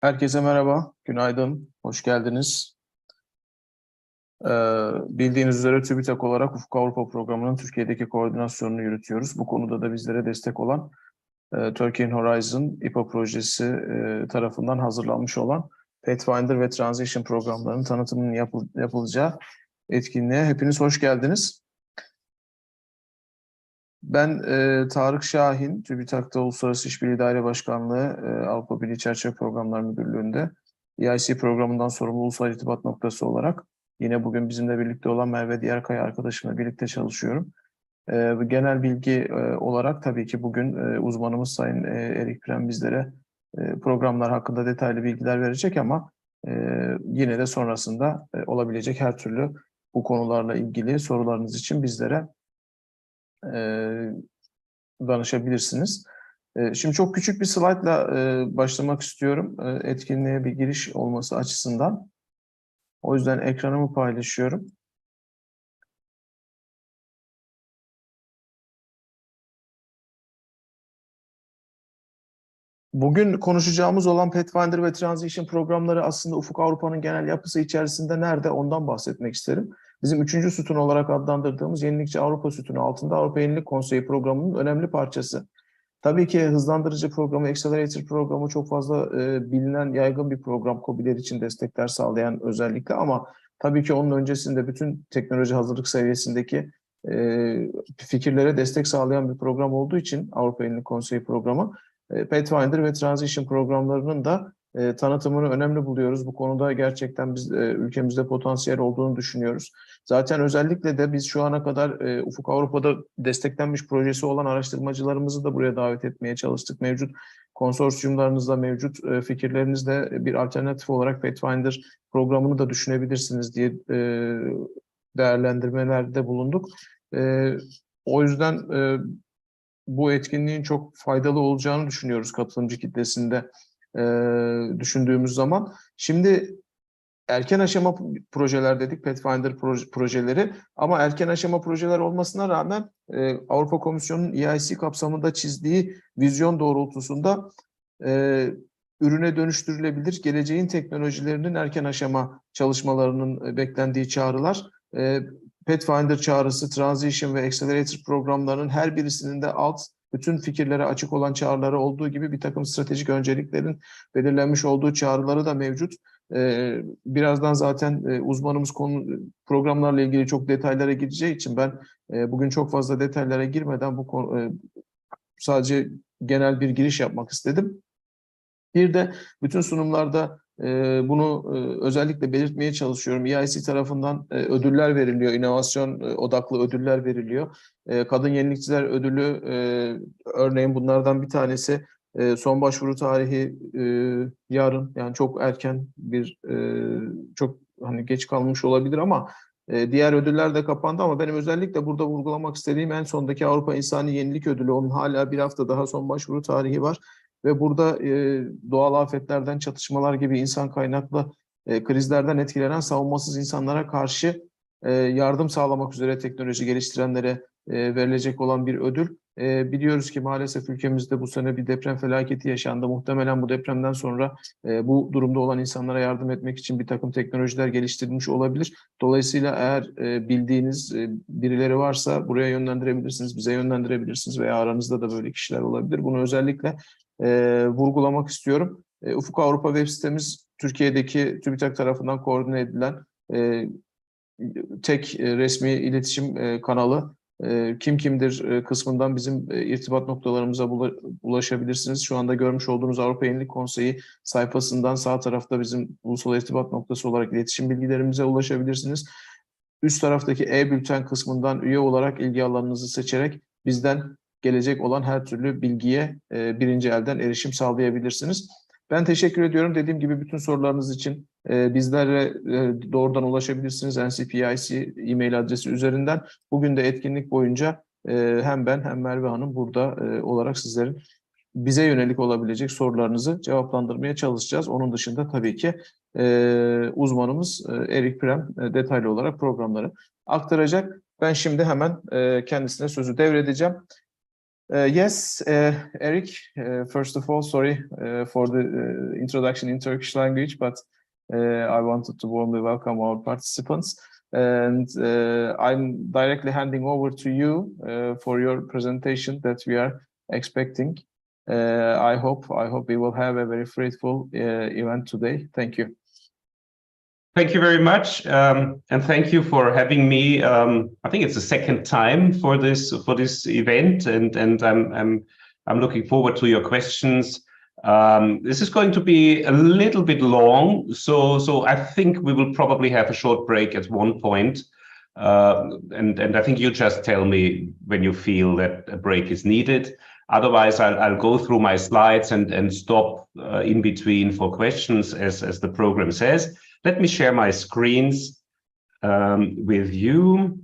Herkese merhaba, günaydın, hoş geldiniz. Ee, Bildiğiniz üzere TÜBİTAK olarak Ufuk Avrupa Programı'nın Türkiye'deki koordinasyonunu yürütüyoruz. Bu konuda da bizlere destek olan Turkey in Horizon İPA projesi tarafından hazırlanmış olan Pathfinder ve Transition programlarının tanıtımının yapılacağı etkinliğe hepiniz hoş geldiniz. Ben Tarık Şahin, TÜBİTAK'ta Uluslararası İşbirliği Daire Başkanlığı Avrupa Birliği Çerçeve Programlar Müdürlüğü'nde EIC programından sorumlu ulusal irtibat noktası olarak yine bugün bizimle birlikte olan Merve Diyarkaya arkadaşımla birlikte çalışıyorum. Genel bilgi olarak tabii ki bugün uzmanımız Sayın Erik Prem bizlere programlar hakkında detaylı bilgiler verecek ama yine de sonrasında olabilecek her türlü bu konularla ilgili sorularınız için bizlere danışabilirsiniz. Şimdi çok küçük bir slaytla başlamak istiyorum. Etkinliğe bir giriş olması açısından. O yüzden ekranımı paylaşıyorum. Bugün konuşacağımız olan Pathfinder ve Transition programları aslında Ufuk Avrupa'nın genel yapısı içerisinde nerede ondan bahsetmek isterim. Bizim 3. sütun olarak adlandırdığımız Yenilikçi Avrupa sütunu altında Avrupa Yenilik Konseyi programının önemli parçası. Tabii ki hızlandırıcı programı, Accelerator programı çok fazla bilinen, yaygın bir program. KOBİ'ler için destekler sağlayan özellikle ama tabii ki onun öncesinde bütün teknoloji hazırlık seviyesindeki fikirlere destek sağlayan bir program olduğu için Avrupa Yenilik Konseyi programı, Pathfinder ve Transition programlarının da tanıtımını önemli buluyoruz. Bu konuda gerçekten biz ülkemizde potansiyel olduğunu düşünüyoruz. Zaten özellikle de biz şu ana kadar Ufuk Avrupa'da desteklenmiş projesi olan araştırmacılarımızı da buraya davet etmeye çalıştık. Mevcut konsorsiyumlarınızla, mevcut fikirlerinizle bir alternatif olarak Pathfinder programını da düşünebilirsiniz diye değerlendirmelerde bulunduk. O yüzden bu etkinliğin çok faydalı olacağını düşünüyoruz katılımcı kitlesinde düşündüğümüz zaman. Şimdi erken aşama projeler dedik, Pathfinder projeleri ama erken aşama projeler olmasına rağmen Avrupa Komisyonu'nun EIC kapsamında çizdiği vizyon doğrultusunda ürüne dönüştürülebilir geleceğin teknolojilerinin erken aşama çalışmalarının beklendiği çağrılar. Pathfinder çağrısı, Transition ve Accelerator programlarının her birisinin de bütün fikirlere açık olan çağrıları olduğu gibi bir takım stratejik önceliklerin belirlenmiş olduğu çağrıları da mevcut. Birazdan zaten uzmanımız programlarla ilgili çok detaylara gireceği için ben bugün çok fazla detaylara girmeden sadece genel bir giriş yapmak istedim. Bir de bütün sunumlarda bunu özellikle belirtmeye çalışıyorum. EIC tarafından ödüller veriliyor, inovasyon odaklı ödüller veriliyor. Kadın Yenilikçiler Ödülü örneğin bunlardan bir tanesi. Son başvuru tarihi yarın, yani çok erken çok hani geç kalmış olabilir ama diğer ödüller de kapandı ama benim özellikle burada vurgulamak istediğim en sondaki Avrupa İnsani Yenilik Ödülü. Onun hala bir hafta daha son başvuru tarihi var. Ve burada doğal afetlerden, çatışmalar gibi insan kaynaklı krizlerden etkilenen savunmasız insanlara karşı yardım sağlamak üzere teknoloji geliştirenlere verilecek olan bir ödül. Biliyoruz ki maalesef ülkemizde bu sene bir deprem felaketi yaşandı. Muhtemelen bu depremden sonra bu durumda olan insanlara yardım etmek için bir takım teknolojiler geliştirilmiş olabilir. Dolayısıyla eğer bildiğiniz birileri varsa buraya yönlendirebilirsiniz, bize yönlendirebilirsiniz veya aranızda da böyle kişiler olabilir. Bunu özellikle vurgulamak istiyorum. Ufuk Avrupa web sitemiz Türkiye'deki TÜBİTAK tarafından koordine edilen tek resmi iletişim kanalı. Kim kimdir kısmından bizim irtibat noktalarımıza ulaşabilirsiniz. Şu anda görmüş olduğunuz Avrupa Yenilik Konseyi sayfasından sağ tarafta bizim ulusal irtibat noktası olarak iletişim bilgilerimize ulaşabilirsiniz. Üst taraftaki e-bülten kısmından üye olarak ilgi alanınızı seçerek bizden gelecek olan her türlü bilgiye birinci elden erişim sağlayabilirsiniz. Ben teşekkür ediyorum. Dediğim gibi bütün sorularınız için bizlere doğrudan ulaşabilirsiniz. NCPIC e-mail adresi üzerinden. Bugün de etkinlik boyunca hem ben hem Merve Hanım burada olarak sizlerin bize yönelik olabilecek sorularınızı cevaplandırmaya çalışacağız. Onun dışında tabii ki uzmanımız Erik Prem detaylı olarak programları aktaracak. Ben şimdi hemen kendisine sözü devredeceğim. Yes, Eric, first of all, sorry for the introduction in Turkish language, but I wanted to warmly welcome our participants. And I'm directly handing over to you for your presentation that we are expecting. I hope we will have a very fruitful event today. Thank you. Thank you very much, and thank you for having me. I think it's the second time for this event, and I'm looking forward to your questions. This is going to be a little bit long, so I think we will probably have a short break at one point, and I think you just tell me when you feel that a break is needed. Otherwise, I'll go through my slides and stop in between for questions as the program says. Let me share my screens with you.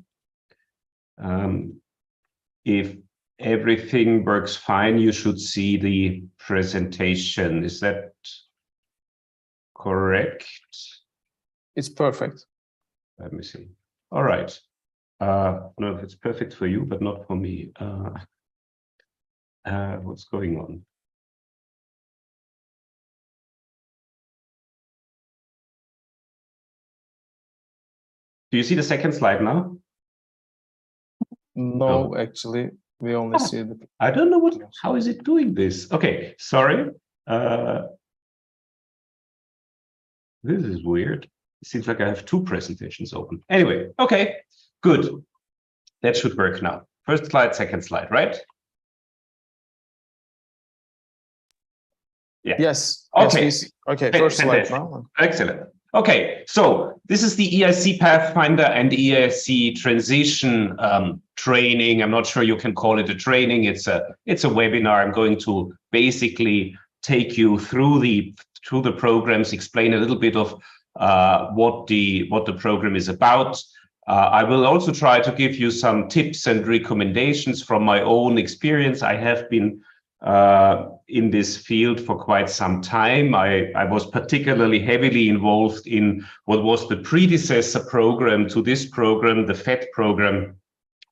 If everything works fine, you should see the presentation. Is that correct? It's perfect. Let me see. All right. No, it's perfect for you, but not for me. What's going on? Do you see the second slide now? No, actually, we only see the... I don't know how is it doing this? Okay, sorry. This is weird. It seems like I have two presentations open. Anyway, okay, good. That should work now. First slide, second slide, right? Yeah. Yes. Okay. Yes, okay, first slide now. Excellent. Okay, so this is the EIC Pathfinder and EIC transition training. I'm not sure you can call it a training. It's a webinar. I'm going to basically take you through the programs, explain a little bit of what the program is about. I will also try to give you some tips and recommendations from my own experience. I have been in this field for quite some time. I was particularly heavily involved in what was the predecessor program to this program, the FET program.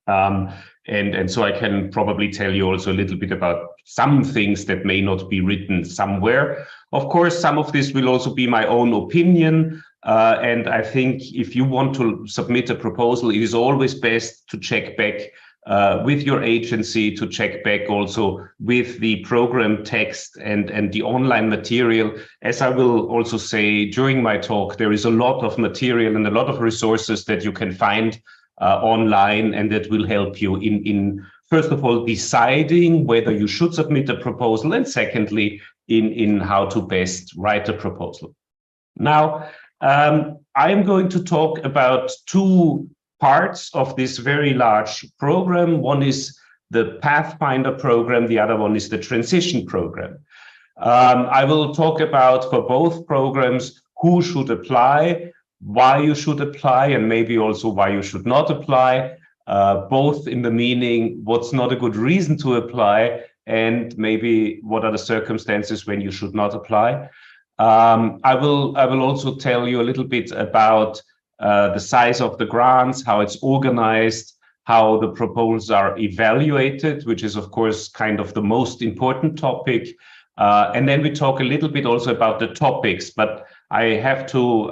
And so I can probably tell you also a little bit about some things that may not be written somewhere. Of course, some of this will also be my own opinion. And I think if you want to submit a proposal, it is always best to check back with your agency, to check back also with the program text and the online material. As I will also say during my talk, there is a lot of material and a lot of resources that you can find online, and that will help you in first of all, deciding whether you should submit a proposal, and secondly, in how to best write a proposal. Now, I am going to talk about two parts of this very large program. One is the Pathfinder program, the other one is the transition program. I will talk about for both programs who should apply, why you should apply, and maybe also why you should not apply, both in the meaning what's not a good reason to apply, and maybe what are the circumstances when you should not apply. I will also tell you a little bit about the size of the grants, how it's organized, how the proposals are evaluated, which is of course kind of the most important topic. And then we talk a little bit also about the topics, but I have to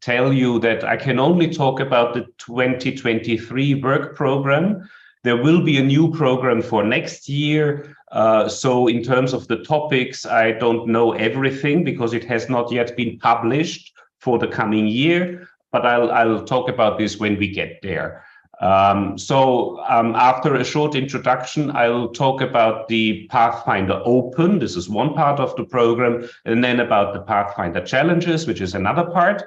tell you that I can only talk about the 2023 work program. There will be a new program for next year. So in terms of the topics, I don't know everything because it has not yet been published for the coming year, but I'll talk about this when we get there. After a short introduction, I'll talk about the Pathfinder Open. This is one part of the program, and then about the Pathfinder Challenges, which is another part.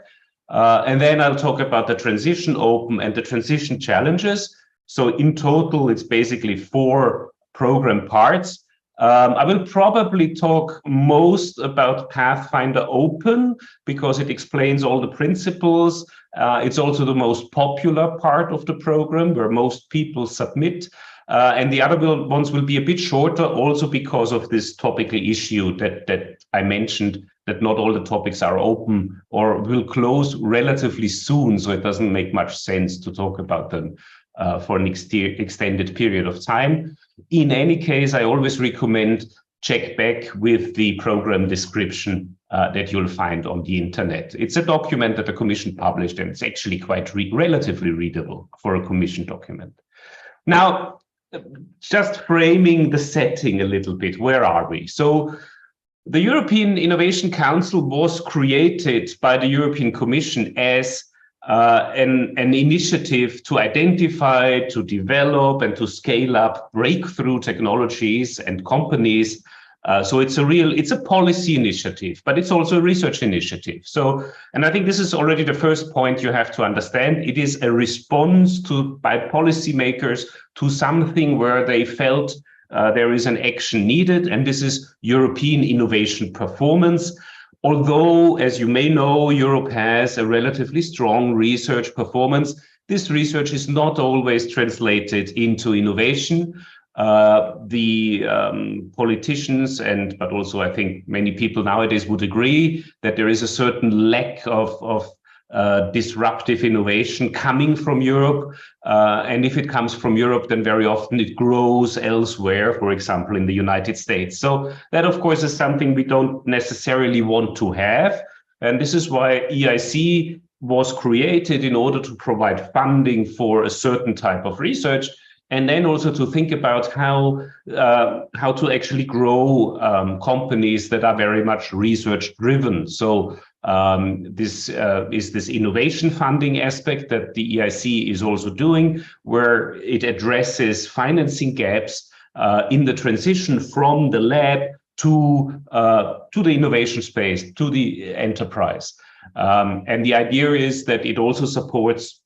And then I'll talk about the Transition Open and the Transition Challenges. So in total, it's basically 4 program parts. I will probably talk most about Pathfinder Open because it explains all the principles. It's also the most popular part of the program where most people submit. And the other ones will be a bit shorter also because of this topical issue that I mentioned, that not all the topics are open or will close relatively soon. So it doesn't make much sense to talk about them for an extended period of time. In any case, I always recommend check back with the program description that you'll find on the internet. It's a document that the Commission published, and it's actually quite relatively readable for a Commission document. Now, just framing the setting a little bit, where are we? So the European Innovation Council was created by the European Commission as an initiative to identify, to develop, and to scale up breakthrough technologies and companies. So it's a policy initiative, but it's also a research initiative. So, and I think this is already the first point you have to understand. It is a response by policymakers to something where they felt there is an action needed, and this is European innovation performance. Although, as you may know, Europe has a relatively strong research performance, this research is not always translated into innovation. The politicians but also I think many people nowadays would agree that there is a certain lack of disruptive innovation coming from Europe. And if it comes from Europe, then very often it grows elsewhere, for example, in the United States. So that, of course, is something we don't necessarily want to have. And this is why EIC was created, in order to provide funding for a certain type of research, and then also to think about how to actually grow companies that are very much research driven. So this is this innovation funding aspect that the EIC is also doing, where it addresses financing gaps in the transition from the lab to the innovation space, to the enterprise. And the idea is that it also supports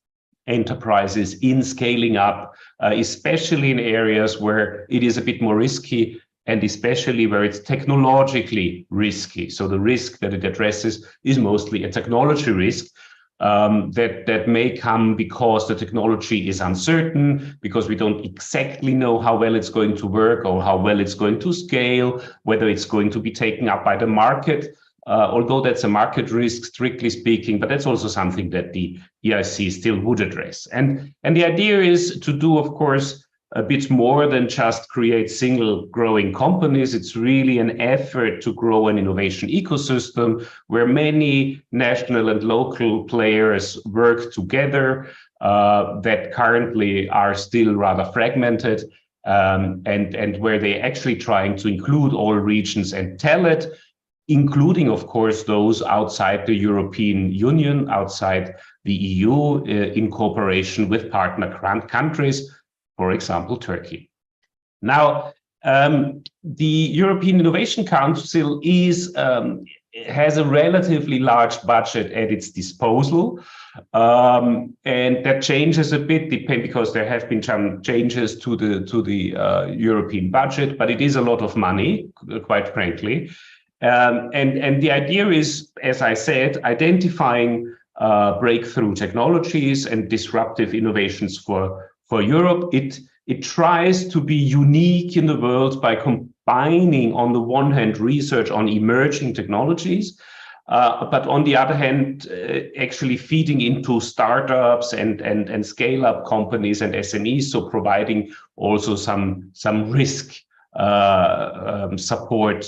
enterprises in scaling up, especially in areas where it is a bit more risky, and especially where it's technologically risky. So the risk that it addresses is mostly a technology risk that may come because the technology is uncertain, because we don't exactly know how well it's going to work or how well it's going to scale, whether it's going to be taken up by the market. Although that's a market risk, strictly speaking, but that's also something that the EIC still would address. And the idea is to do, of course, a bit more than just create single growing companies. It's really an effort to grow an innovation ecosystem where many national and local players work together that currently are still rather fragmented, and where they're actually trying to include all regions and talent, including, of course, those outside the European Union, outside the EU, in cooperation with partner countries, for example, Turkey. Now, the European Innovation Council has a relatively large budget at its disposal, and that changes a bit because there have been some changes to the European budget, but it is a lot of money, quite frankly. And the idea is, as I said, identifying breakthrough technologies and disruptive innovations for Europe. It tries to be unique in the world by combining, on the one hand, research on emerging technologies, but on the other hand, actually feeding into startups and scale-up companies and SMEs, so providing also some risk support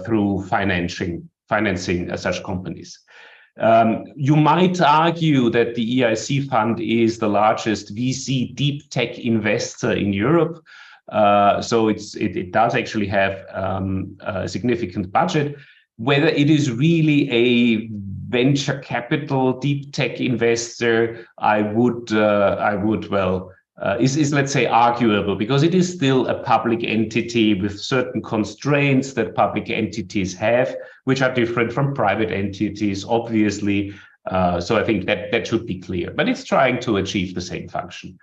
through financing such companies. You might argue that the EIC fund is the largest VC deep tech investor in Europe, so it does actually have a significant budget. Whether it is really a venture capital deep tech investor, is let's say arguable, because it is still a public entity with certain constraints that public entities have, which are different from private entities, obviously. So I think that should be clear, but it's trying to achieve the same function.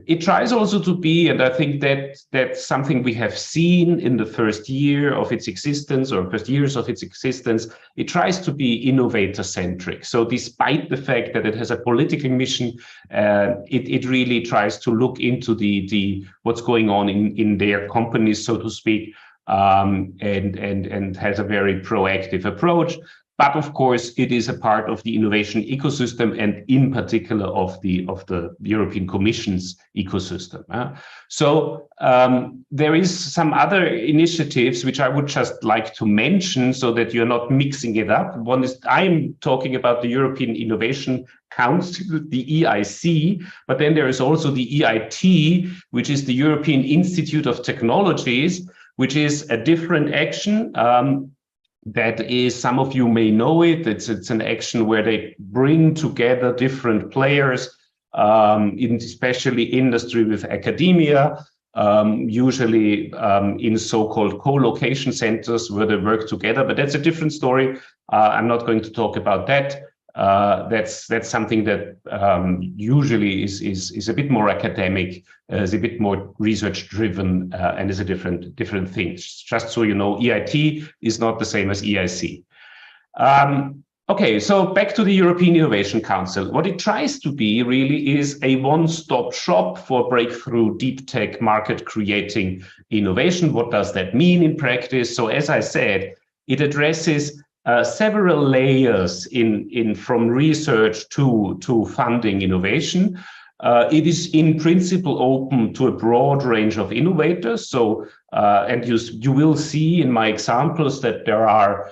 It tries also to be, and I think that's something we have seen in the first year of its existence, or first years of its existence, it tries to be innovator-centric. So despite the fact that it has a political mission, it really tries to look into the what's going on in their companies, so to speak, and has a very proactive approach. But of course, it is a part of the innovation ecosystem, and in particular of the European Commission's ecosystem. So there is some other initiatives which I would just like to mention so that you're not mixing it up. One is, I'm talking about the European Innovation Council, the EIC, but then there is also the EIT, which is the European Institute of Technologies, which is a different action. That is, some of you may know it. It's an action where they bring together different players, especially industry with academia, usually in so-called co-location centers where they work together. But that's a different story. I'm not going to talk about that. That's something that usually is a bit more academic, is a bit more research driven, and is a different thing. Just so you know, EIT is not the same as EIC. Okay, so back to the European Innovation Council. What it tries to be really is a one-stop shop for breakthrough deep tech market creating innovation. What does that mean in practice? So as I said, it addresses several layers from research to funding innovation. It is in principle open to a broad range of innovators. So, and you will see in my examples that there are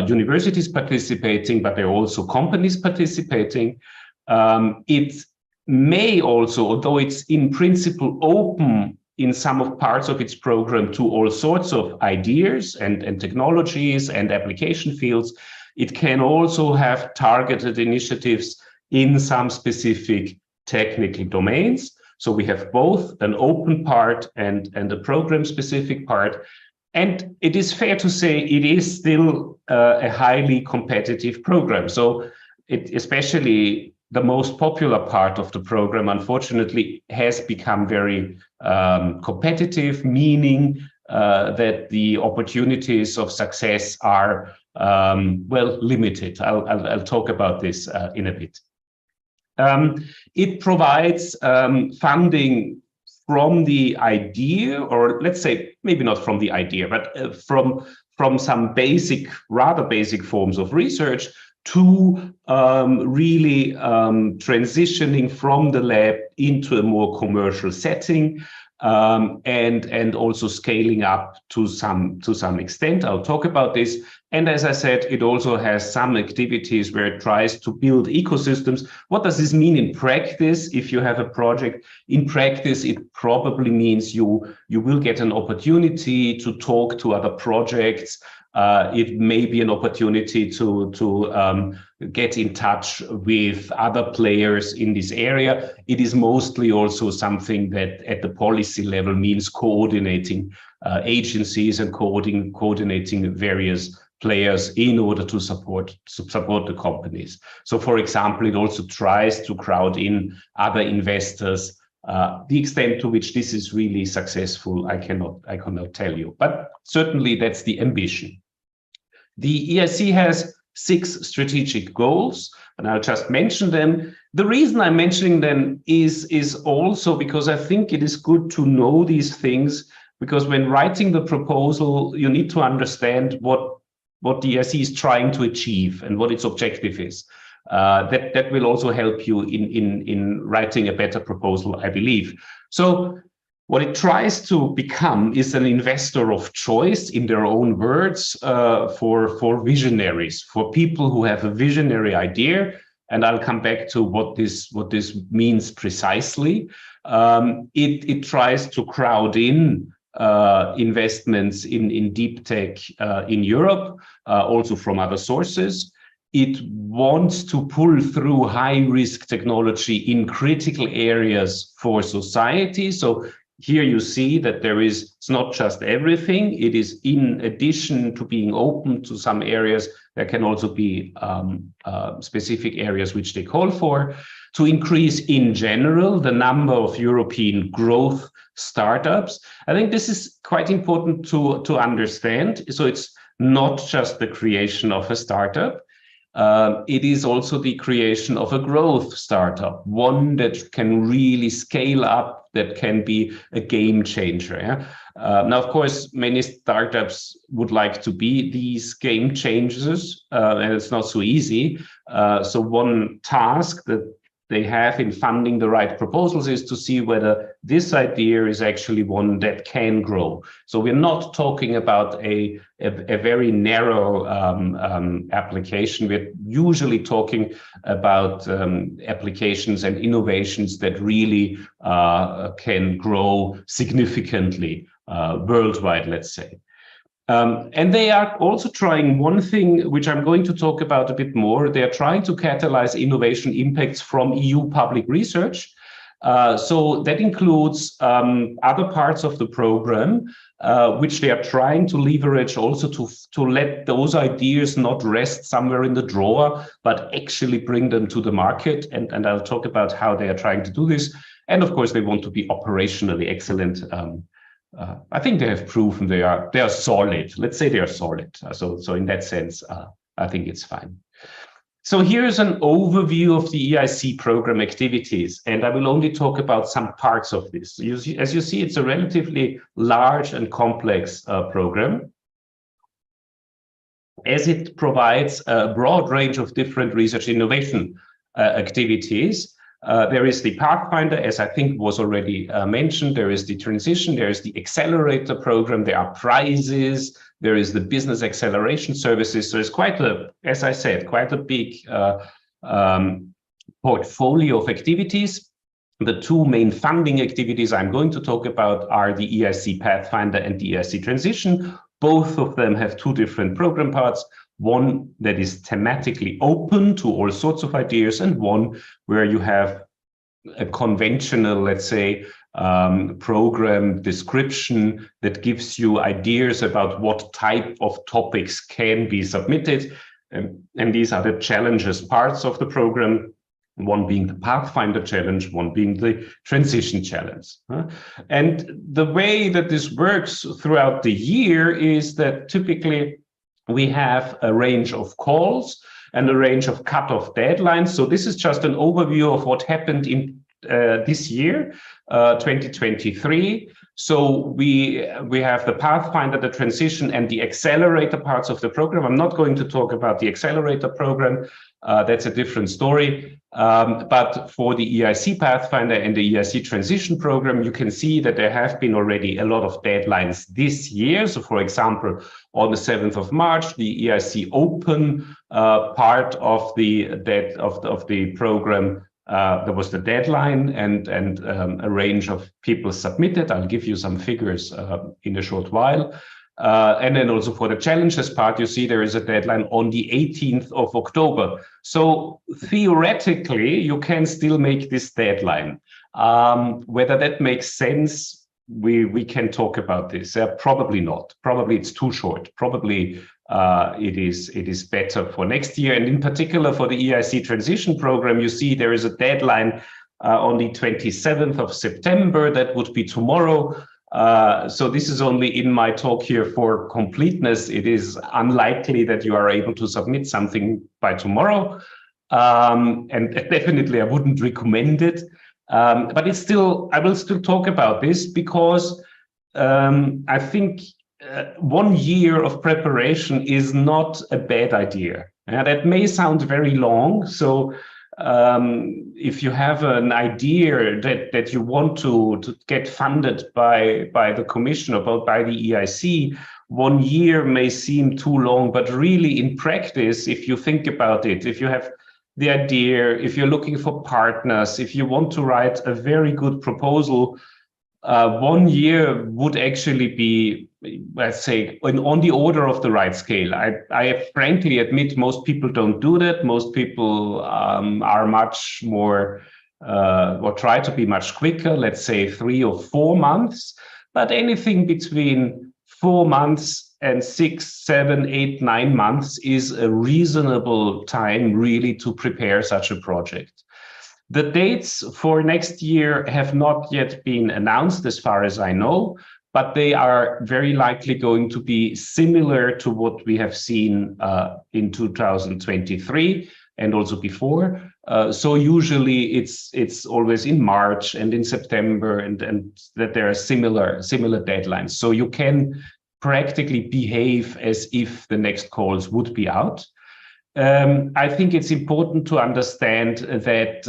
universities participating, but there are also companies participating. It may also, although it's in principle open in some of parts of its program to all sorts of ideas and technologies and application fields, it can also have targeted initiatives in some specific technical domains. So we have both an open part and a program-specific part. And it is fair to say it is still a highly competitive program. So it, especially the most popular part of the program, unfortunately, has become very competitive, meaning that the opportunities of success are, well, limited. I'll talk about this in a bit. It provides funding from the idea, or let's say maybe not from the idea, but from some basic, rather basic forms of research to really transitioning from the lab into a more commercial setting, and also scaling up to some extent. I'll talk about this. And as I said, it also has some activities where it tries to build ecosystems. What does this mean in practice? If you have a project in practice, it probably means you will get an opportunity to talk to other projects. It may be an opportunity to get in touch with other players in this area. It is mostly also something that at the policy level means coordinating agencies and coordinating various players in order to support the companies. So for example, it also tries to crowd in other investors. The extent to which this is really successful, I cannot tell you, but certainly that's the ambition. The EIC has 6 strategic goals, and I'll just mention them. The reason I'm mentioning them is also because I think it is good to know these things, because when writing the proposal, you need to understand what the EIC is trying to achieve and what its objective is. That will also help you in writing a better proposal, I believe. So what it tries to become is an investor of choice, in their own words, for visionaries, for people who have a visionary idea. And I'll come back to what this means precisely. It tries to crowd in investments in deep tech in Europe, also from other sources. It wants to pull through high-risk technology in critical areas for society. So here you see that it's not just everything. It is in addition to being open to some areas, there can also be specific areas which they call for, to increase in general the number of European growth startups. I think this is quite important to understand. So it's not just the creation of a startup. It is also the creation of a growth startup, one that can really scale up that can be a game changer. Yeah? Now, of course, many startups would like to be these game changers, and it's not so easy. So one task that they have in funding the right proposals is to see whether this idea is actually one that can grow. So we're not talking about a very narrow application. We're usually talking about applications and innovations that really can grow significantly worldwide, let's say. And they are also trying one thing, which I'm going to talk about a bit more. They are trying to catalyze innovation impacts from EU public research. So that includes other parts of the program, which they are trying to leverage also to let those ideas not rest somewhere in the drawer, but actually bring them to the market. And I'll talk about how they are trying to do this. And of course, they want to be operationally excellent. I think they have proven they are solid. Let's say they are solid. So in that sense, I think it's fine. So here's an overview of the EIC program activities, and I will only talk about some parts of this. As you see, it's a relatively large and complex program, as it provides a broad range of different research innovation activities. There is the Pathfinder, as I think was already mentioned. There is the transition, there is the accelerator program, there are prizes, there is the business acceleration services. So it's quite a, as I said, quite a big portfolio of activities. The two main funding activities I'm going to talk about are the EIC Pathfinder and the EIC Transition. Both of them have two different program parts. One that is thematically open to all sorts of ideas, and one where you have a conventional, let's say, program description that gives you ideas about what type of topics can be submitted. And these are the challenges parts of the program, one being the Pathfinder challenge, one being the transition challenge. And the way that this works throughout the year is that typically we have a range of calls and a range of cutoff deadlines. So this is just an overview of what happened in this year, 2023. So we have the Pathfinder, the transition, and the accelerator parts of the program. I'm not going to talk about the accelerator program. That's a different story. But for the EIC Pathfinder and the EIC Transition program, you can see that there have been already a lot of deadlines this year. So, for example, on the 7th of March, the EIC Open part of the program, there was the deadline, and a range of people submitted. I'll give you some figures in a short while. And then also for the challenges part, you see there is a deadline on the 18th of October. So theoretically, you can still make this deadline. Whether that makes sense, we can talk about this. Probably not. Probably it's too short. Probably it is better for next year. And in particular for the EIC transition program, you see there is a deadline on the 27th of September. That would be tomorrow. So this is only in my talk here for completeness. It is unlikely that you are able to submit something by tomorrow. And definitely I wouldn't recommend it. But it's still, I will still talk about this because I think 1 year of preparation is not a bad idea. That may sound very long. So if you have an idea that you want to get funded by the Commission or by the EIC, 1 year may seem too long, but really in practice, if you think about it, if you have the idea, if you're looking for partners, if you want to write a very good proposal, 1 year would actually be, let's say, on the order of the right scale. I frankly admit most people don't do that. Most people are much more, or try to be much quicker, let's say 3 or 4 months. But anything between 4 months and 6, 7, 8, 9 months is a reasonable time really to prepare such a project. The dates for next year have not yet been announced as far as I know, but they are very likely going to be similar to what we have seen in 2023. and also before. So usually it's always in March and in September, and that there are similar deadlines. So you can practically behave as if the next calls would be out. I think it's important to understand that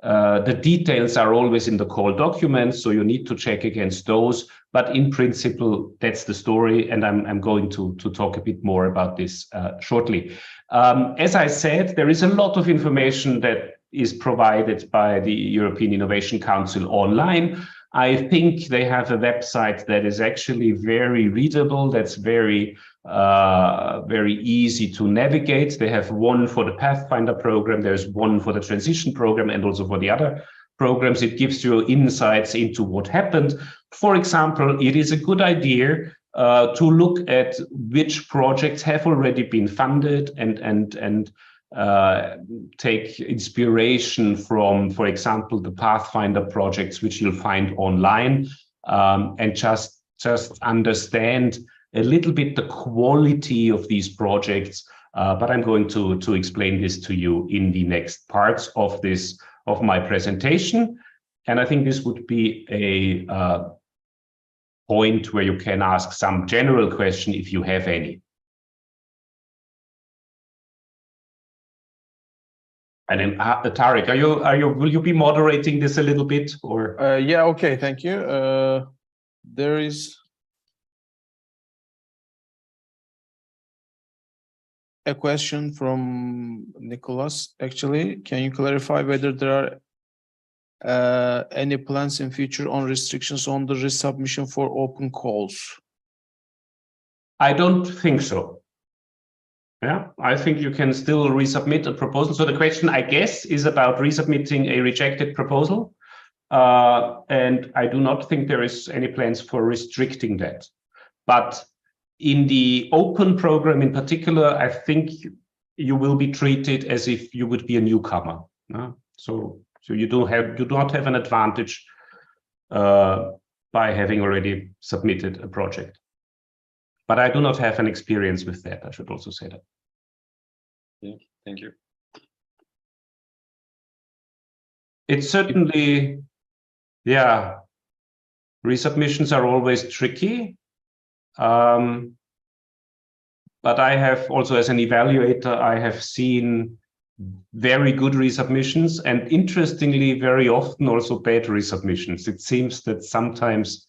the details are always in the call documents, so you need to check against those. But in principle, that's the story, and I'm going to talk a bit more about this shortly. As I said, there is a lot of information that is provided by the European Innovation Council online. I think they have a website that is actually very readable, that's very easy to navigate. They have one for the Pathfinder program, there's one for the transition program, and also for the other programs. It gives you insights into what happened. For example, it is a good idea to look at which projects have already been funded and take inspiration from, for example, the Pathfinder projects, which you'll find online, and just understand a little bit the quality of these projects. But I'm going to explain this to you in the next parts of my presentation. And I think this would be a point where you can ask some general question if you have any. And then Tarek, will you be moderating this a little bit, or? Yeah, okay, thank you. There is a question from Nicholas, actually. Can you clarify whether there are any plans in future on restrictions on the resubmission for open calls? I don't think so. Yeah, I think you can still resubmit a proposal. So the question, I guess, is about resubmitting a rejected proposal. And I do not think there is any plans for restricting that. But in the open program in particular, I think you will be treated as if you would be a newcomer. So you do not have an advantage by having already submitted a project. But I do not have an experience with that. I should also say that. Thank you. It's certainly, yeah, resubmissions are always tricky. But I have also, as an evaluator, I have seen very good resubmissions, and interestingly, very often also bad resubmissions. It seems that sometimes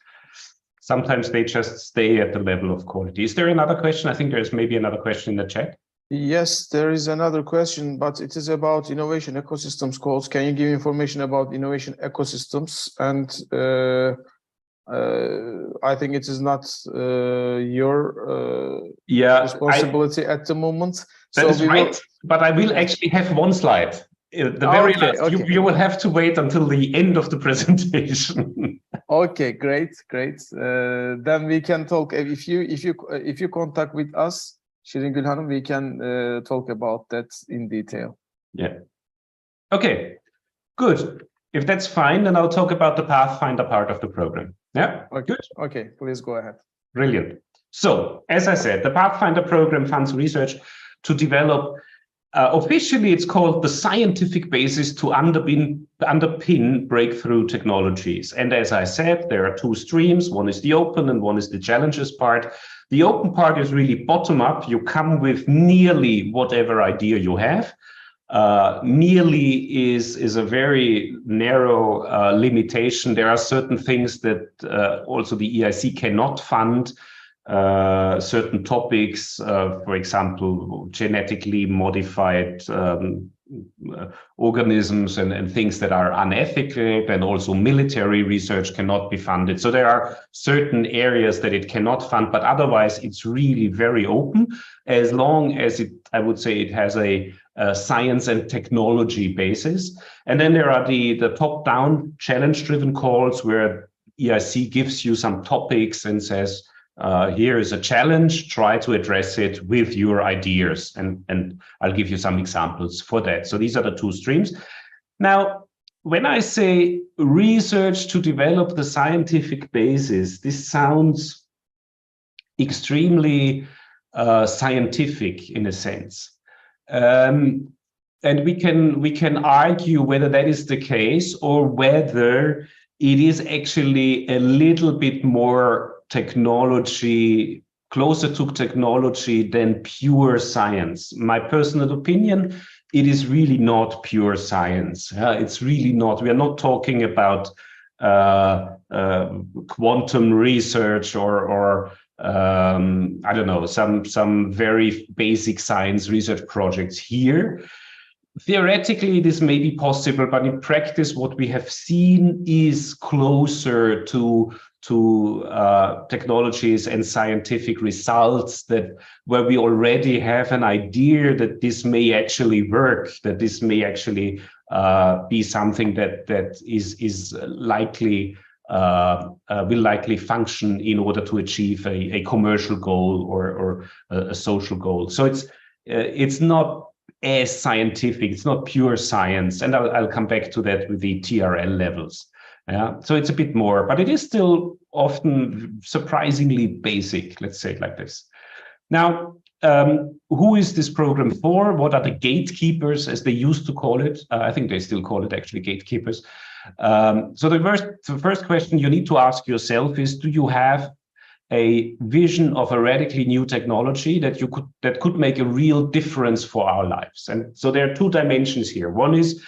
they just stay at the level of quality. Is there another question? I think there's maybe another question in the chat. Yes, there is another question, but it is about innovation ecosystems calls. Can you give information about innovation ecosystems? And I think it is not your responsibility at the moment. That is right, but I will actually have one slide. The very last, okay. You will have to wait until the end of the presentation. Okay, great. Then we can talk. If you contact with us, Shirin Gül Hanım, we can talk about that in detail. Yeah. Okay, good. If that's fine, then I'll talk about the Pathfinder part of the program. Yeah, okay. Good. Okay, please go ahead. Brilliant. So, as I said, the Pathfinder program funds research to develop, officially it's called the scientific basis to underpin breakthrough technologies. And as I said, there are two streams. One is the open and one is the challenges part. The open part is really bottom up. You come with nearly whatever idea you have. Nearly is a very narrow limitation. There are certain things that also the EIC cannot fund. Certain topics, for example, genetically modified organisms and things that are unethical, and also military research cannot be funded. So there are certain areas that it cannot fund, but otherwise it's really very open, as long as I would say it has a science and technology basis. And then there are the top-down challenge-driven calls where EIC gives you some topics and says, here is a challenge, try to address it with your ideas. And I'll give you some examples for that. So these are the two streams. Now, when I say research to develop the scientific basis, this sounds extremely scientific in a sense. and we can argue whether that is the case or whether it is actually a little bit more technology, closer to technology than pure science. My personal opinion, it is really not pure science. It's really not. We are not talking about quantum research or I don't know, some very basic science research projects here. Theoretically, this may be possible, but in practice, what we have seen is closer to technologies and scientific results that where we already have an idea that this may actually work, that this may actually be something that is likely will likely function in order to achieve a commercial goal or a social goal. So it's not as scientific, it's not pure science, and I'll come back to that with the TRL levels. Yeah, so it's a bit more, but it is still often surprisingly basic, let's say it like this. Now, who is this program for? What are the gatekeepers, as they used to call it? I think they still call it actually gatekeepers. So the first question you need to ask yourself is, do you have a vision of a radically new technology that could make a real difference for our lives? And so there are two dimensions here. One is,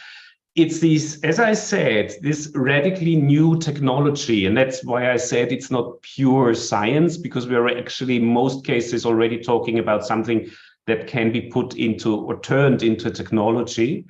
it's these, as I said, this radically new technology, and that's why I said it's not pure science, because we are actually in most cases already talking about something that can be put into or turned into technology.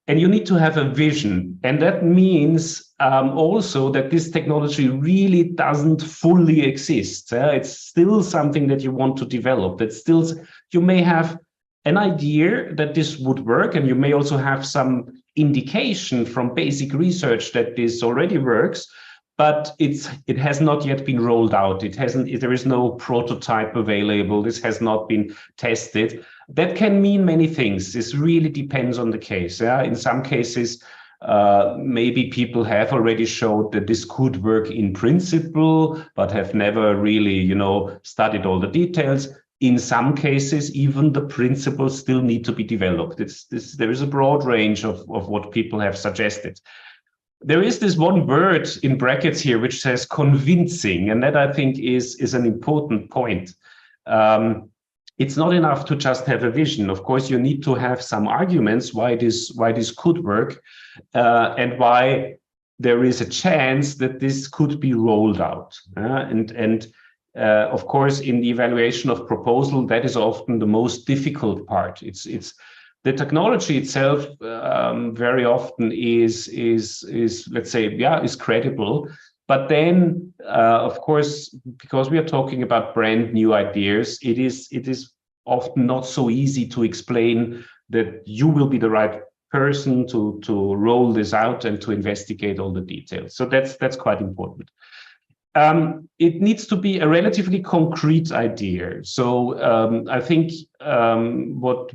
And you need to have a vision. And that means also that this technology really doesn't fully exist. It's still something that you want to develop. That still, you may have an idea that this would work, and you may also have some indication from basic research that this already works, but it has not yet been rolled out. There is no prototype available. This has not been tested. That can mean many things. This really depends on the case. In some cases, maybe people have already showed that this could work in principle, but have never really, studied all the details. In some cases, even the principles still need to be developed. There is a broad range of what people have suggested. There is this one word in brackets here which says convincing, and that I think is an important point. It's not enough to just have a vision. Of course, you need to have some arguments why this could work, and why there is a chance that this could be rolled out. Of course, in the evaluation of proposal, that is often the most difficult part. It's the technology itself very often is let's say, is credible. But then, of course, because we are talking about brand new ideas, it is often not so easy to explain that you will be the right person to roll this out and to investigate all the details. So that's quite important. It needs to be a relatively concrete idea. So I think what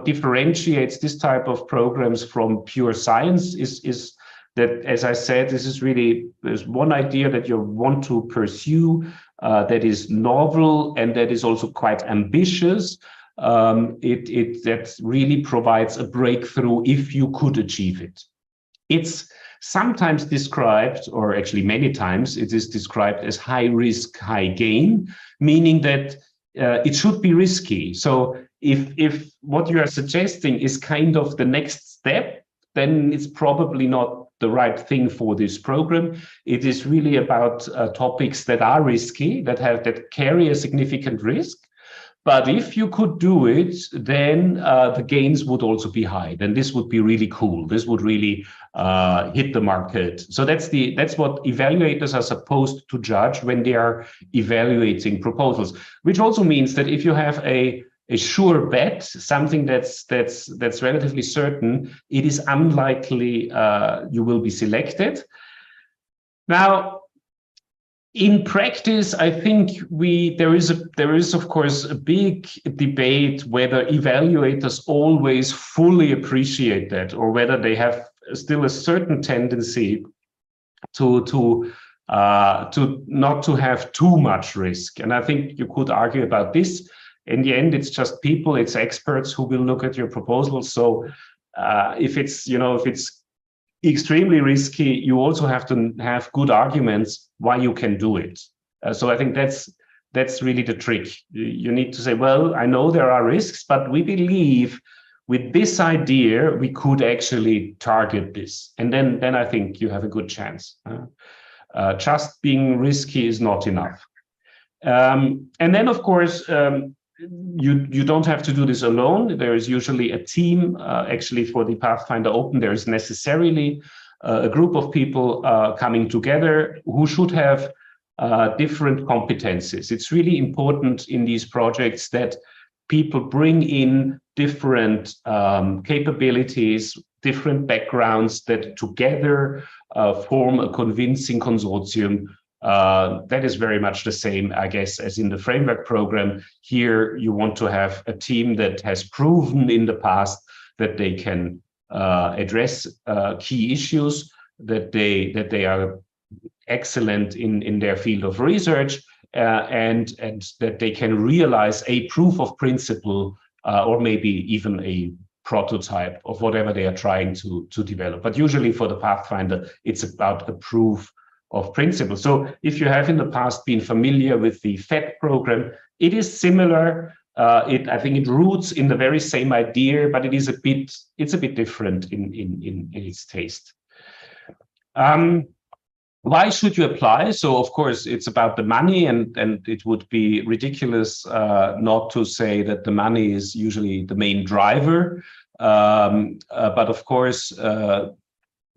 differentiates this type of programs from pure science is that, as I said, there's one idea that you want to pursue that is novel and that is also quite ambitious. That really provides a breakthrough if you could achieve it. It's sometimes described, or actually many times, it is described as high risk, high gain, meaning that it should be risky. So if what you are suggesting is kind of the next step, then it's probably not the right thing for this program. It is really about topics that are risky, that carry a significant risk. But if you could do it, then the gains would also be high. Then this would be really cool. This would really hit the market. So that's what evaluators are supposed to judge when they are evaluating proposals. Which also means that if you have a sure bet, something that's relatively certain, it is unlikely you will be selected. Now, in practice, I think there is of course a big debate whether evaluators always fully appreciate that, or whether they have still a certain tendency to not to have too much risk. And I think you could argue about this. in the end, it's just people, it's experts who will look at your proposals. So if it's extremely risky, you also have to have good arguments why you can do it. So I think that's really the trick. You need to say, well, I know there are risks, but we believe with this idea, we could actually target this. And then I think you have a good chance. Just being risky is not enough. And then, of course, you don't have to do this alone. There is usually a team. Actually, for the Pathfinder Open, there is necessarily a group of people coming together who should have different competencies. It's really important in these projects that people bring in different capabilities, different backgrounds that together form a convincing consortium. That is very much the same, I guess, as in the framework program. Here, you want to have a team that has proven in the past that they can address key issues, that they are excellent in their field of research, and that they can realize a proof of principle or maybe even a prototype of whatever they are trying to develop. But usually for the Pathfinder, it's about a proof of principle. So if you have in the past been familiar with the FET program, it is similar. I think it roots in the very same idea, but it's a bit different in its taste. Why should you apply? So of course it's about the money, and it would be ridiculous not to say that the money is usually the main driver. But of course,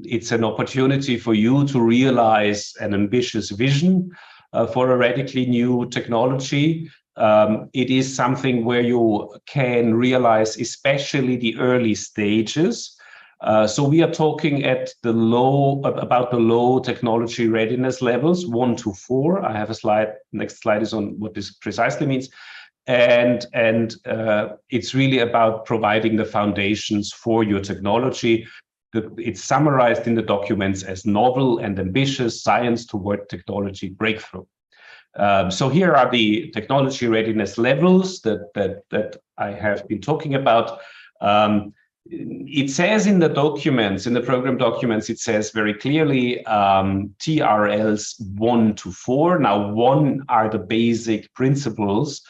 it's an opportunity for you to realize an ambitious vision for a radically new technology. It is something where you can realize especially the early stages. So we are talking at about the low technology readiness levels, 1 to 4. I have a slide. Next slide is on what this precisely means. And it's really about providing the foundations for your technology. It's summarized in the documents as novel and ambitious science toward technology breakthrough. So here are the technology readiness levels that I have been talking about. It says in the documents, in the program documents, it says very clearly TRLs 1 to 4. Now, 1 are the basic principles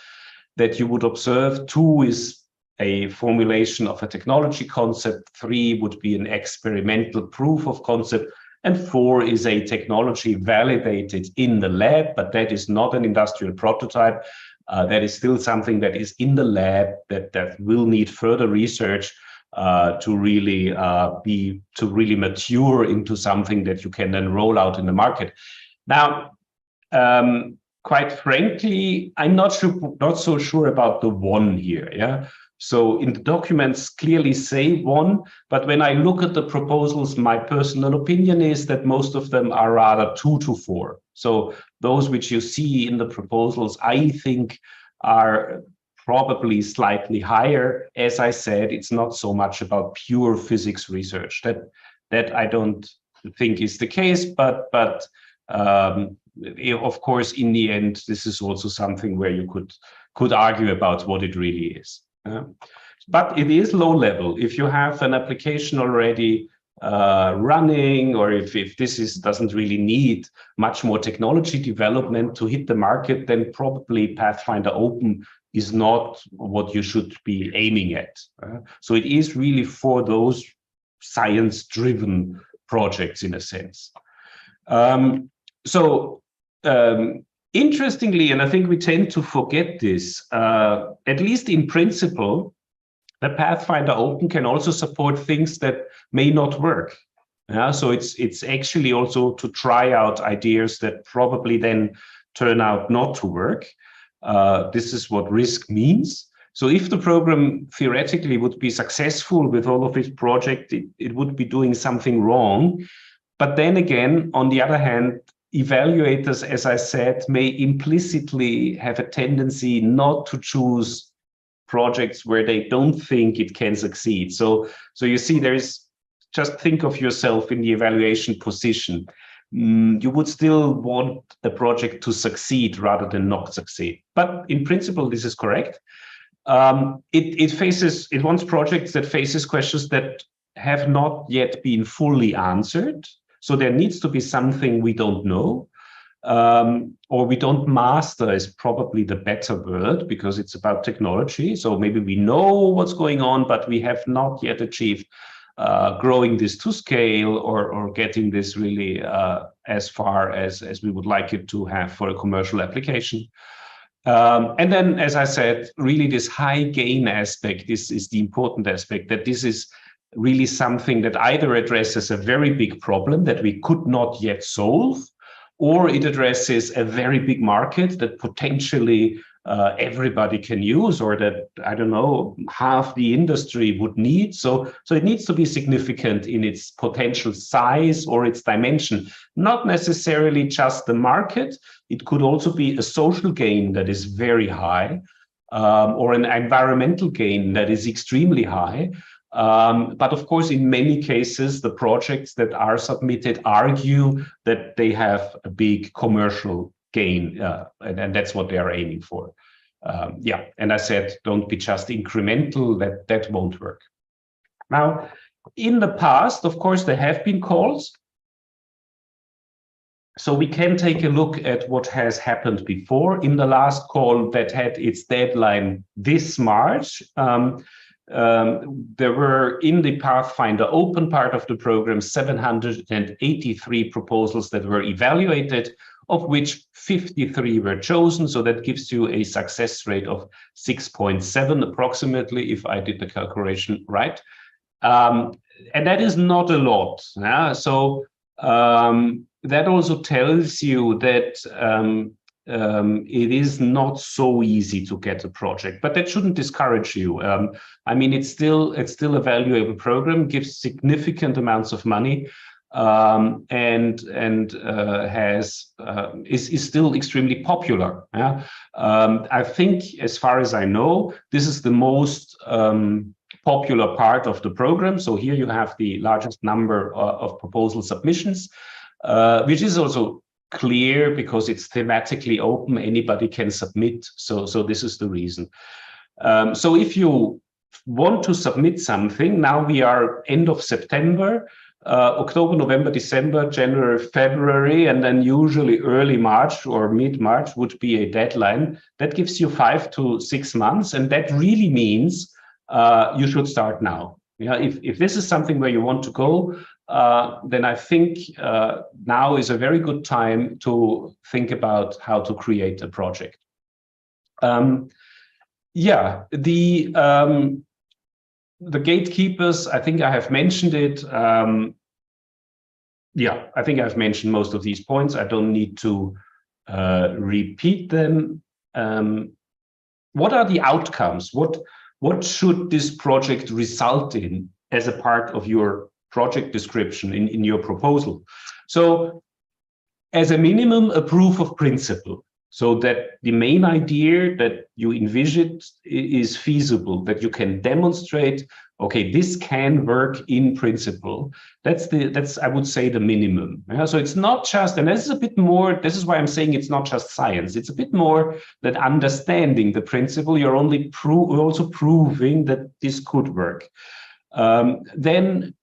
that you would observe. 2 is a formulation of a technology concept. 3 would be an experimental proof of concept. And 4 is a technology validated in the lab, but that is not an industrial prototype. That is still something that is in the lab that will need further research to really mature into something that you can then roll out in the market. Now, quite frankly, I'm not so sure about the 1 here. Yeah. So in the documents clearly say 1, but when I look at the proposals, my personal opinion is that most of them are rather 2 to 4. So those which you see in the proposals, I think, are probably slightly higher. As I said, it's not so much about pure physics research. That I don't think is the case, but of course, in the end, this is also something where you could argue about what it really is. But it is low level. If you have an application already running, or if this doesn't really need much more technology development to hit the market, then probably Pathfinder Open is not what you should be aiming at. So it is really for those science-driven projects in a sense. Interestingly, and I think we tend to forget this, at least in principle, the Pathfinder Open can also support things that may not work. So it's actually also to try out ideas that probably then turn out not to work. This is what risk means. So if the program theoretically would be successful with all of its project, it would be doing something wrong. But then again, on the other hand, evaluators, as I said, may implicitly have a tendency not to choose projects where they don't think it can succeed. So you see, just think of yourself in the evaluation position. you would still want the project to succeed rather than not succeed. But in principle, this is correct. It wants projects that faces questions that have not yet been fully answered. So there needs to be something we don't know, or we don't master is probably the better word, because it's about technology. So maybe we know what's going on, but we have not yet achieved growing this to scale, or getting this really as far as we would like it to have for a commercial application. And then, as I said, really this high gain aspect, this is the important aspect, that this is really something that either addresses a very big problem that we could not yet solve, or it addresses a very big market that potentially everybody can use, or that, I don't know, half the industry would need. So it needs to be significant in its potential size or its dimension, not necessarily just the market. It could also be a social gain that is very high, or an environmental gain that is extremely high. But of course, in many cases, the projects that are submitted argue that they have a big commercial gain, and that's what they are aiming for. Yeah, and I said, don't be just incremental, that won't work. Now, in the past, of course, there have been calls. So we can take a look at what has happened before. In the last call that had its deadline this March, there were, in the Pathfinder open part of the program, 783 proposals that were evaluated, of which 53 were chosen. So that gives you a success rate of 6.7 approximately, if I did the calculation right. And that is not a lot. Yeah? So that also tells you that it is not so easy to get a project, but that shouldn't discourage you. I mean, it's still a valuable program, gives significant amounts of money, and is still extremely popular. Yeah? I think, as far as I know, this is the most popular part of the program. So here you have the largest number of proposal submissions, which is also clear because it's thematically open, anybody can submit. So this is the reason. So if you want to submit something, now we are end of September, October, November, December, January, February, and then usually early March or mid-March would be a deadline. That gives you 5 to 6 months, and that really means you should start now. Yeah, if this is something where you want to go, then I think now is a very good time to think about how to create a project. Yeah, the gatekeepers, I think I have mentioned it. Yeah, I think I've mentioned most of these points. I don't need to repeat them. What are the outcomes? What should this project result in as a part of your project description in your proposal? So as a minimum, a proof of principle, so that the main idea that you envisioned is feasible, that you can demonstrate, okay, this can work in principle. That's I would say the minimum. Yeah? So it's not just, and this is a bit more, this is why I'm saying it's not just science. It's a bit more that understanding the principle, you're also proving that this could work. Then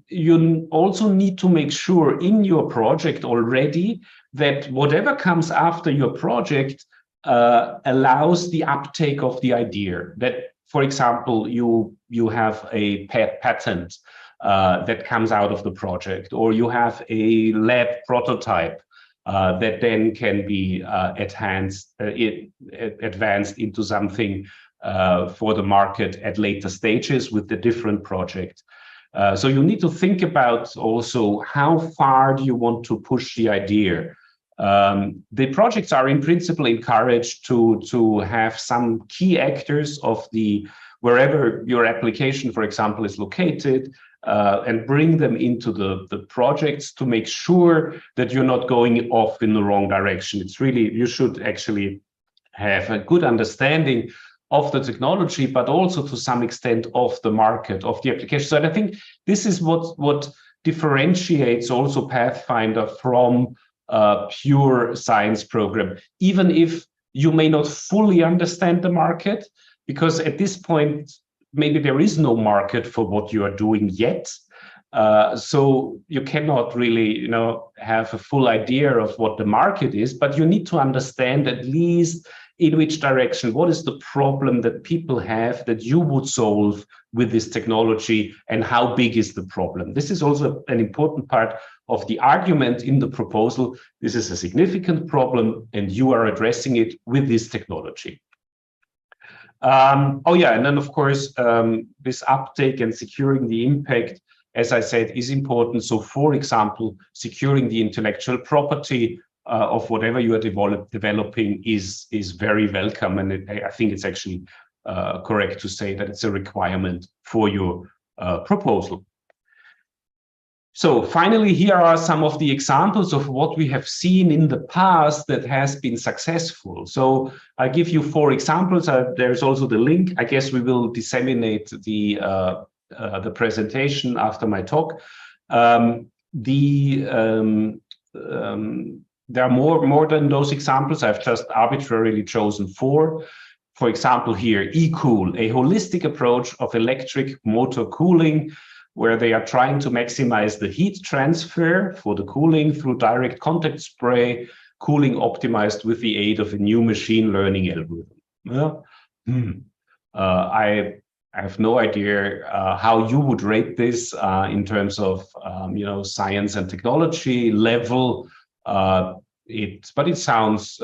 you also need to make sure in your project already that whatever comes after your project allows the uptake of the idea. That, for example, you have a patent that comes out of the project, or you have a lab prototype that then can be advanced into something for the market at later stages with the different project. So you need to think about also how far do you want to push the idea. The projects are in principle encouraged to have some key actors of wherever your application, for example, is located, and bring them into the projects to make sure that you're not going off in the wrong direction. It's really, you should actually have a good understanding of the technology, but also to some extent of the market, of the application. So I think this is what differentiates also Pathfinder from a pure science program, even if you may not fully understand the market, because at this point, maybe there is no market for what you are doing yet. So you cannot really, have a full idea of what the market is, but you need to understand at least in which direction, what is the problem that people have that you would solve with this technology, and how big is the problem? This is also an important part of the argument in the proposal. This is a significant problem, and you are addressing it with this technology. And then of course, this uptake and securing the impact, as I said, is important. So for example, securing the intellectual property of whatever you are developing is very welcome. And I think it's actually correct to say that it's a requirement for your proposal. So finally, here are some of the examples of what we have seen in the past that has been successful. So I'll give you 4 examples. There's also the link. I guess we will disseminate the presentation after my talk. There are more than those examples. I've just arbitrarily chosen 4. For example, here, eCool, a holistic approach of electric motor cooling, where they are trying to maximize the heat transfer for the cooling through direct contact spray, cooling optimized with the aid of a new machine learning algorithm. I have no idea how you would rate this in terms of science and technology level. But it sounds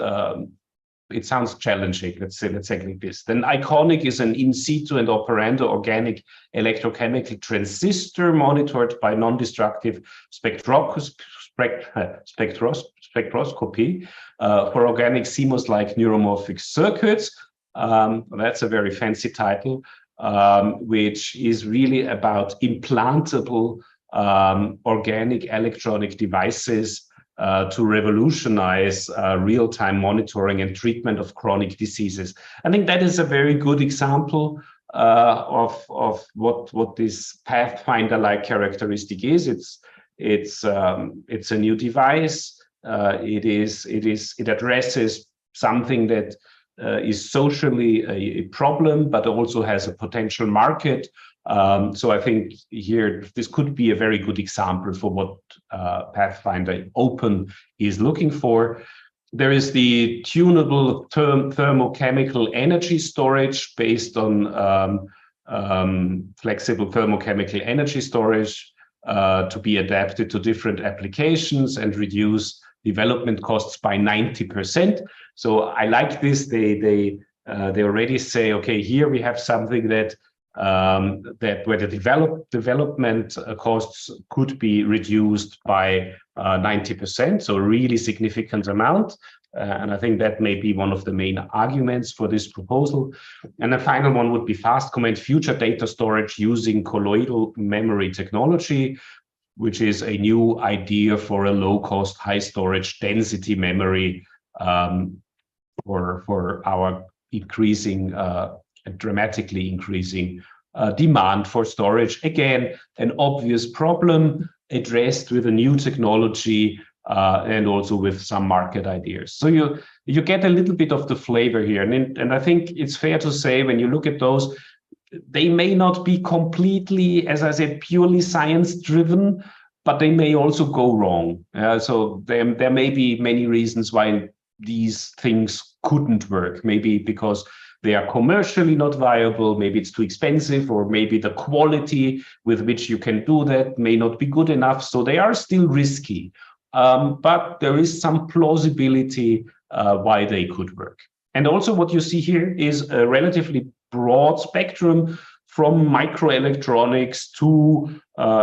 challenging. Let's say like this. Then Iconic is an in situ and operando organic electrochemical transistor monitored by non-destructive spectroscopy for organic CMOS-like neuromorphic circuits. That's a very fancy title, which is really about implantable organic electronic devices to revolutionize real-time monitoring and treatment of chronic diseases. I think that is a very good example of what this Pathfinder-like characteristic is. It's a new device. It addresses something that is socially a problem, but also has a potential market. So I think here, this could be a very good example for what Pathfinder Open is looking for. There is the tunable thermochemical energy storage based on flexible thermochemical energy storage to be adapted to different applications and reduce development costs by 90%. So I like this. They already say, okay, here we have something that where the development costs could be reduced by 90%, so a really significant amount. And I think that may be one of the main arguments for this proposal. And the final one would be fast comment future data storage using colloidal memory technology, which is a new idea for a low-cost, high-storage density memory for our increasing dramatically increasing demand for storage. Again, an obvious problem addressed with a new technology and also with some market ideas. So you get a little bit of the flavor here. And I think it's fair to say when you look at those, they may not be completely, as I said, purely science-driven, but they may also go wrong. So there may be many reasons why these things couldn't work. Maybe because they are commercially not viable, maybe it's too expensive, or maybe the quality with which you can do that may not be good enough. So they are still risky, but there is some plausibility why they could work. And also what you see here is a relatively broad spectrum from microelectronics to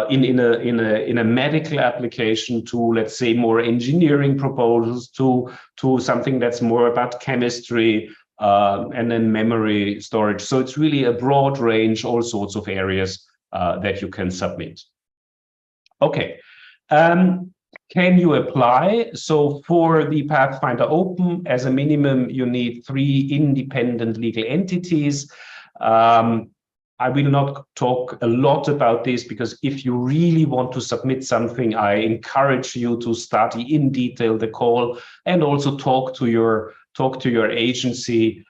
in a medical application to, let's say, more engineering proposals to something that's more about chemistry, and then memory storage. So it's really a broad range, all sorts of areas that you can submit. Okay, can you apply? So for the Pathfinder Open, as a minimum, you need 3 independent legal entities. I will not talk a lot about this, because if you really want to submit something, I encourage you to study in detail the call and also talk to your agency.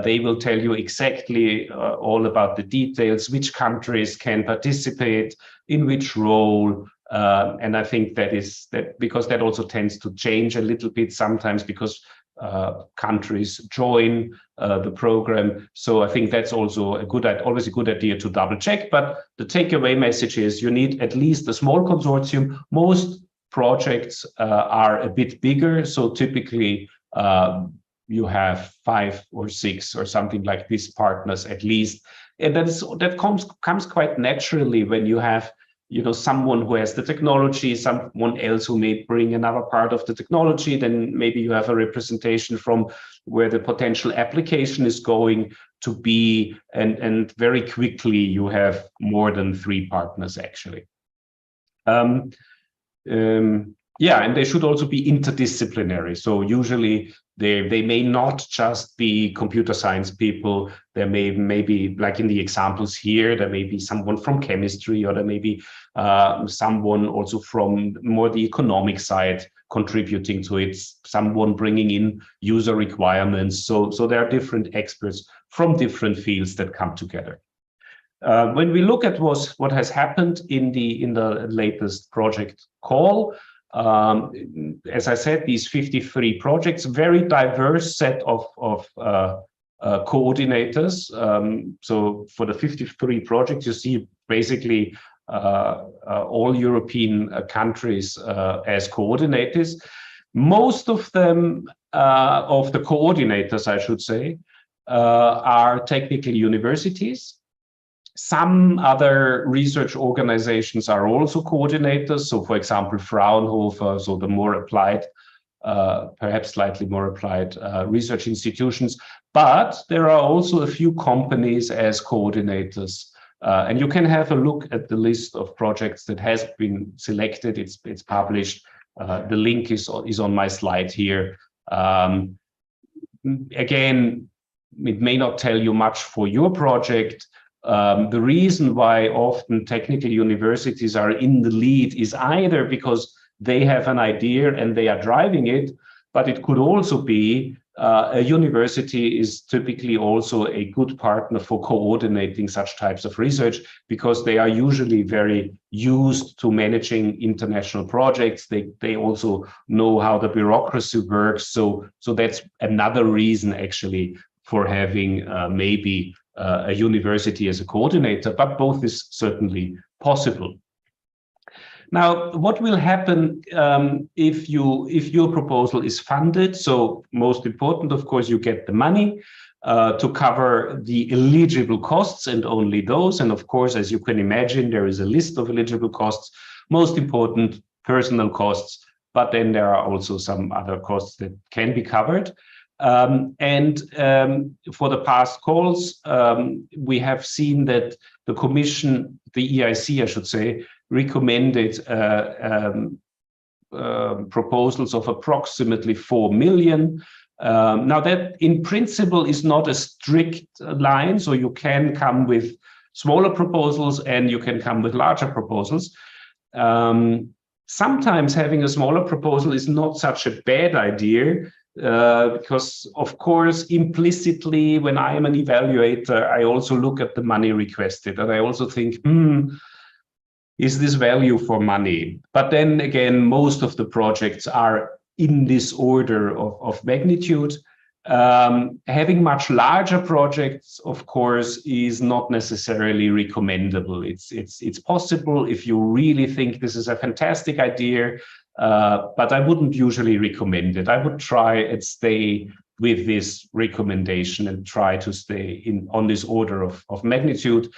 They will tell you exactly all about the details, which countries can participate, in which role. And I think that is that, because that also tends to change a little bit sometimes, because countries join the program. So I think that's also always a good idea to double check. But the takeaway message is you need at least a small consortium. Most projects are a bit bigger. So typically you have 5 or 6 or something like this partners at least. And that comes quite naturally when you have, you know, someone who has the technology, someone else who may bring another part of the technology, then maybe you have a representation from where the potential application is going to be, and very quickly you have more than 3 partners actually. Yeah, and they should also be interdisciplinary. So usually they may not just be computer science people. There may be, like in the examples here, there may be someone from chemistry, or there may be someone also from more the economic side contributing to it, someone bringing in user requirements. So there are different experts from different fields that come together. When we look at what has happened in the latest project call, as I said, these 53 projects, very diverse set of coordinators. So for the 53 projects, you see basically all European countries as coordinators. Most of them, of the coordinators, I should say, are technical universities. Some other research organizations are also coordinators. So, for example, Fraunhofer, so the more applied, perhaps slightly more applied research institutions. But there are also a few companies as coordinators. And you can have a look at the list of projects that has been selected. It's published. The link is on my slide here. Again, it may not tell you much for your project. The reason why often technical universities are in the lead is either because they have an idea and they are driving it, but it could also be a university is typically also a good partner for coordinating such types of research, because they are usually very used to managing international projects. They also know how the bureaucracy works. So that's another reason actually for having maybe a university as a coordinator, but both is certainly possible. Now, what will happen if your proposal is funded? So most important, of course, you get the money to cover the eligible costs, and only those. And of course, as you can imagine, there is a list of eligible costs. Most important, personal costs, but then there are also some other costs that can be covered. For the past calls, we have seen that the Commission, the EIC, I should say, recommended proposals of approximately 4 million. Now that in principle is not a strict line, so you can come with smaller proposals and you can come with larger proposals. Sometimes having a smaller proposal is not such a bad idea, because of course, implicitly, when I am an evaluator, I also look at the money requested, and I also think, is this value for money? But then again, most of the projects are in this order of magnitude. Having much larger projects, of course, is not necessarily recommendable. It's possible if you really think this is a fantastic idea, but I wouldn't usually recommend it. I would try and stay with this recommendation and try to stay on this order of magnitude.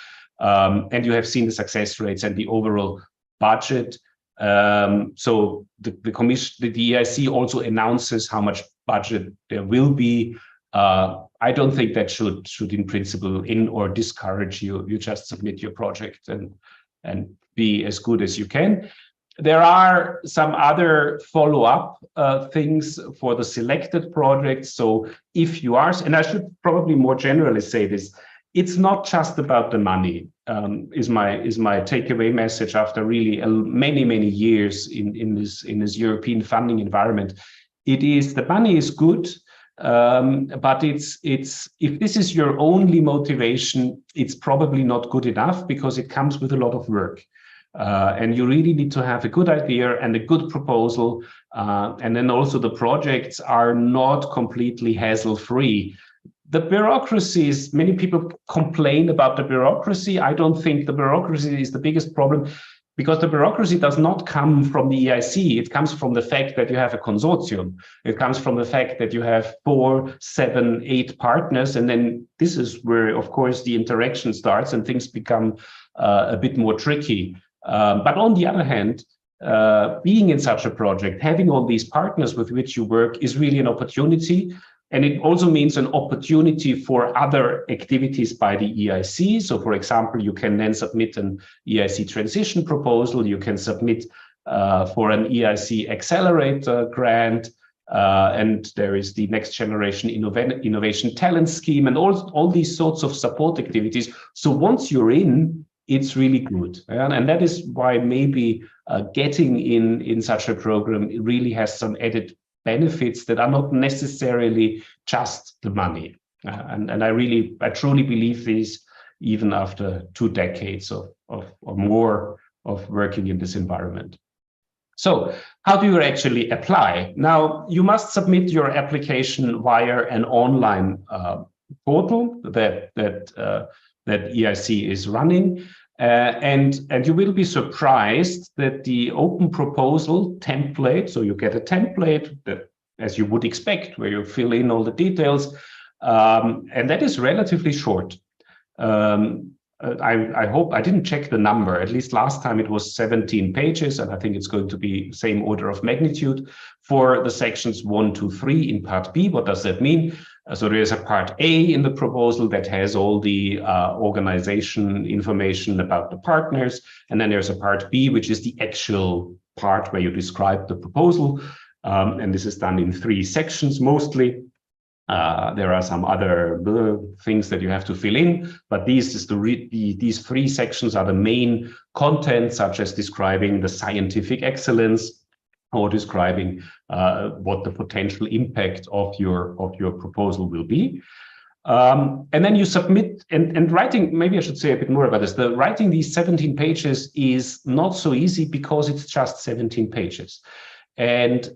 And you have seen the success rates and the overall budget. So the commission, the EIC also announces how much budget there will be. I don't think that should in principle or discourage you. You just submit your project and be as good as you can. There are some other follow-up things for the selected projects. So if you are, and I should probably more generally say this, it's not just about the money. Is my takeaway message after really many years in this European funding environment. It is, the money is good, but it's if this is your only motivation, it's probably not good enough, because it comes with a lot of work. And you really need to have a good idea and a good proposal. And then also the projects are not completely hassle-free. The bureaucracies, many people complain about the bureaucracy. I don't think the bureaucracy is the biggest problem, because the bureaucracy does not come from the EIC. It comes from the fact that you have a consortium. It comes from the fact that you have 4, 7, 8 partners. And then this is where, of course, the interaction starts and things become a bit more tricky. But on the other hand, being in such a project, having all these partners with which you work is really an opportunity. And it also means an opportunity for other activities by the EIC. So, for example, you can then submit an EIC transition proposal. You can submit for an EIC accelerator grant. And there is the Next Generation Innovation Talent Scheme and all these sorts of support activities. So once you're in, it's really good. And that is why maybe getting in such a program really has some added benefits that are not necessarily just the money. And I truly believe this, even after 2 decades or more of working in this environment. So how do you actually apply? Now, you must submit your application via an online portal that EIC is running. And you will be surprised that the open proposal template, so you get a template that, as you would expect, where you fill in all the details, and that is relatively short. I hope, I didn't check the number, at least last time it was 17 pages, and I think it's going to be same order of magnitude for the sections 1 to 3 in part B. What does that mean? So there is a part A in the proposal that has all the organization information about the partners. And then there's a part B, which is the actual part where you describe the proposal. And this is done in 3 sections mostly. There are some other things that you have to fill in, but these 3 sections are the main content, such as describing the scientific excellence, or describing what the potential impact of your proposal will be. And then you submit, and writing, maybe I should say a bit more about this. Writing these 17 pages is not so easy, because it's just 17 pages. And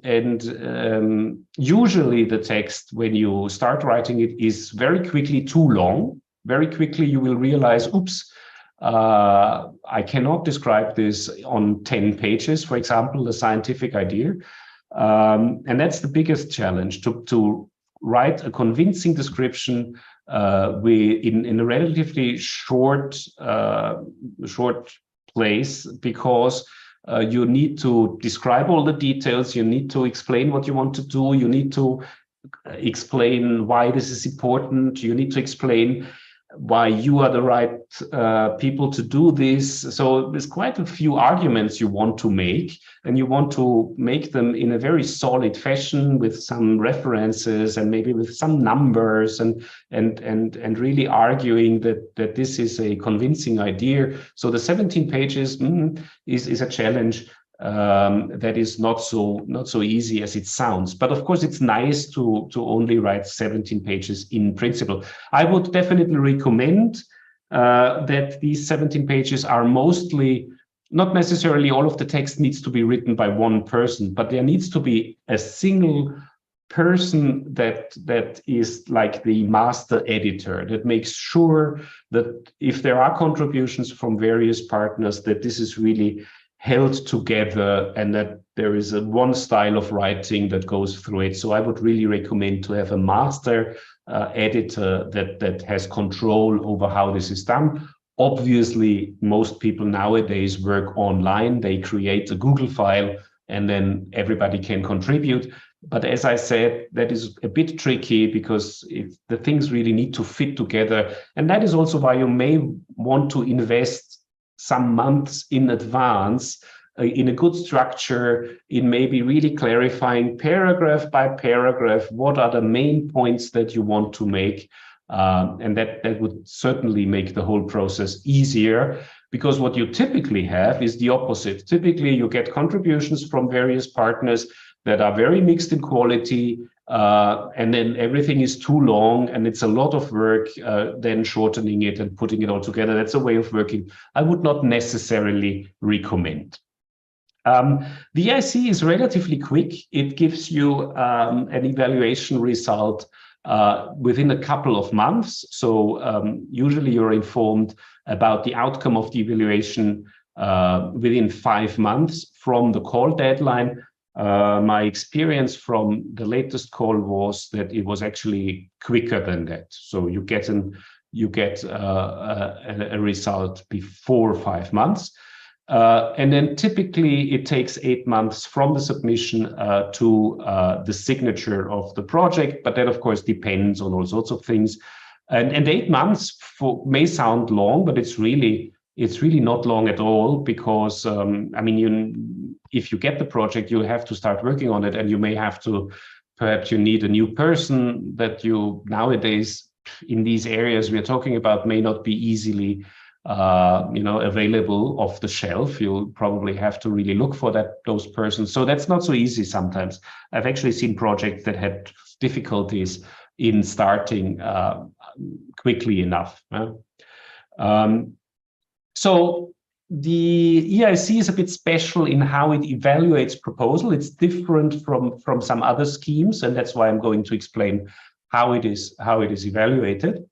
usually the text, when you start writing it, is very quickly too long. Very quickly you will realize, oops, I cannot describe this on 10 pages, for example, the scientific idea. And that's the biggest challenge, to write a convincing description in a relatively short place, because you need to describe all the details, you need to explain what you want to do, you need to explain why this is important, you need to explain why you are the right people to do this. So there's quite a few arguments you want to make, and you want to make them in a very solid fashion with some references and maybe with some numbers, and really arguing that this is a convincing idea. So the 17 pages is a challenge. That is not so easy as it sounds. But of course, it's nice to only write 17 pages in principle. I would definitely recommend that these 17 pages are mostly, not necessarily all of the text needs to be written by one person, but there needs to be a single person that is like the master editor, that makes sure that if there are contributions from various partners, that this is really held together, and that there is one style of writing that goes through it. So I would really recommend to have a master editor that has control over how this is done. Obviously, most people nowadays work online. They create a Google file, and then everybody can contribute. But as I said, that is a bit tricky, because the things really need to fit together. And that is also why you may want to invest some months in advance in a good structure, in maybe really clarifying paragraph by paragraph what are the main points that you want to make. And that would certainly make the whole process easier, because what you typically have is the opposite. Typically, you get contributions from various partners that are very mixed in quality, and then everything is too long, and it's a lot of work then shortening it and putting it all together. That's a way of working I would not necessarily recommend. The EIC is relatively quick. It gives you an evaluation result within a couple of months. So usually you're informed about the outcome of the evaluation within 5 months from the call deadline. My experience from the latest call was that it was actually quicker than that. So you get a result before 5 months. And then typically it takes 8 months from the submission to the signature of the project, but that of course depends on all sorts of things. And 8 months may sound long, but it's really not long at all, because I mean, if you get the project, you have to start working on it, and you may have to, perhaps you need a new person that you nowadays in these areas we are talking about may not be easily available off the shelf. You'll probably have to really look for those persons. So that's not so easy sometimes. I've actually seen projects that had difficulties in starting quickly enough. So the EIC is a bit special in how it evaluates proposal. It's different from some other schemes, and that's why I'm going to explain how it is evaluated.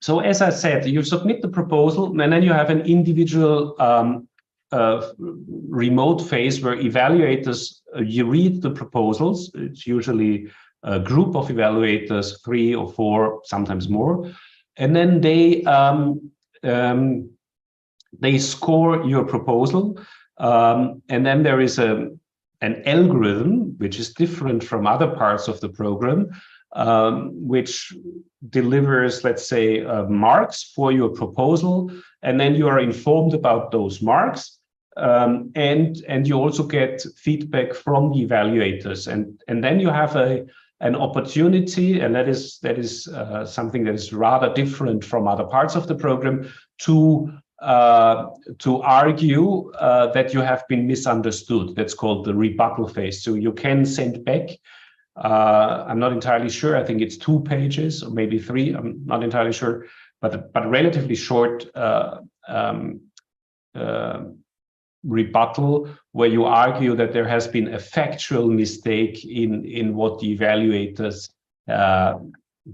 So as I said, you submit the proposal, and then you have an individual remote phase where evaluators, you read the proposals. It's usually a group of evaluators, 3 or 4, sometimes more, and then they score your proposal, and then there is an algorithm which is different from other parts of the program, which delivers, let's say, marks for your proposal, and then you are informed about those marks, and you also get feedback from the evaluators, and then you have an opportunity, and that is something that is rather different from other parts of the program, to argue that you have been misunderstood. That's called the rebuttal phase. So you can send back, I'm not entirely sure, I think it's 2 pages or maybe 3, I'm not entirely sure, but relatively short rebuttal where you argue that there has been a factual mistake in what the evaluators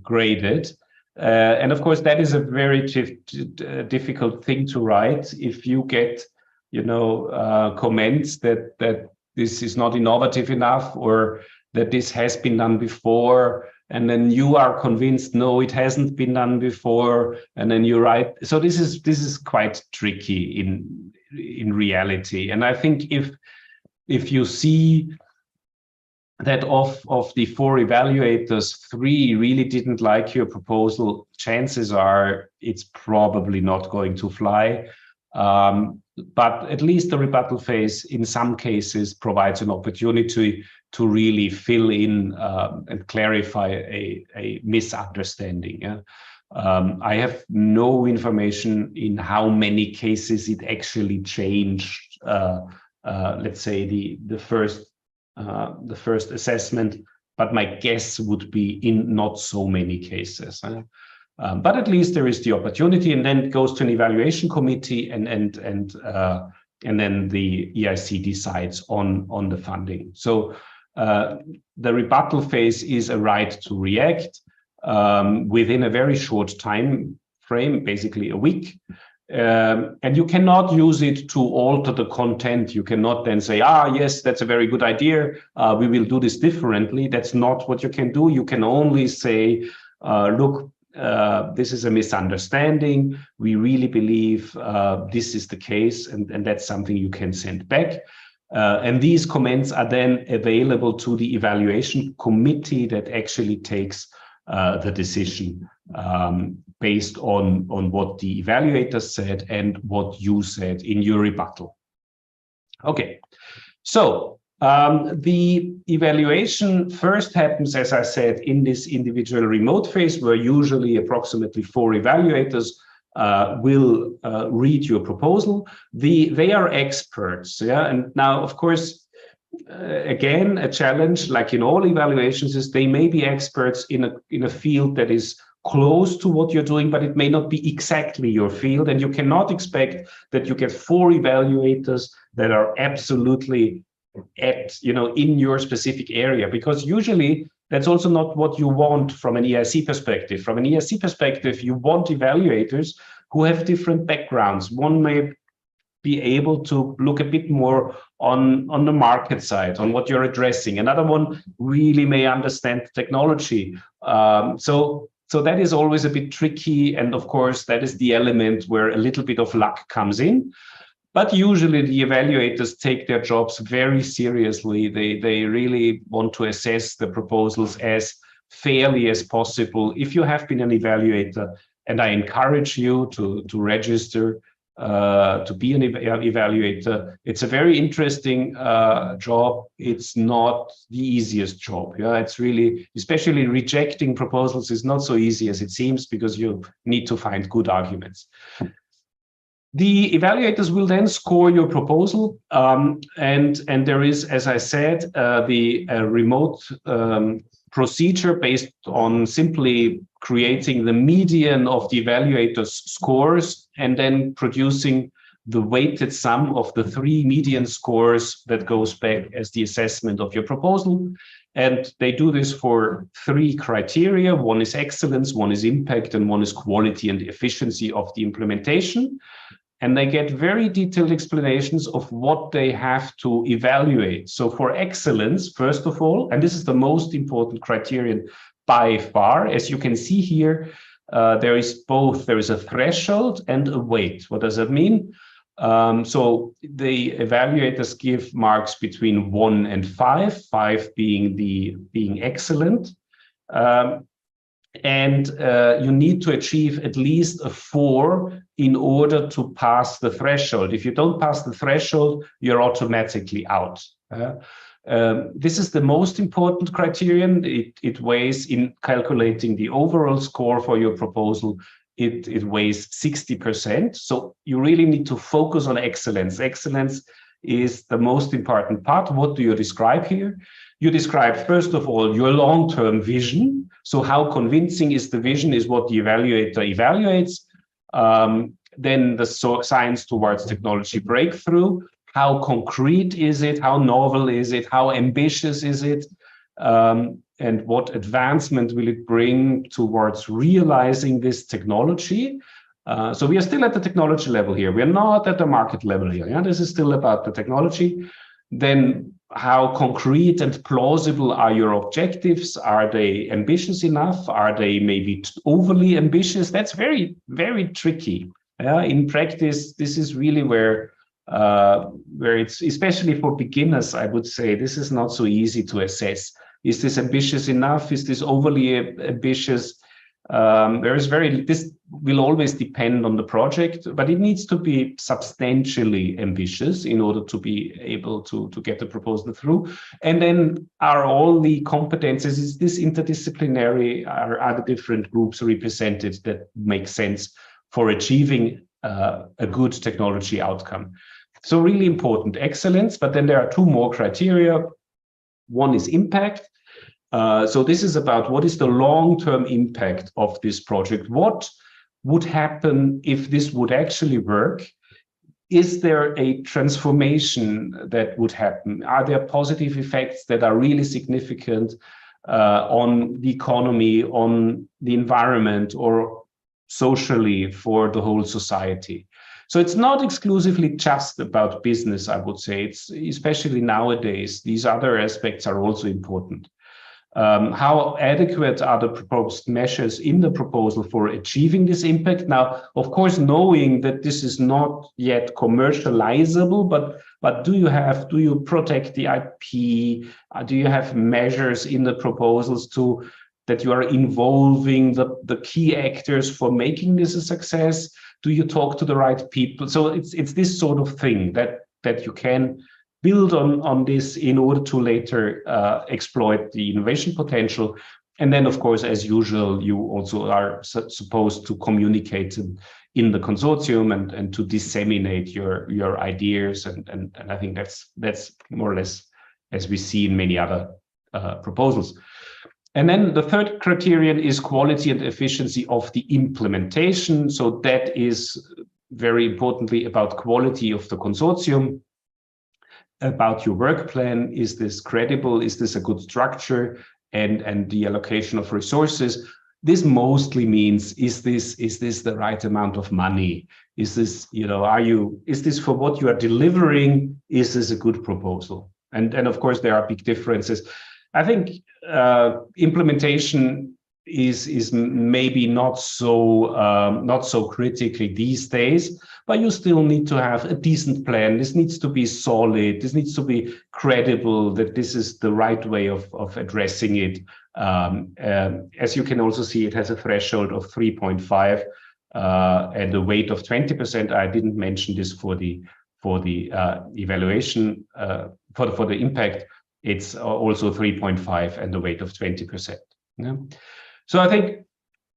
graded. And of course, that is a very difficult thing to write. If you get, comments that this is not innovative enough, or that this has been done before, and then you are convinced, no, it hasn't been done before, and then you write. So this is quite tricky in reality. And I think if you see that of the 4 evaluators, 3 really didn't like your proposal, chances are it's probably not going to fly. But at least the rebuttal phase in some cases provides an opportunity to really fill in and clarify a misunderstanding. Yeah? I have no information in how many cases it actually changed, let's say, the first assessment, but my guess would be in not so many cases. But at least there is the opportunity, and then it goes to an evaluation committee, and then the EIC decides on the funding. So the rebuttal phase is a right to react within a very short time frame, basically a week. And you cannot use it to alter the content. You cannot then say, yes, that's a very good idea, we will do this differently. That's not what you can do. You can only say, look, this is a misunderstanding. We really believe this is the case, and that's something you can send back. And these comments are then available to the evaluation committee that actually takes the decision based on what the evaluator said and what you said in your rebuttal. Okay, so The evaluation first happens, as I said, in this individual remote phase, where usually approximately 4 evaluators will read your proposal. They are experts, yeah. And now, of course, again, a challenge, like in all evaluations, is they may be experts in a field that is close to what you're doing, but it may not be exactly your field, and you cannot expect that you get 4 evaluators that are absolutely in your specific area, because usually that's also not what you want from an EIC perspective. From an EIC perspective, you want evaluators who have different backgrounds. One may be able to look a bit more on the market side, on what you're addressing. Another one really may understand technology. So that is always a bit tricky. And of course, that is the element where a little bit of luck comes in. But usually the evaluators take their jobs very seriously. They really want to assess the proposals as fairly as possible. If you have been an evaluator, and I encourage you to register to be an evaluator, it's a very interesting job. It's not the easiest job. Yeah, it's really, especially rejecting proposals is not so easy as it seems, because you need to find good arguments. The evaluators will then score your proposal, and there is, as I said, the remote procedure based on simply creating the median of the evaluators' scores and then producing the weighted sum of the 3 median scores that goes back as the assessment of your proposal. And they do this for 3 criteria. One is excellence, one is impact, and one is quality and efficiency of the implementation. And they get very detailed explanations of what they have to evaluate. So for excellence, first of all, and this is the most important criterion by far, as you can see here, there is a threshold and a weight. What does that mean? So the evaluators give marks between 1 and 5, 5 being excellent. And you need to achieve at least a 4 in order to pass the threshold. If you don't pass the threshold, you're automatically out. This is the most important criterion. It weighs, in calculating the overall score for your proposal, it weighs 60%. So you really need to focus on excellence. Excellence is the most important part. What do you describe here? You describe, first of all, your long-term vision. So how convincing is the vision is what the evaluator evaluates. Then the science towards technology breakthrough. How concrete is it? How novel is it? How ambitious is it? And what advancement will it bring towards realizing this technology? So we are still at the technology level here. We are not at the market level here. Yeah? This is still about the technology. Then how concrete and plausible are your objectives? Are they ambitious enough? Are they maybe overly ambitious? That's very, very tricky. In practice, this is really where it's, especially for beginners, I would say, this is not so easy to assess. Is this ambitious enough? Is this overly ambitious? This will always depend on the project, but it needs to be substantially ambitious in order to be able to get the proposal through. And then are all the competences, is this interdisciplinary, are the different groups represented that make sense for achieving a good technology outcome? So really important, excellence, but then there are 2 more criteria. One is impact. So this is about what is the long-term impact of this project? What would happen if this would actually work? Is there a transformation that would happen? Are there positive effects that are really significant on the economy, on the environment, or socially for the whole society? So it's not exclusively just about business, I would say. It's especially nowadays, these other aspects are also important. How adequate are the proposed measures in the proposal for achieving this impact? Now, of course, knowing that this is not yet commercializable, but do you protect the IP? Do you have measures in the proposals that you are involving the key actors for making this a success? Do you talk to the right people? So it's this sort of thing that you can build on this in order to later exploit the innovation potential. And then, of course, as usual, you also are supposed to communicate in the consortium and to disseminate your ideas. And I think that's more or less as we see in many other proposals. And then the third criterion is quality and efficiency of the implementation. So that is very importantly about quality of the consortium, about your work plan. Is this credible? Is this a good structure? And the allocation of resources. This mostly means, is this the right amount of money? Is this, is this for what you are delivering? Is this a good proposal? And of course, there are big differences. I think implementation is maybe not so critically these days, but you still need to have a decent plan. This needs to be solid. This needs to be credible, that this is the right way of addressing it. As you can also see, it has a threshold of 3.5 and a weight of 20%. I didn't mention this for the evaluation, for the impact. It's also 3.5 and a weight of 20%. Yeah. So I think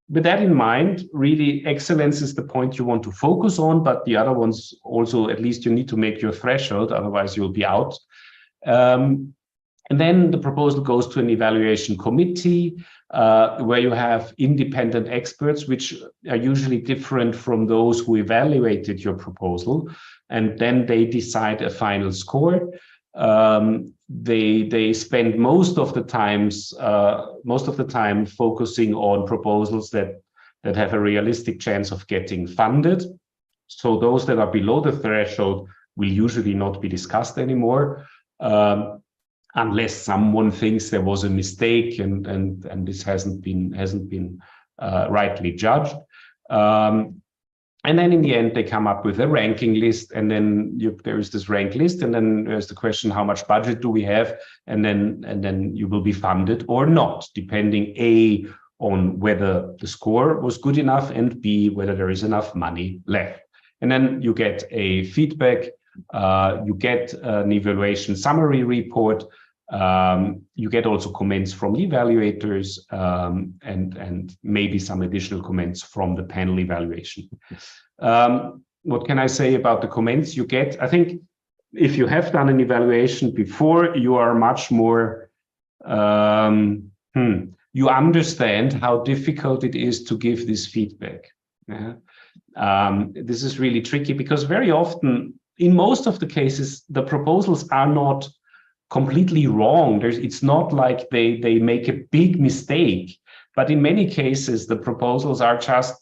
with that in mind, really excellence is the point you want to focus on, but the other ones also, at least you need to make your threshold, otherwise you'll be out. And then the proposal goes to an evaluation committee where you have independent experts, which are usually different from those who evaluated your proposal. And then they decide a final score. They spend most of the time focusing on proposals that have a realistic chance of getting funded. So those that are below the threshold will usually not be discussed anymore, unless someone thinks there was a mistake and this hasn't been rightly judged. And then in the end, they come up with a ranking list, and then there is this rank list, and then there's the question, how much budget do we have? And then you will be funded or not, depending A, on whether the score was good enough, and B, whether there is enough money left. And then you get a feedback, you get an evaluation summary report, you get also comments from the evaluators, and maybe some additional comments from the panel evaluation. What can I say about the comments you get? I think if you have done an evaluation before, you are much more, you understand how difficult it is to give this feedback. Yeah? This is really tricky because very often, in most of the cases, the proposals are not completely wrong. It's not like they make a big mistake, but in many cases, the proposals are just,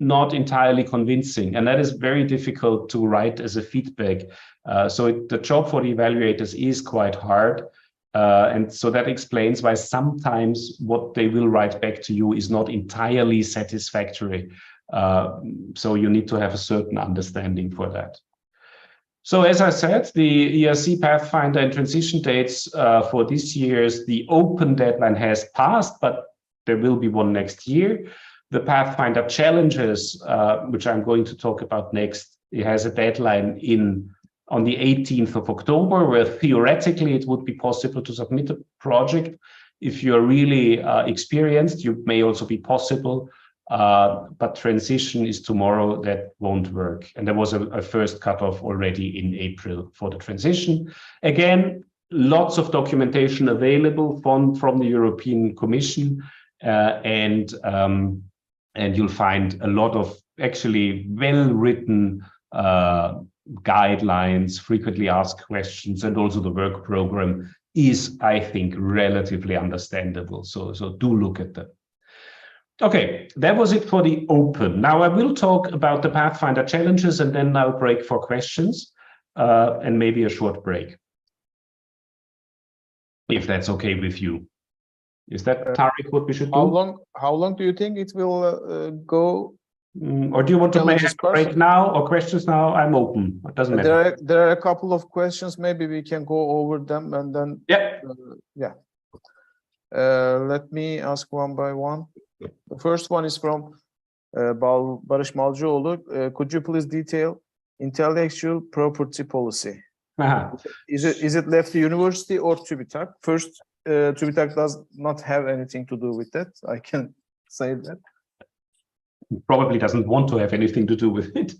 not entirely convincing. And that is very difficult to write as a feedback. So the job for the evaluators is quite hard. And so that explains why sometimes what they will write back to you is not entirely satisfactory. So you need to have a certain understanding for that. So as I said, the EIC Pathfinder and transition dates for this year's, the open deadline has passed, but there will be one next year. The Pathfinder challenges, which I'm going to talk about next, it has a deadline on the 18th of October, where theoretically it would be possible to submit a project. If you're really experienced, you may also be possible, but transition is tomorrow. That won't work. And there was a first cutoff already in April for the transition. Again, lots of documentation available from the European Commission, and you'll find a lot of actually well-written guidelines, frequently asked questions, and also the work program is, I think, relatively understandable. So do look at them. Okay, that was it for the open. Now I will talk about the Pathfinder challenges, and then I'll break for questions and maybe a short break, if that's okay with you. Is that, Tariq, what we should do? How long do you think it will go? Or do you want to make a break now or questions now? I'm open. It doesn't matter. There are a couple of questions. Maybe we can go over them and then. Yeah. Let me ask one by one. The first one is from Barış Malcıoğlu. Could you please detail intellectual property policy? Is it left to university or TÜBİTAK? First, TÜBİTAK does not have anything to do with that. I can say that. Probably doesn't want to have anything to do with it.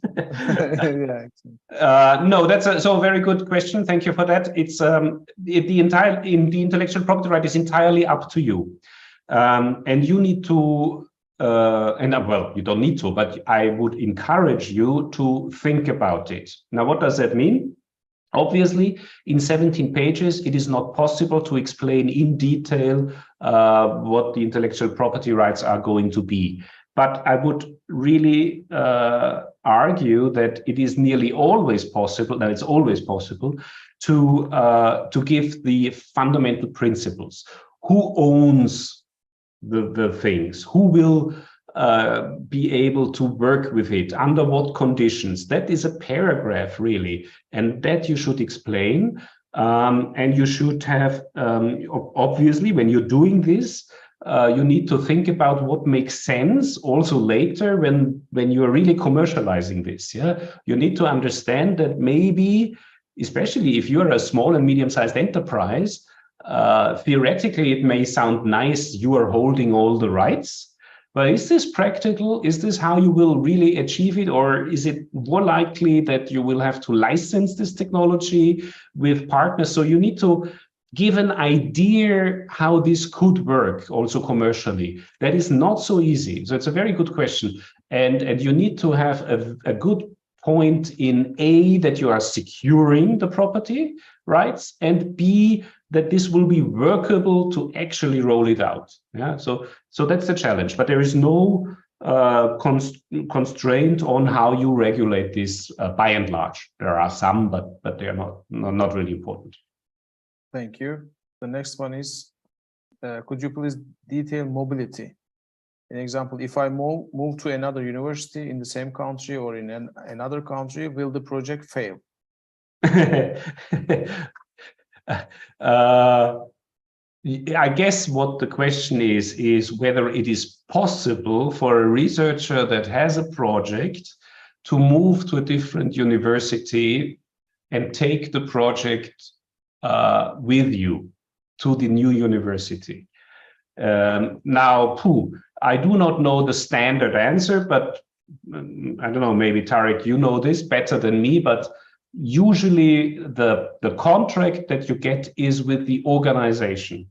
Yeah, no, that's a very good question. Thank you for that. It's the intellectual property right is entirely up to you, and you need to. Well, you don't need to, but I would encourage you to think about it. Now, what does that mean? Obviously, in 17 pages, it is not possible to explain in detail what the intellectual property rights are going to be. But I would really argue that it is nearly always possible, that it's always possible, to give the fundamental principles. Who owns the things? Who will be able to work with it? Under what conditions? That is a paragraph, really, and that you should explain. And you should have, obviously, when you're doing this, you need to think about what makes sense also later when you are really commercializing this. Yeah, you need to understand that maybe, especially if you're a small and medium-sized enterprise, theoretically it may sound nice you are holding all the rights, but is this practical? Is this how you will really achieve it? Or is it more likely that you will have to license this technology with partners? So you need to give an idea how this could work also commercially. That is not so easy. So it's a very good question. And you need to have a good point in A, that you are securing the property rights, and B, that this will be workable to actually roll it out. Yeah, so that's the challenge. But there is no constraint on how you regulate this by and large. There are some, but they are not really important. Thank you. The next one is, could you please detail mobility? An example, if I move to another university in the same country or in another country, will the project fail? I guess what the question is whether it is possible for a researcher that has a project to move to a different university and take the project with you to the new university. Now, I do not know the standard answer, but I don't know, maybe Tarek, you know this better than me, but usually the contract that you get is with the organization.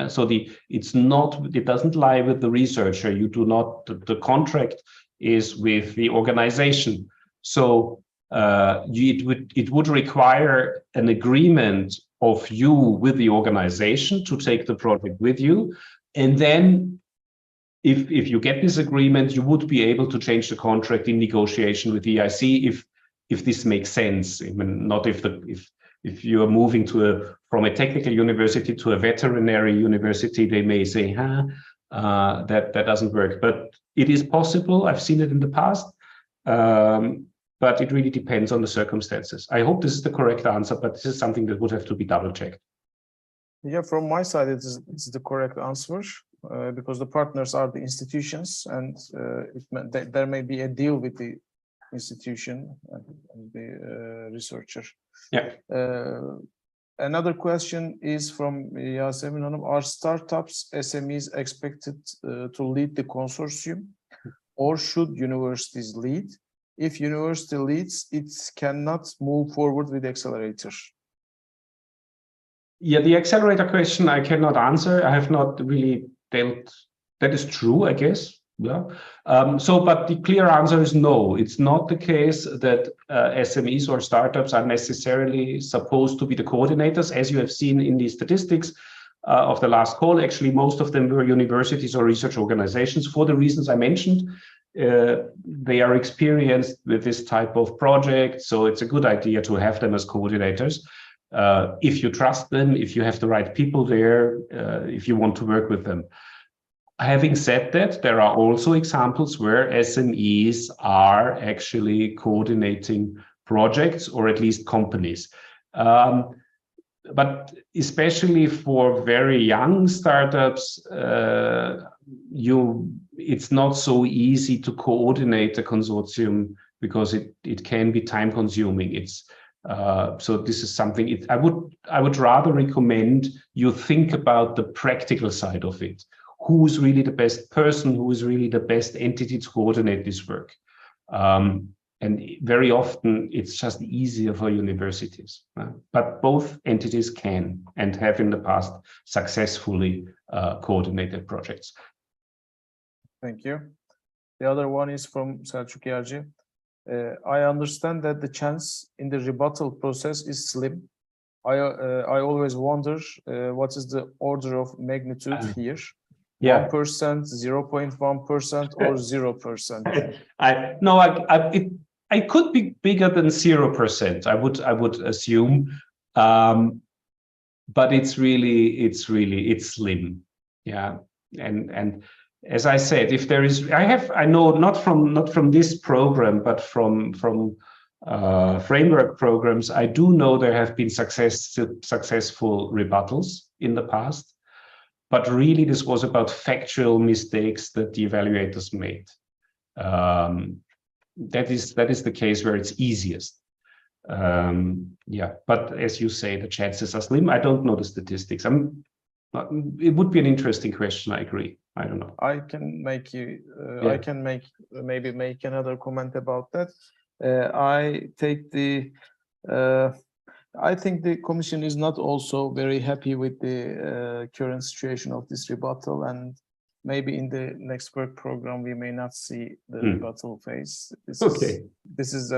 So it doesn't lie with the researcher. You do not, the contract is with the organization. So it would require an agreement of you with the organization to take the project with you. And then if you get this agreement, you would be able to change the contract in negotiation with the EIC if this makes sense. I mean, not if you are moving from a technical university to a veterinary university, they may say, that doesn't work. But it is possible. I've seen it in the past. But it really depends on the circumstances. I hope this is the correct answer, but this is something that would have to be double-checked. Yeah, from my side, it's the correct answer because the partners are the institutions, and there may be a deal with the institution and the researcher. Yeah. Another question is from Yasemin Hanım. Are startups, SMEs expected to lead the consortium, or should universities lead? If university leads, it cannot move forward with the accelerator. Yeah, the accelerator question I cannot answer. I have not really dealt. That is true, I guess. Yeah. But the clear answer is no. It's not the case that SMEs or startups are necessarily supposed to be the coordinators. As you have seen in the statistics of the last call, actually, most of them were universities or research organizations for the reasons I mentioned. They are experienced with this type of project, so it's a good idea to have them as coordinators. If you trust them, if you have the right people there, if you want to work with them. Having said that, there are also examples where SMEs are actually coordinating projects or at least companies. But especially for very young startups, it's not so easy to coordinate a consortium because it can be time consuming. So this is something I would rather recommend you think about the practical side of it. Who is really the best person? Who is really the best entity to coordinate this work? And very often it's just easier for universities. But both entities can and have in the past successfully coordinated projects. Thank you. The other one is from Selçuk Yerci. I understand that the chance in the rebuttal process is slim. I always wonder what is the order of magnitude here? Yeah. 1%, 0.1%, or 0%? I could be bigger than 0%. I would assume, but it's slim. Yeah, and as I said, if there is, I know not from this program, but from framework programs, I do know there have been successful rebuttals in the past, but really this was about factual mistakes that the evaluators made. That is the case where it's easiest. Yeah, but as you say, the chances are slim. I don't know the statistics. It would be an interesting question. I agree. I don't know. I can make you. I can maybe make another comment about that. I think the Commission is not also very happy with the current situation of this rebuttal, and maybe in the next work program we may not see the rebuttal phase. This is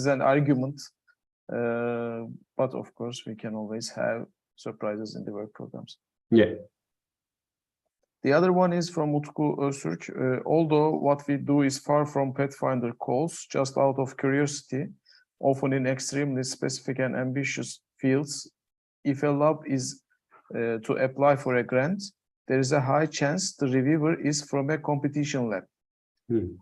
an argument, but of course we can always have surprises in the work programs. Yeah. The other one is from Utku Öztürk. Although what we do is far from Pathfinder calls, just out of curiosity, often in extremely specific and ambitious fields, if a lab is to apply for a grant, there is a high chance the reviewer is from a competition lab.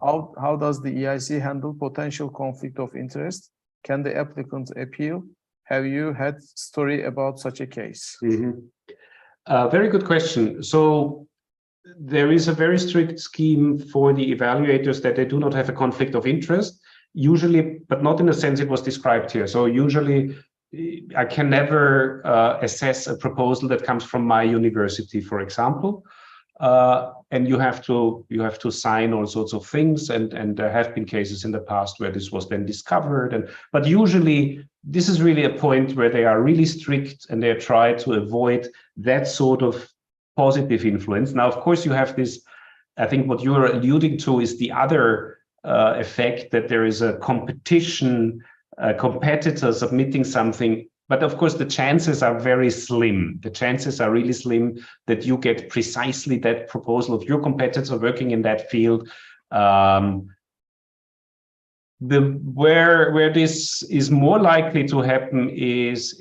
How does the EIC handle potential conflict of interest? Can the applicant appeal? Have you had story about such a case? Very good question. So there is a very strict scheme for the evaluators that they do not have a conflict of interest, usually, but not in the sense it was described here. So usually I can never assess a proposal that comes from my university, for example. And you have to sign all sorts of things, and there have been cases in the past where this was then discovered. But usually this is really a point where they are really strict and they try to avoid that sort of positive influence. Now, of course, you have this. I think what you are alluding to is the other effect, that there is a competition, a competitor submitting something. But of course, the chances are very slim. The chances are really slim that you get precisely that proposal of your competitor working in that field. Where this is more likely to happen is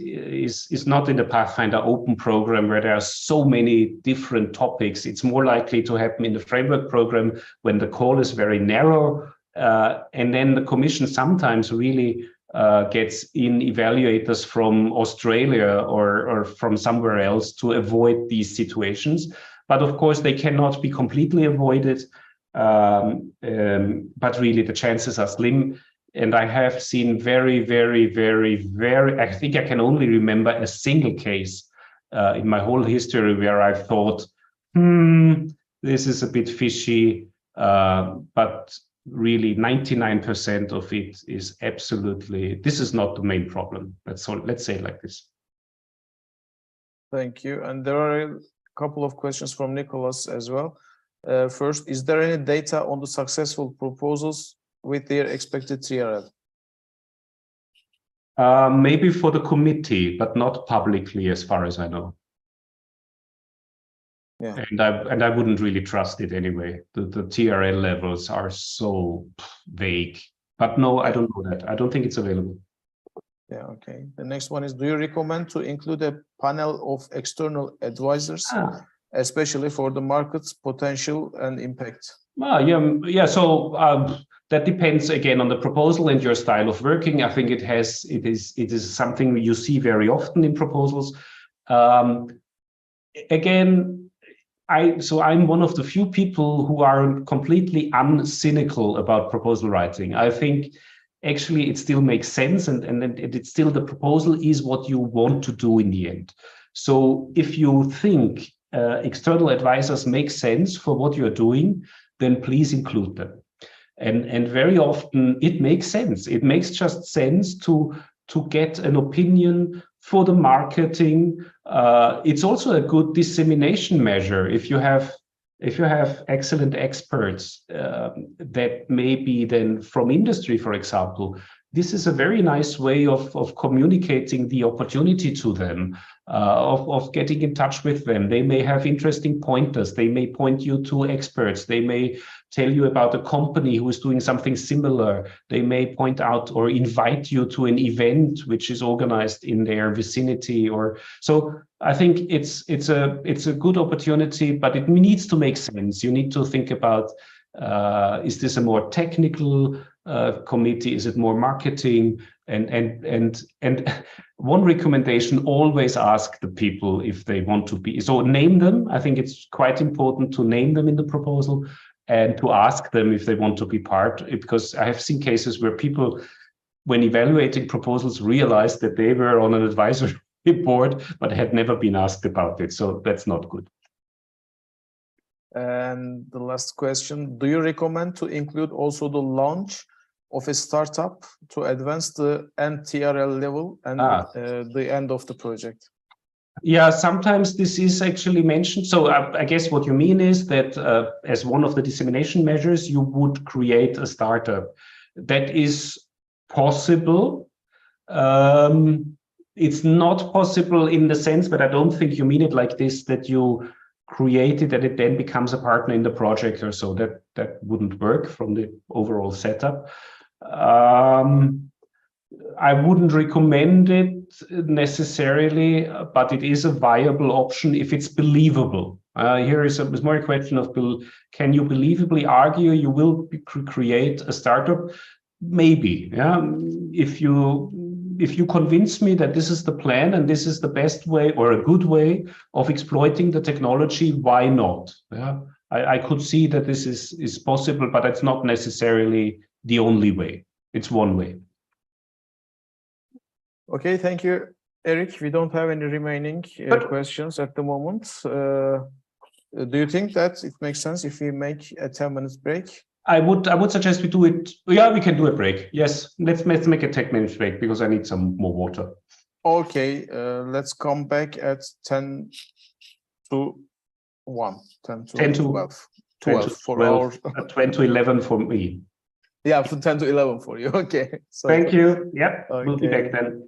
not in the Pathfinder Open program, where there are so many different topics. It's more likely to happen in the framework program when the call is very narrow, and then the Commission sometimes really gets in evaluators from Australia or from somewhere else to avoid these situations. But of course, they cannot be completely avoided. But really the chances are slim. And I have seen very, I think I can only remember a single case in my whole history where I thought, this is a bit fishy, but really 99% of it is absolutely, this is not the main problem. Let's say it like this. Thank you. And there are a couple of questions from Nicholas as well. First, is there any data on the successful proposals with their expected TRL? Maybe for the committee, but not publicly, as far as I know. Yeah. And I wouldn't really trust it anyway. The TRL levels are so vague. But no, I don't know that. I don't think it's available. Yeah, okay. The next one is, do you recommend to include a panel of external advisors, especially for the market's potential and impact? Yeah. So that depends again on the proposal and your style of working. I think it is something you see very often in proposals. Again, I'm one of the few people who are completely uncynical about proposal writing. I think actually it still makes sense, and it's still, the proposal is what you want to do in the end. So if you think external advisors make sense for what you're doing, then please include them. And very often it makes sense. It makes just sense to get an opinion for the marketing. It's also a good dissemination measure. If you have excellent experts that may be then from industry, for example, this is a very nice way of communicating the opportunity to them, of getting in touch with them. They may have interesting pointers. They may point you to experts. They may tell you about a company who is doing something similar. They may point out or invite you to an event which is organized in their vicinity. Or so I think it's a good opportunity, but it needs to make sense. You need to think about, is this a more technical committee? Is it more marketing? And one recommendation: always ask the people if they want to be. So name them. I think it's quite important to name them in the proposal and to ask them if they want to be part. Because I have seen cases where people, when evaluating proposals, realized that they were on an advisory board but had never been asked about it. So that's not good. And the last question: do you recommend to include also the launch of a startup to advance the NTRL level and the end of the project? Yeah, sometimes this is actually mentioned. So I guess what you mean is that as one of the dissemination measures, you would create a startup. That is possible. It's not possible in the sense, but I don't think you mean it like this, that you create it and it then becomes a partner in the project or so. That wouldn't work from the overall setup. I wouldn't recommend it necessarily, but it is a viable option if it's believable. Here is more a question of, can you believably argue you will create a startup? Maybe, yeah. If you convince me that this is the plan and this is the best way or a good way of exploiting the technology, why not? Yeah, I could see that this is possible, but it's not necessarily the only way. It's one way. Okay, thank you, Eric. We don't have any remaining questions at the moment. Do you think that it makes sense if we make a 10-minute break? I would suggest we do it. Yeah, we can do a break. Yes, let's make a 10-minute break because I need some more water. Okay, let's come back at 10 to 1, 10 to 12. 12 for 12, our 10 to 11 for me. Yeah, from 10 to 11 for you. Okay. So, thank you. Yep, okay. We'll be back then.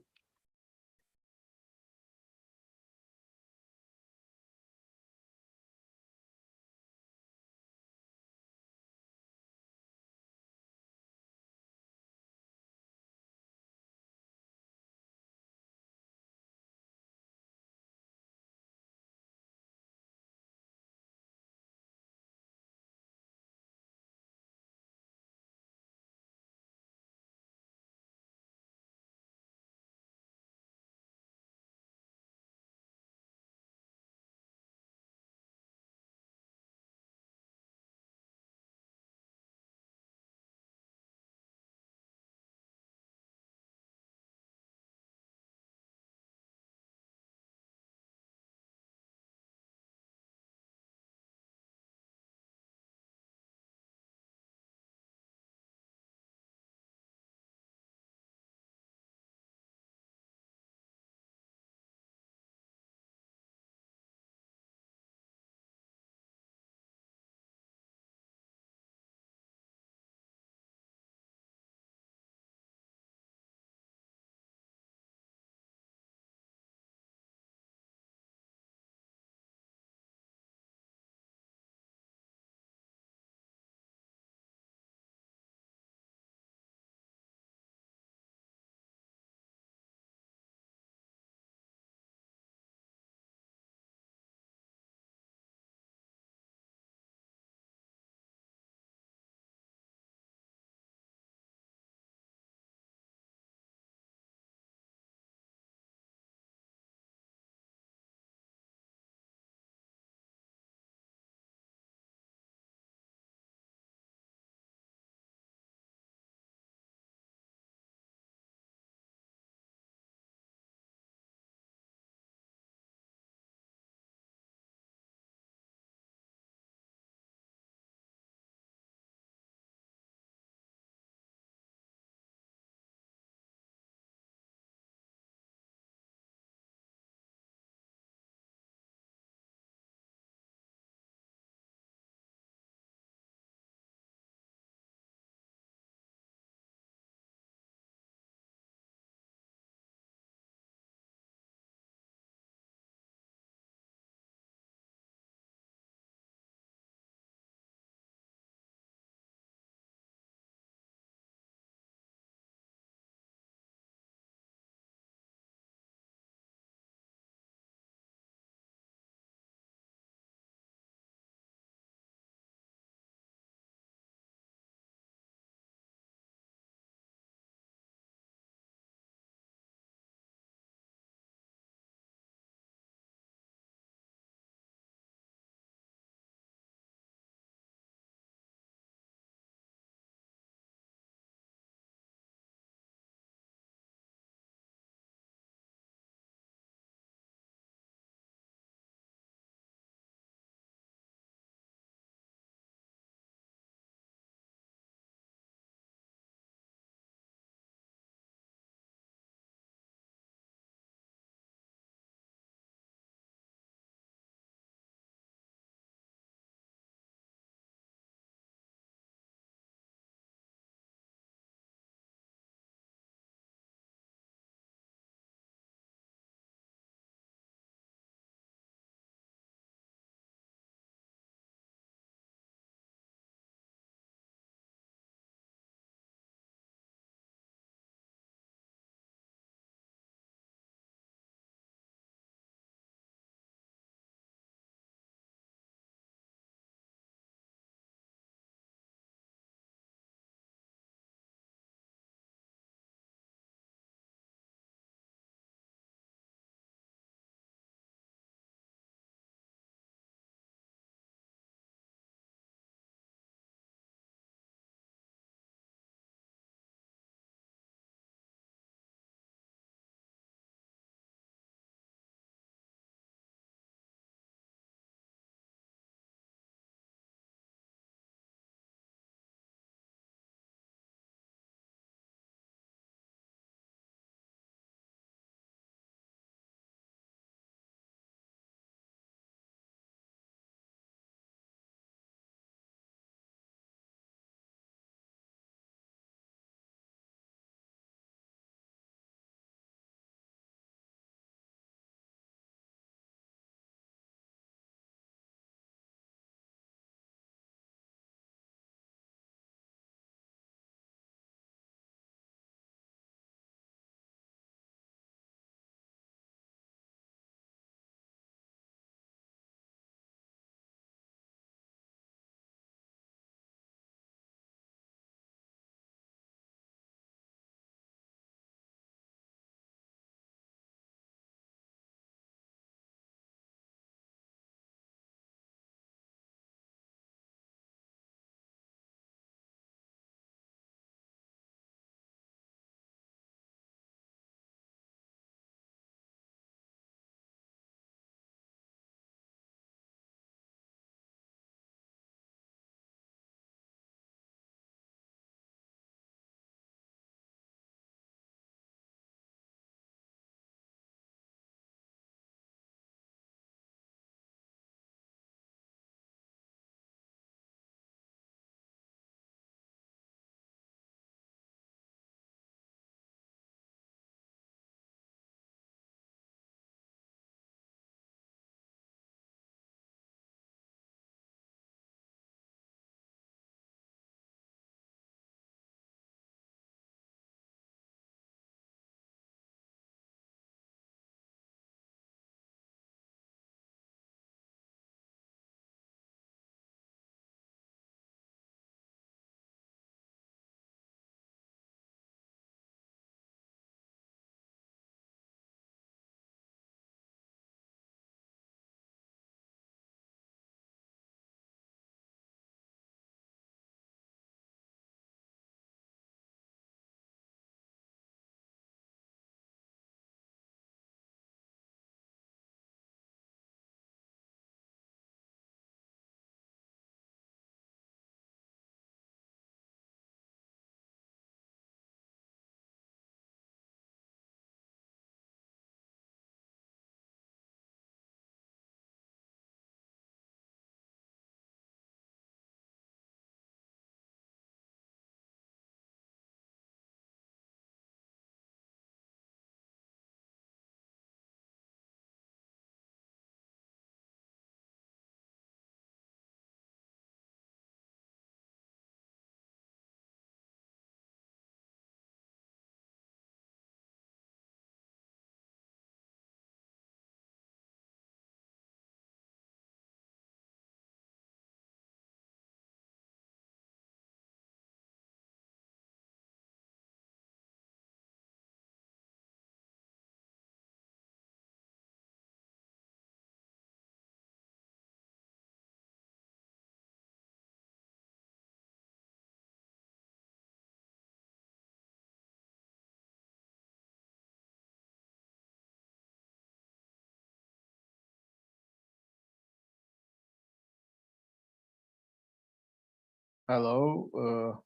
Hello.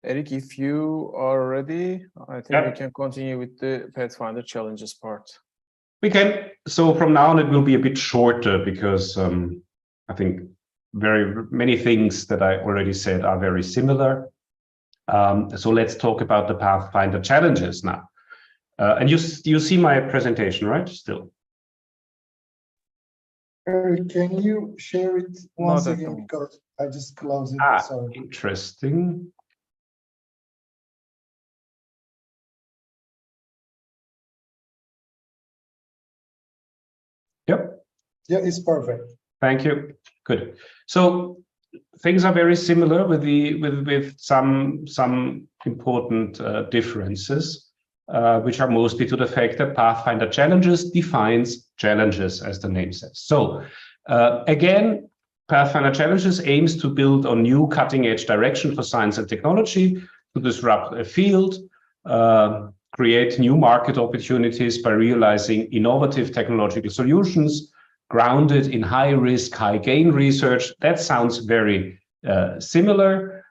Eric, if you are ready, I think we can continue with the Pathfinder challenges part. We can. So from now on, it will be a bit shorter because I think very many things that I already said are very similar. So let's talk about the Pathfinder challenges now. And you see my presentation, right? Still. Can you share it once again, because I just closed it. Sorry. Interesting. Yep. Yeah, it's perfect. Thank you. Good. So things are very similar with some important differences, which are mostly to the fact that Pathfinder Challenges defines challenges, as the name says. So again, Pathfinder Challenges aims to build on new cutting-edge direction for science and technology, to disrupt a field, create new market opportunities by realizing innovative technological solutions grounded in high-risk, high-gain research. That sounds very similar.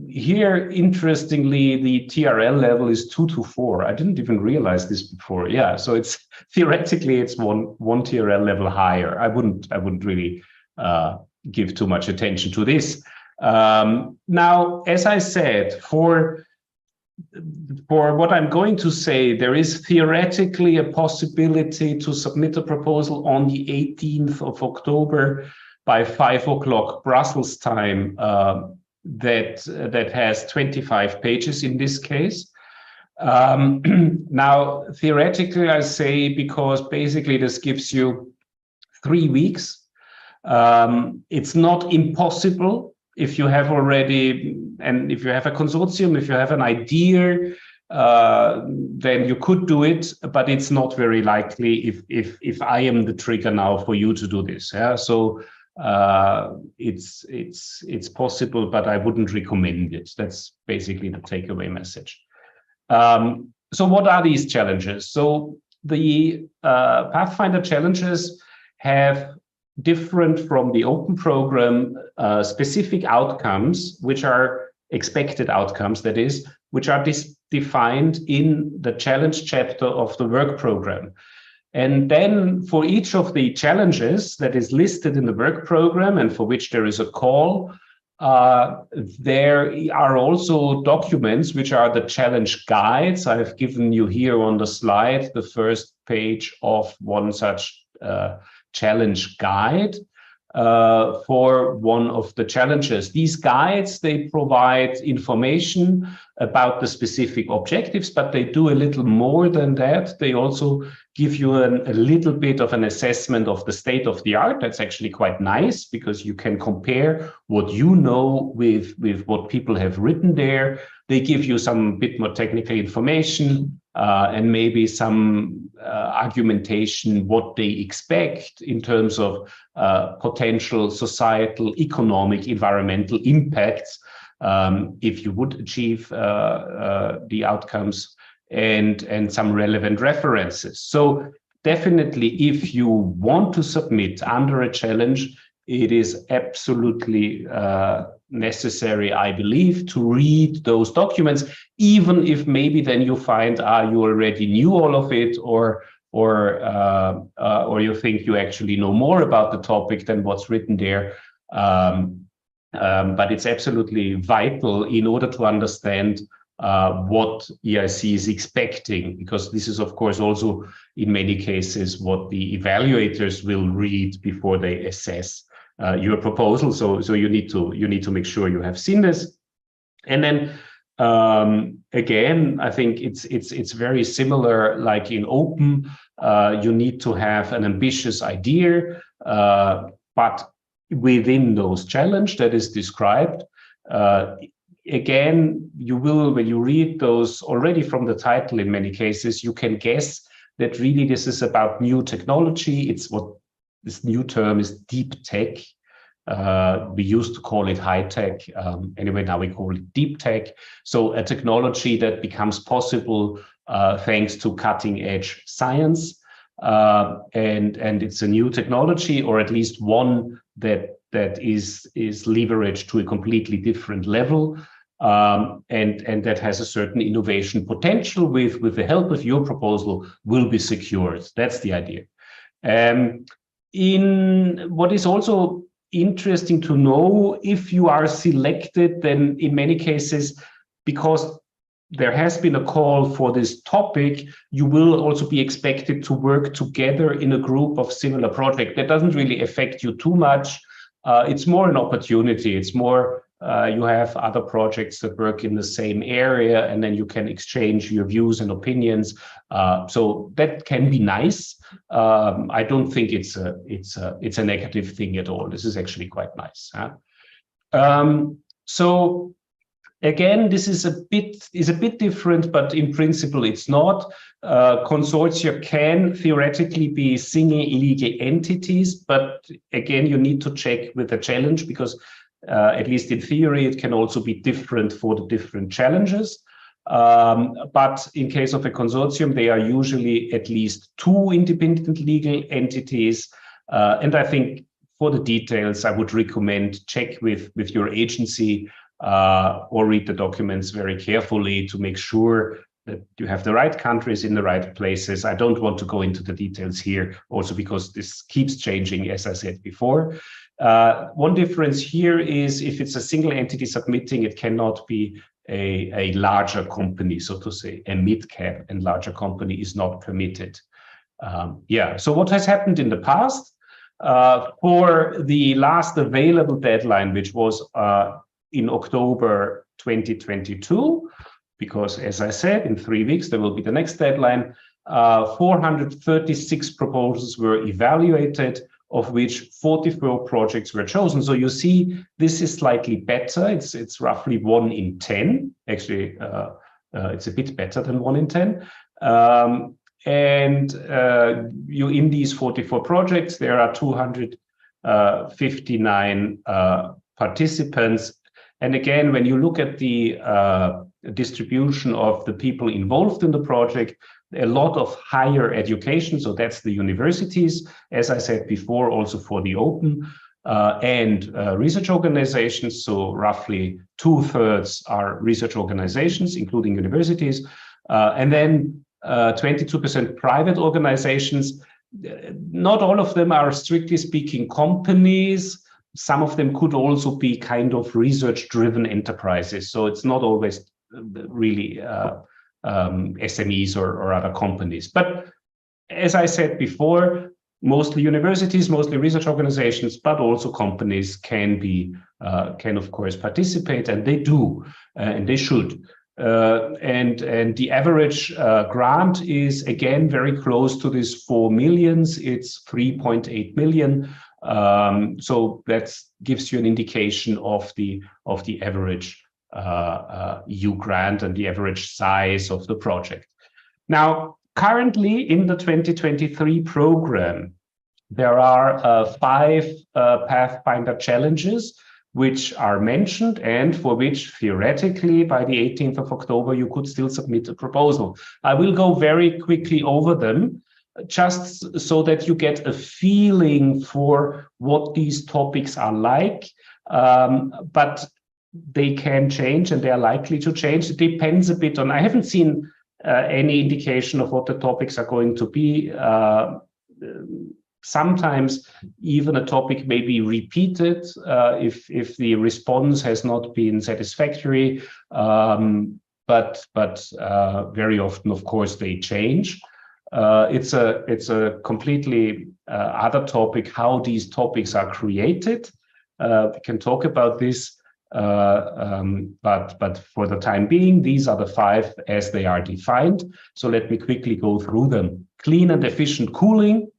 Here, interestingly, the TRL level is 2 to 4. I didn't even realize this before. Yeah, so it's theoretically it's one TRL level higher. I wouldn't really give too much attention to this. Now, as I said, for what I'm going to say, there is theoretically a possibility to submit a proposal on the 18th of October by 5 o'clock Brussels time that has 25 pages in this case. Now, theoretically, I say because basically this gives you 3 weeks. It's not impossible. If you have already, and if you have a consortium, if you have an idea, then you could do it, but it's not very likely if I am the trigger now for you to do this. Yeah, so it's possible, but I wouldn't recommend it. That's basically the takeaway message. So what are these challenges? So the Pathfinder challenges have different from the open program, specific outcomes, which are expected outcomes, that is, which are defined in the challenge chapter of the work program. And then for each of the challenges that is listed in the work program and for which there is a call, there are also documents which are the challenge guides. I've given you here on the slide the first page of one such challenge guide for one of the challenges. These guides, they provide information about the specific objectives, but they do a little more than that. They also give you a little bit of an assessment of the state of the art. That's actually quite nice because you can compare what you know with what people have written there. They give you some bit more technical information and maybe some argumentation, what they expect in terms of potential societal, economic, environmental impacts if you would achieve the outcomes, and some relevant references. So definitely, if you want to submit under a challenge, it is absolutely necessary, I believe, to read those documents, even if maybe then you find you already knew all of it, or you think you actually know more about the topic than what's written there. But it's absolutely vital in order to understand what EIC is expecting, because this is, of course, also in many cases what the evaluators will read before they assess your proposal. So you need to make sure you have seen this. And then again, I think it's very similar like in open. You need to have an ambitious idea, but within those challenge that is described. Again, you will, when you read those already from the title, in many cases, you can guess that really this is about new technology. It's what this new term is, deep tech. We used to call it high tech. Anyway, now we call it deep tech. So a technology that becomes possible thanks to cutting edge science. And it's a new technology, or at least one that that is leveraged to a completely different level, and that has a certain innovation potential with the help of your proposal will be secured. That's the idea. In what is also interesting to know, if you are selected, then in many cases, because there has been a call for this topic, you will also be expected to work together in a group of similar projects. That doesn't really affect you too much. It's more an opportunity. It's more you have other projects that work in the same area, and then you can exchange your views and opinions. So that can be nice. I don't think it's a negative thing at all. This is actually quite nice. So again, this is a bit different, but in principle, it's not. Consortia can theoretically be single legal entities, but again, you need to check with the challenge, because at least in theory, it can also be different for the different challenges. But in case of a consortium, they are usually at least 2 independent legal entities. And I think for the details, I would recommend check with your agency or read the documents very carefully to make sure that you have the right countries in the right places. I don't want to go into the details here, also because this keeps changing, as I said before. One difference here is if it's a single entity submitting, it cannot be a larger company, so to say. A mid-cap and larger company is not permitted. So what has happened in the past? For the last available deadline, which was in October 2022, because as I said, in 3 weeks, there will be the next deadline, 436 proposals were evaluated, of which 44 projects were chosen. So you see, this is slightly better. It's roughly 1 in 10. Actually, it's a bit better than 1 in 10. And in these 44 projects, there are 259 participants. And again, when you look at the distribution of the people involved in the project, a lot of higher education, so that's the universities, as I said before, also for the open, and research organizations, so roughly 2/3 are research organizations, including universities, and then 22% private organizations. Not all of them are, strictly speaking, companies. Some of them could also be kind of research-driven enterprises, so it's not always really SMEs or other companies. But as I said before, mostly universities, mostly research organizations, but also companies can of course participate, and they do, and they should. And the average grant is again very close to this 4 million. It's 3.8 million. So that gives you an indication of the average EU grant and the average size of the project. Now, currently in the 2023 program, there are 5 Pathfinder challenges which are mentioned and for which theoretically by the 18th of October you could still submit a proposal. I will go very quickly over them, just so that you get a feeling for what these topics are like, but they can change and they are likely to change. It depends a bit on, I haven't seen any indication of what the topics are going to be. Sometimes even a topic may be repeated if the response has not been satisfactory, but very often, of course, they change. It's a completely other topic, how these topics are created. We can talk about this, but for the time being, these are the 5 as they are defined. So let me quickly go through them. Clean and efficient cooling.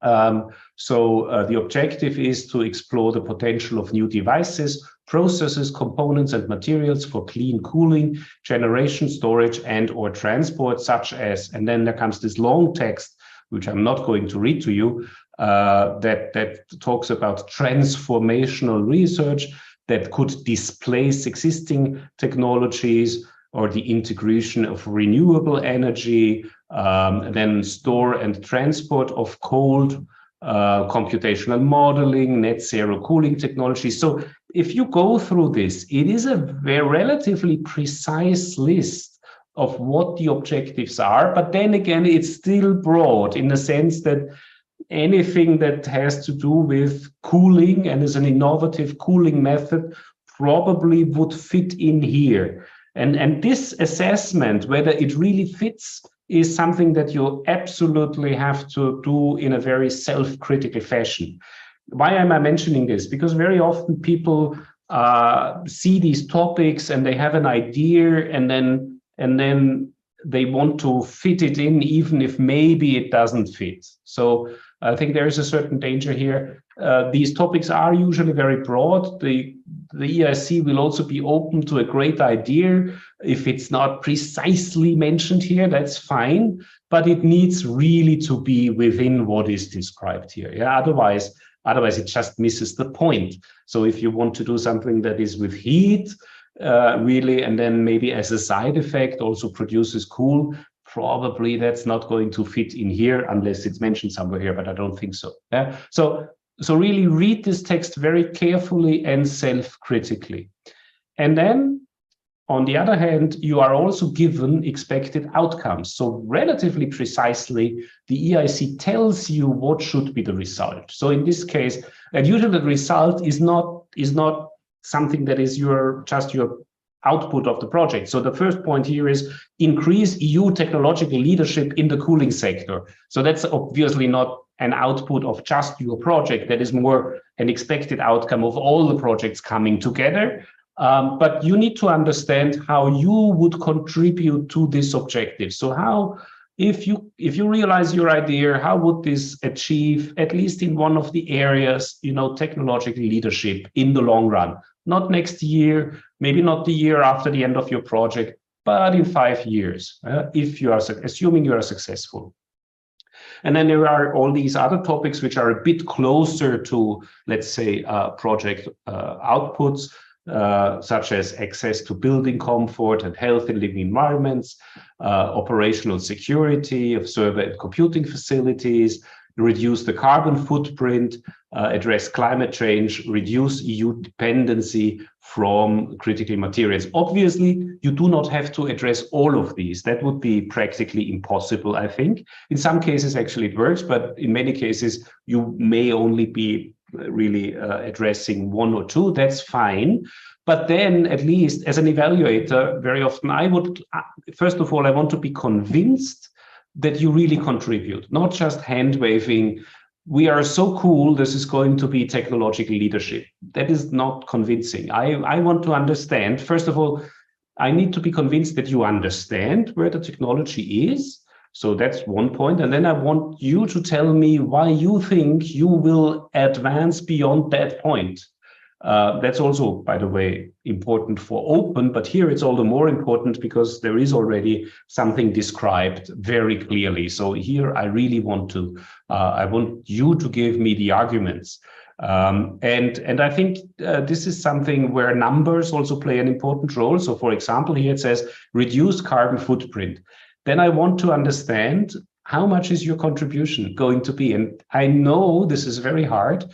The objective is to explore the potential of new devices, processes, components, and materials for clean cooling, generation, storage, and/or transport, such as, and then there comes this long text, which I'm not going to read to you, that talks about transformational research that could displace existing technologies or the integration of renewable energy, then store and transport of cold computational modeling, net zero cooling technology. So if you go through this, it is a very relatively precise list of what the objectives are, but then again, it's still broad in the sense that anything that has to do with cooling and is an innovative cooling method probably would fit in here. And this assessment, whether it really fits, is something that you absolutely have to do in a very self-critical fashion. Why am I mentioning this? Because very often people see these topics and they have an idea, and then they want to fit it in, even if maybe it doesn't fit. So I think there is a certain danger here. These topics are usually very broad. The EIC will also be open to a great idea. If it's not precisely mentioned here, that's fine, but it needs really to be within what is described here. Yeah, otherwise it just misses the point. So if you want to do something that is with heat, really, and then maybe as a side effect also produces cool, probably that's not going to fit in here unless it's mentioned somewhere here, but I don't think so. Yeah? So really read this text very carefully and self-critically. And then, on the other hand, you are also given expected outcomes. So relatively precisely, the EIC tells you what should be the result. So in this case, and usually the result is not something that is just your output of the project. So the first point here is increase EU technological leadership in the cooling sector. So that's obviously not an output of just your project. That is more an expected outcome of all the projects coming together. But you need to understand how you would contribute to this objective. So how, if you realize your idea, how would this achieve, at least in one of the areas, technological leadership in the long run? Not next year, maybe not the year after the end of your project, but in 5 years, if you are assuming you are successful. And then there are all these other topics which are a bit closer to, let's say, project outputs, such as access to building comfort and healthy living environments, operational security of server and computing facilities, reduce the carbon footprint, address climate change, reduce EU dependency from critical materials. Obviously, you do not have to address all of these. That would be practically impossible, I think. In some cases, actually, it works, but in many cases, you may only be really addressing 1 or 2. That's fine. But then, at least as an evaluator, very often I would, first of all, I want to be convinced that you really contribute, not just hand waving. We are so cool, this is going to be technological leadership. That is not convincing. I want to understand, first of all, I need to be convinced that you understand where the technology is. So that's one point. And then I want you to tell me why you think you will advance beyond that point. That's also, by the way, important for open, but here it's all the more important because there is already something described very clearly. So here I really want to, I want you to give me the arguments. And I think this is something where numbers also play an important role. So for example, here it says reduce carbon footprint. Then I want to understand how much is your contribution going to be? And I know this is very hard.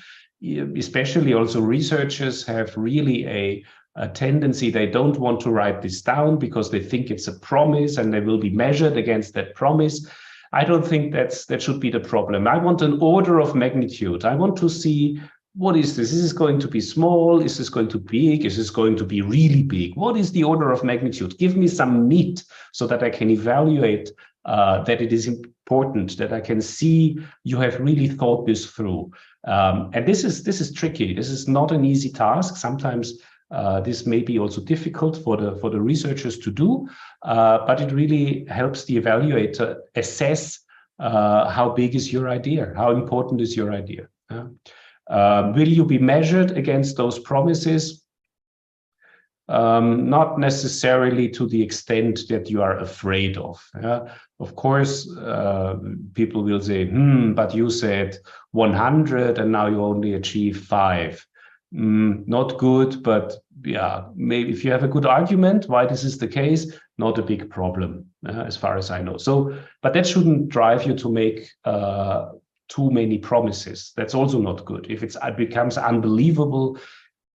Especially also researchers have really a tendency, they don't want to write this down because they think it's a promise and they will be measured against that promise. I don't think that should be the problem. I want an order of magnitude. I want to see, what is this? Is this going to be small? Is this going to be big? Is this going to be really big? What is the order of magnitude? Give me some meat so that I can evaluate that it is important, that I can see you have really thought this through. And this is tricky. This is not an easy task. Sometimes this may be also difficult for the researchers to do, but it really helps the evaluator assess how big is your idea, how important is your idea. Will you be measured against those promises? Not necessarily to the extent that you are afraid of. Of course, people will say, but you said 100 and now you only achieve 5. Not good, but yeah, maybe if you have a good argument why this is the case, not a big problem, as far as I know. So, but that shouldn't drive you to make too many promises. That's also not good. If it becomes unbelievable,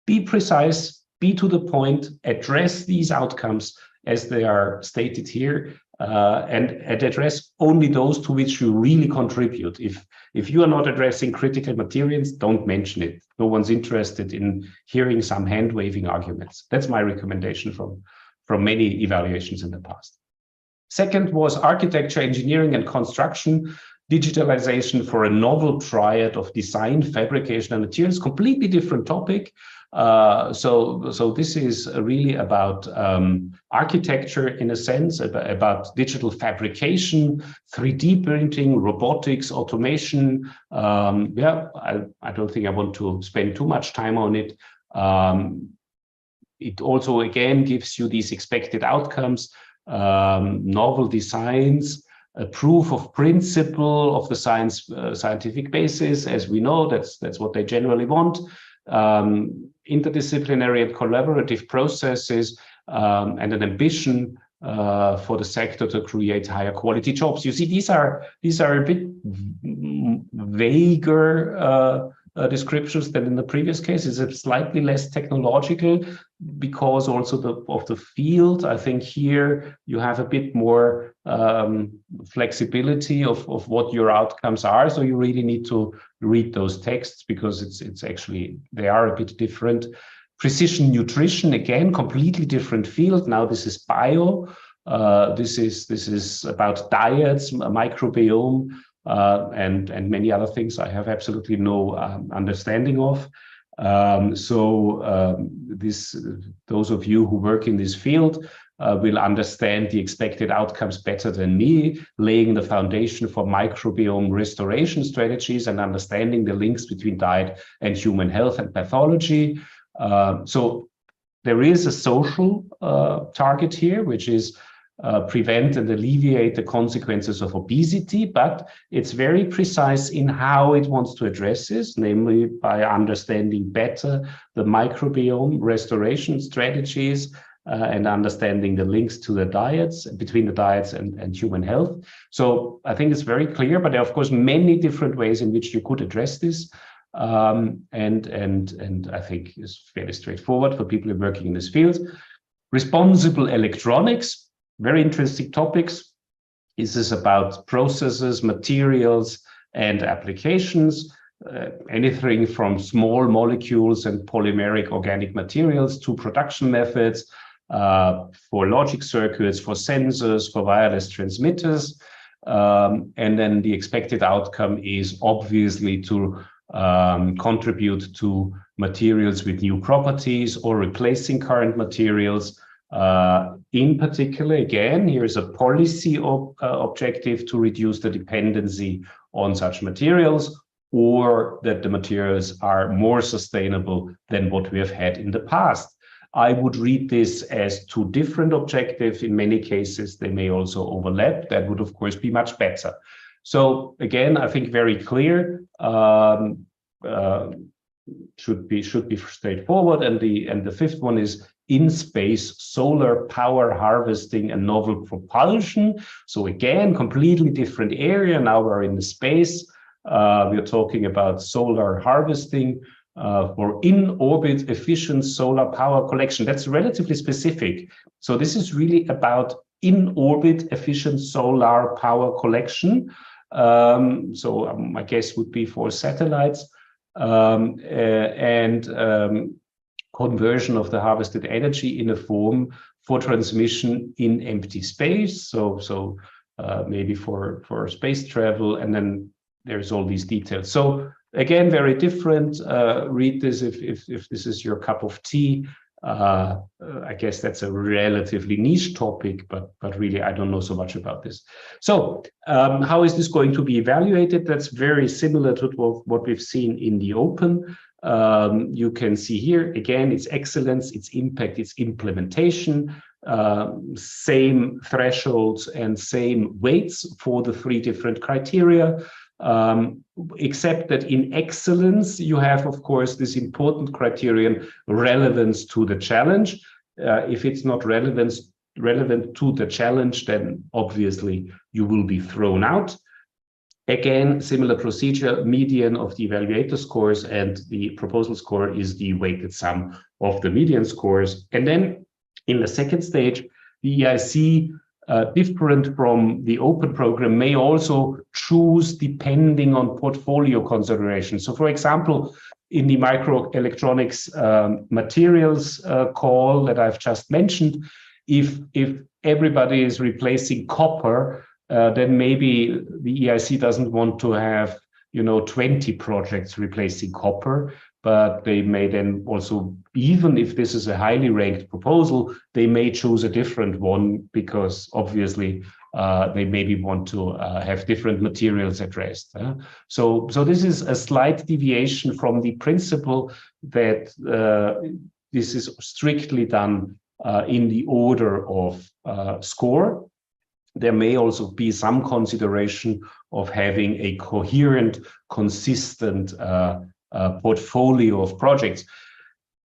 be precise, be to the point, address these outcomes as they are stated here, and address only those to which you really contribute. If you are not addressing critical materials, don't mention it. No one's interested in hearing some hand-waving arguments. That's my recommendation from many evaluations in the past. Second was architecture, engineering, and construction. Digitalization for a novel triad of design, fabrication, and materials. Completely different topic. So this is really about architecture in a sense, about digital fabrication, 3D printing, robotics, automation. I don't think I want to spend too much time on it. It also, again, gives you these expected outcomes, novel designs, a proof of principle of the scientific basis. As we know, that's what they generally want. Interdisciplinary and collaborative processes, and an ambition for the sector to create higher quality jobs. You see, these are a bit vaguer descriptions than in the previous case. It's slightly less technological because also of the field. I think here you have a bit more flexibility of what your outcomes are. So you really need to read those texts because it's actually, they are a bit different. Precision nutrition, again, completely different field. Now this is bio. This is about diets, microbiome, and many other things I have absolutely no understanding of. Those of you who work in this field will understand the expected outcomes better than me, laying the foundation for microbiome restoration strategies and understanding the links between diet and human health and pathology. So there is a social target here, which is prevent and alleviate the consequences of obesity, but it's very precise in how it wants to address this, namely by understanding better the microbiome restoration strategies and understanding the links to the diets, between the diets and human health. So I think it's very clear, but there are of course many different ways in which you could address this. And I think it's fairly straightforward for people working in this field. Responsible electronics. Very interesting topics. This is about processes, materials, and applications. Anything from small molecules and polymeric organic materials to production methods for logic circuits, for sensors, for wireless transmitters. And then the expected outcome is obviously to contribute to materials with new properties or replacing current materials. In particular, again, here is a policy objective to reduce the dependency on such materials, or that the materials are more sustainable than what we have had in the past. I would read this as two different objectives. In many cases, they may also overlap. That would, of course, be much better. So again, I think very clear, should be straightforward. And the fifth one is in space solar power harvesting and novel propulsion. So again, completely different area. Now we're in the space. We're talking about solar harvesting for in-orbit efficient solar power collection. That's relatively specific. So this is really about in-orbit efficient solar power collection. My guess would be for satellites. Conversion of the harvested energy in a form for transmission in empty space. So maybe for space travel, and then there's all these details. So again, very different. Read this if this is your cup of tea. I guess that's a relatively niche topic, but really I don't know so much about this. So how is this going to be evaluated? That's very similar to what we've seen in the open. You can see here, again, its excellence, its impact, its implementation, same thresholds and same weights for the three different criteria, except that in excellence, you have, of course, this important criterion, relevance to the challenge. If it's not relevant to the challenge, then obviously you will be thrown out. Again, similar procedure, median of the evaluator scores and the proposal score is the weighted sum of the median scores. And then in the second stage, the EIC, different from the open program, may also choose depending on portfolio considerations. So for example, in the microelectronics materials call that I've just mentioned, if everybody is replacing copper, then maybe the EIC doesn't want to have, 20 projects replacing copper, but they may then also, even if this is a highly ranked proposal, they may choose a different one because obviously they maybe want to have different materials addressed. So this is a slight deviation from the principle that this is strictly done in the order of score. There may also be some consideration of having a coherent, consistent portfolio of projects.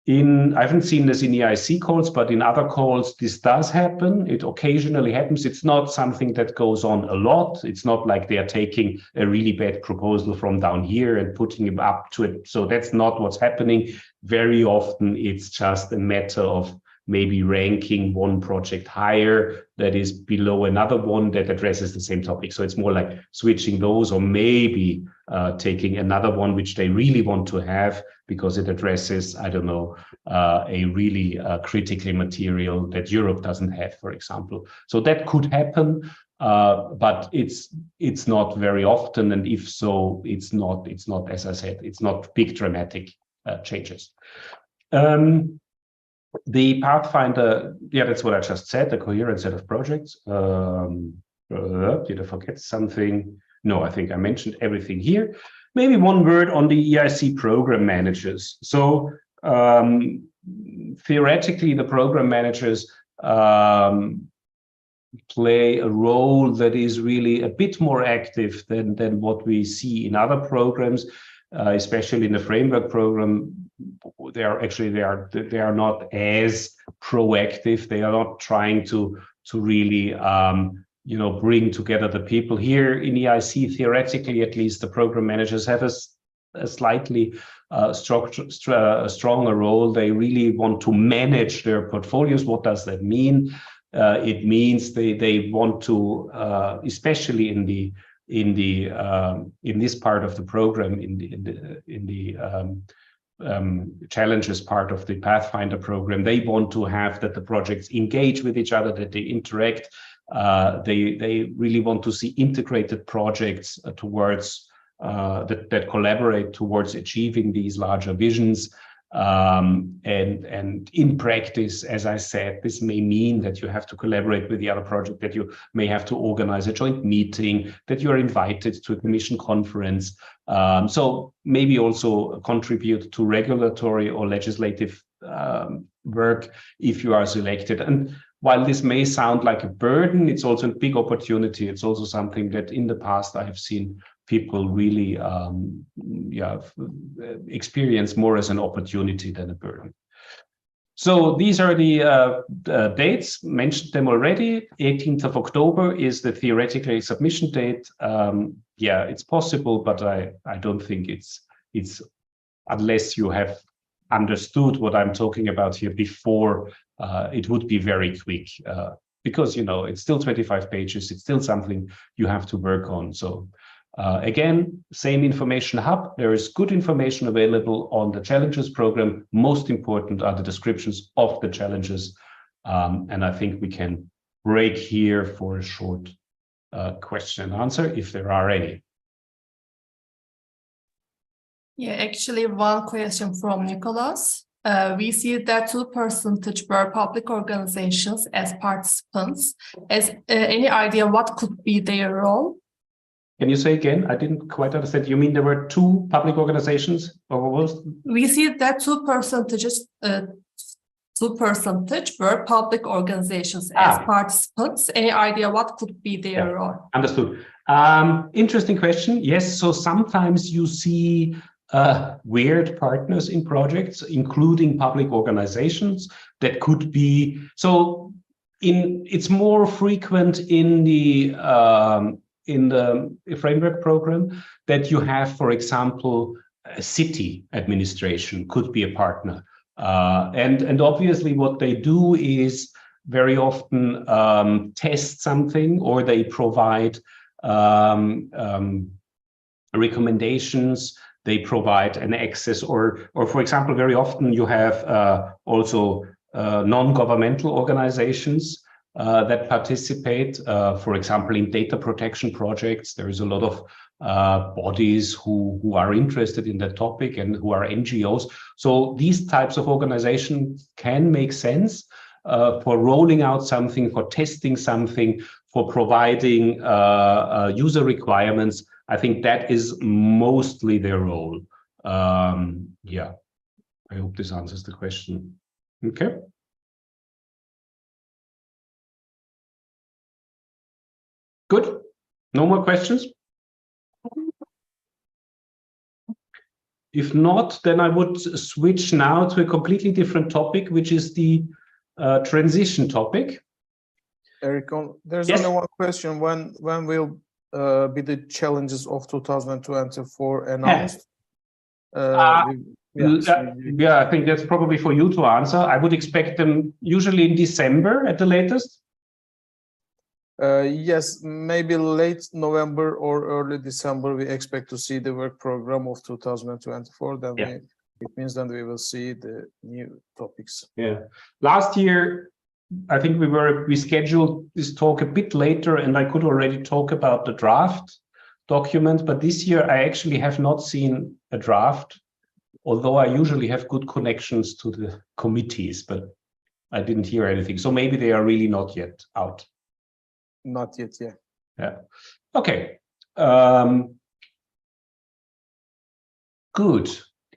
I haven't seen this in EIC calls, but in other calls, this does happen. It occasionally happens. It's not something that goes on a lot. It's not like they are taking a really bad proposal from down here and putting it up to it. So that's not what's happening. Very often, it's just a matter of maybe ranking one project higher that is below another one that addresses the same topic. So it's more like switching those, or maybe taking another one which they really want to have because it addresses, I don't know, a really critical material that Europe doesn't have, for example. So that could happen, but it's not very often, and if so, it's not, as I said, it's not big dramatic changes. The Pathfinder, yeah, that's what I just said, a coherent set of projects. Did I forget something? No, I think I mentioned everything here. Maybe one word on the EIC program managers. So theoretically, the program managers play a role that is really a bit more active than what we see in other programs, especially in the framework program. They are not as proactive. They are not trying to really bring together the people. Here in EIC, theoretically at least, the program managers have a slightly stronger role. They really want to manage their portfolios. What does that mean? It means they want to, especially in this part of the program, in the challenges part of the Pathfinder program, they want to have that the projects engage with each other, that they interact. They really want to see integrated projects towards that collaborate towards achieving these larger visions. And in practice, as I said, this may mean that you have to collaborate with the other project, that you may have to organize a joint meeting, that you are invited to a commission conference. So maybe also contribute to regulatory or legislative work if you are selected. And while this may sound like a burden, it's also a big opportunity. It's also something that in the past I have seen people really experience more as an opportunity than a burden. So these are the dates, mentioned them already. 18th of October is the theoretical submission date. Yeah, it's possible, but I don't think it's unless you have understood what I'm talking about here before, it would be very quick because, it's still 25 pages. It's still something you have to work on. So again, same information hub. There is good information available on the challenges program. Most important are the descriptions of the challenges. And I think we can break here for a short question and answer if there are any. Yeah, actually one question from Nicholas. We see that 2% were public organizations as participants. Any idea what could be their role? Can you say again? I didn't quite understand. You mean there were 2 public organizations? Or what was? We see that 2% were public organizations as participants. Any idea what could be their role? Understood. Interesting question. Yes, so sometimes you see weird partners in projects, including public organizations that could be, so it's more frequent in the in the framework program that you have, for example, a city administration could be a partner. And obviously what they do is very often test something, or they provide recommendations, they provide an access, or for example, very often you have also non-governmental organizations that participate, for example, in data protection projects. There is a lot of bodies who are interested in that topic and who are NGOs. So these types of organizations can make sense for rolling out something, for testing something, for providing user requirements. I think that is mostly their role. Yeah, I hope this answers the question. Okay. Good. No more questions? If not, then I would switch now to a completely different topic, which is the transition topic. Eric, there's Yes. only one question. When will be the challenges of 2024 announced? Yeah, I think that's probably for you to answer. I would expect them usually in December at the latest. Yes, maybe late November or early December, we expect to see the work program of 2024. Then Yeah. it means then we will see the new topics. Yeah. Last year, I think we scheduled this talk a bit later, and I could already talk about the draft document. But this year, I actually have not seen a draft, although I usually have good connections to the committees, but I didn't hear anything. So maybe they are really not yet out. Not yet, yeah. Yeah. Okay. Good.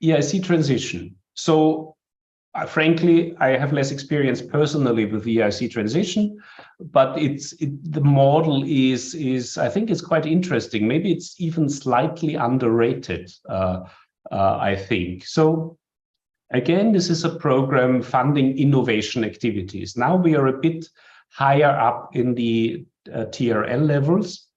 EIC transition. So frankly, I have less experience personally with the EIC transition, but the model is I think it's quite interesting. Maybe it's even slightly underrated, I think. So again, this is a program funding innovation activities. Now we are a bit higher up in the TRL levels.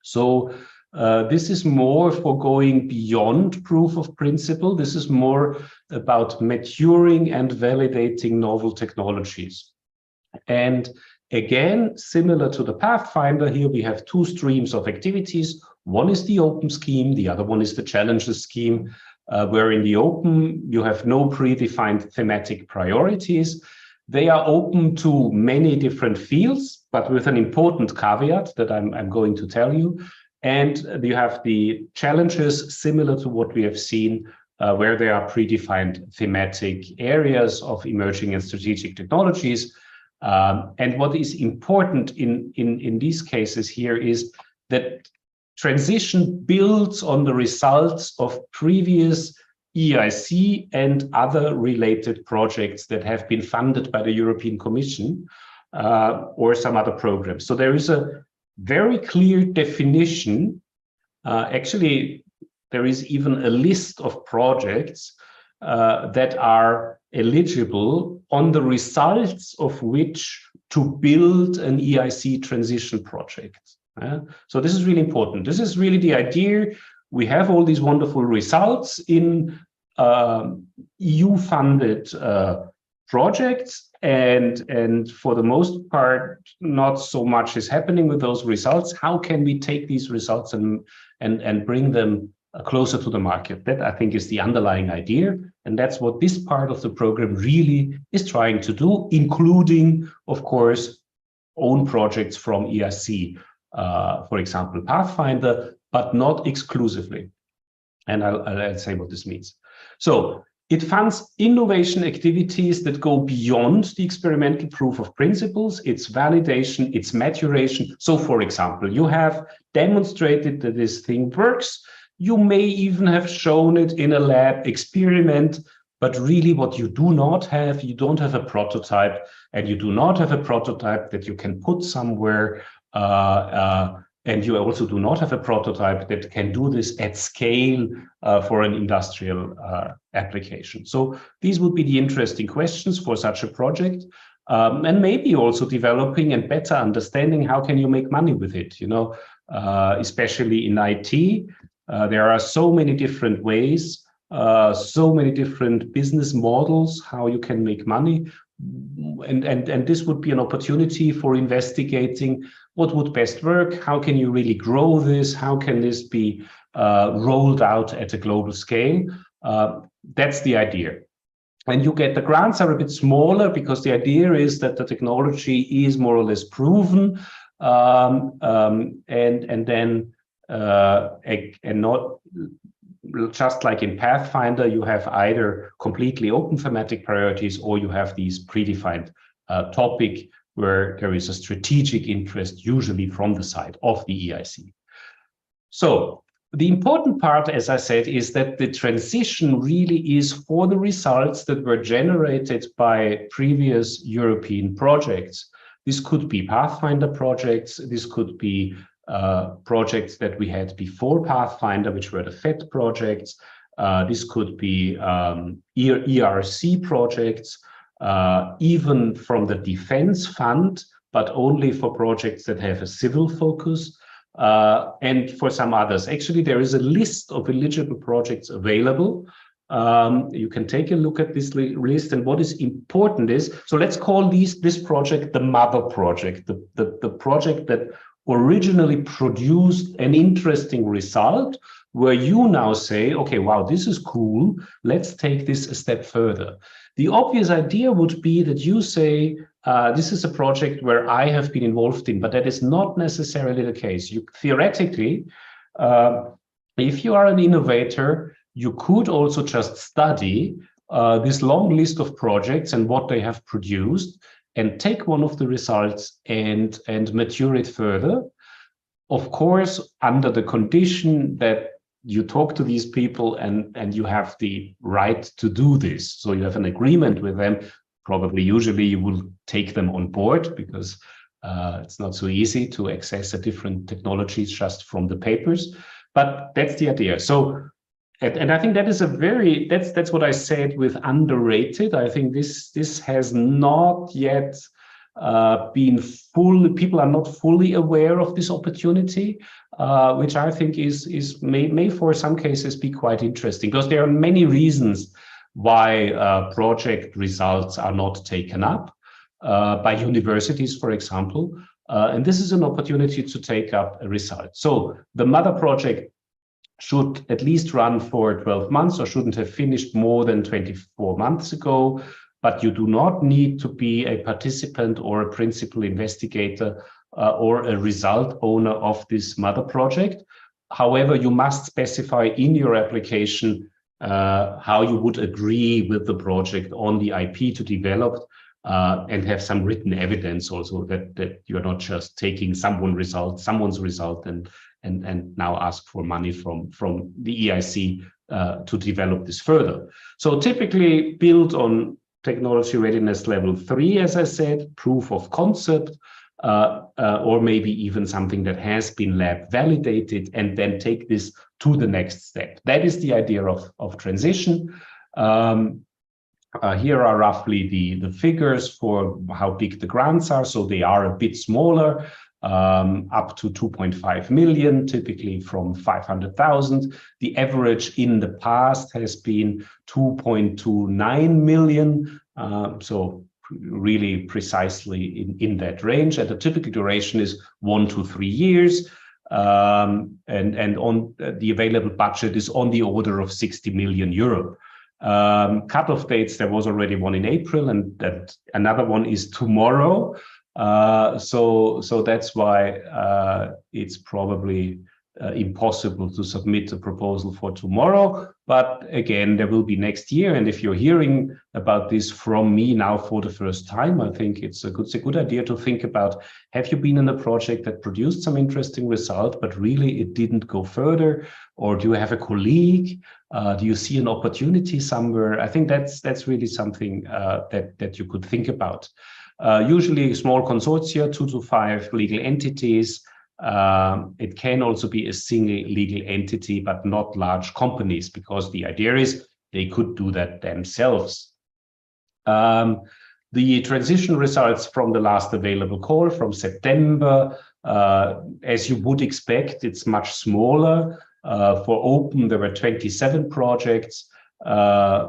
So this is more for going beyond proof of principle. This is more about maturing and validating novel technologies. And again, similar to the Pathfinder, here we have two streams of activities. One is the open scheme, the other one is the challenges scheme, where in the open you have no predefined thematic priorities. They are open to many different fields, but with an important caveat that I'm going to tell you. And you have the challenges similar to what we have seen, where there are predefined thematic areas of emerging and strategic technologies. And what is important in these cases here is that transition builds on the results of previous EIC and other related projects that have been funded by the European Commission or some other programs. So there is a very clear definition. Actually, there is even a list of projects that are eligible on the results of which to build an EIC transition project. So this is really important. This is really the idea. We have all these wonderful results in EU-funded projects, and for the most part, not so much is happening with those results. How can we take these results and bring them closer to the market? That, I think, is the underlying idea, and that's what this part of the program really is trying to do, including, of course, own projects from EIC, for example, Pathfinder, but not exclusively. And I'll say what this means. So it funds innovation activities that go beyond the experimental proof of principles, its validation, its maturation. So, for example, you have demonstrated that this thing works. You may even have shown it in a lab experiment, but really what you do not have, you don't have a prototype, and you do not have a prototype that you can put somewhere. And you also do not have a prototype that can do this at scale for an industrial application. So these would be the interesting questions for such a project, and maybe also developing and better understanding how can you make money with it. You know, especially in IT. There are so many different ways, so many different business models, how you can make money. And this would be an opportunity for investigating what would best work, how can you really grow this, how can this be rolled out at a global scale. That's the idea. And you get the grants are a bit smaller because the idea is that the technology is more or less proven, and not just like in Pathfinder, you have either completely open thematic priorities or you have these predefined topic where there is a strategic interest, usually from the side of the EIC. So the important part, as I said, is that the transition really is for the results that were generated by previous European projects. This could be Pathfinder projects, this could be projects that we had before Pathfinder, which were the FET projects. This could be ERC projects, even from the Defense Fund, but only for projects that have a civil focus, and for some others. Actually, there is a list of eligible projects available. You can take a look at this list, and what is important is, so let's call this project the mother project, the project that originally produced an interesting result, where you now say, okay, wow, this is cool, let's take this a step further. The obvious idea would be that you say, this is a project where I have been involved in, but that is not necessarily the case. You theoretically, if you are an innovator, you could also just study this long list of projects and what they have produced, and take one of the results and mature it further. Of course, under the condition that you talk to these people and you have the right to do this. So you have an agreement with them. Probably usually you will take them on board, because it's not so easy to access a different technologies just from the papers. But that's the idea. So, and I think that is that's what I said with underrated. I think this has not yet been people are not fully aware of this opportunity, which I think may for some cases be quite interesting, because there are many reasons why project results are not taken up by universities, for example, and this is an opportunity to take up a result. So the mother project should at least run for 12 months, or shouldn't have finished more than 24 months ago. But you do not need to be a participant or a principal investigator or a result owner of this mother project. However, you must specify in your application how you would agree with the project on the IP to develop, and have some written evidence also that you're not just taking someone's result and now ask for money from the EIC to develop this further. So typically build on technology readiness level 3, as I said, proof of concept, or maybe even something that has been lab validated, and then take this to the next step. That is the idea of transition. Here are roughly the figures for how big the grants are. So they are a bit smaller, up to 2.5 million, typically from 500,000. The average in the past has been 2.29 million. So really precisely in that range. And the typical duration is 1 to 3 years. And on the available budget is on the order of 60 million euro. Cutoff dates, there was already one in April, and that another one is tomorrow. So that's why it's probably impossible to submit a proposal for tomorrow. But again, there will be next year. And if you're hearing about this from me now for the first time, I think it's a good idea to think about, have you been in a project that produced some interesting result, but really it didn't go further? Or do you have a colleague? Do you see an opportunity somewhere? I think that's really something that you could think about. Usually small consortia, 2 to 5 legal entities. It can also be a single legal entity, but not large companies, because the idea is they could do that themselves. The transition results from the last available call from September As you would expect, it's much smaller. For open, there were 27 projects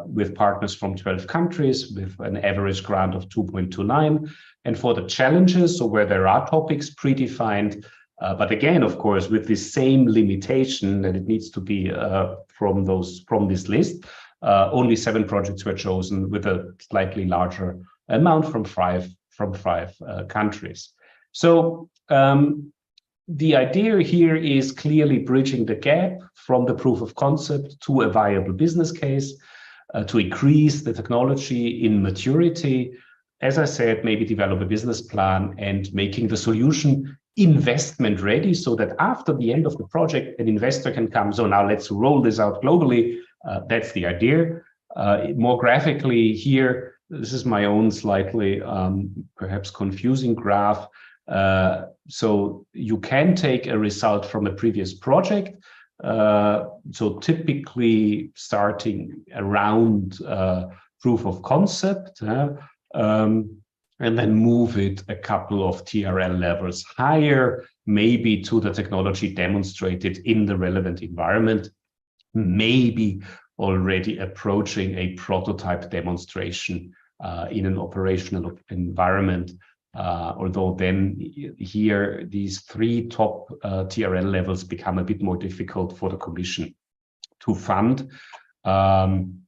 with partners from 12 countries with an average grant of 2.29. And for the challenges, so where there are topics predefined, but again, of course, with the same limitation that it needs to be from this list, only 7 projects were chosen with a slightly larger amount from five countries. So the idea here is clearly bridging the gap from the proof of concept to a viable business case, to increase the technology in maturity. As I said, maybe develop a business plan and making the solution investment ready so that after the end of the project, an investor can come. So now let's roll this out globally. That's the idea. More graphically here, this is my own slightly perhaps confusing graph. So you can take a result from a previous project. So typically starting around proof of concept, and then move it a couple of TRL levels higher, maybe to the technology demonstrated in the relevant environment, maybe already approaching a prototype demonstration in an operational environment. Although then here, these 3 top TRL levels become a bit more difficult for the Commission to fund.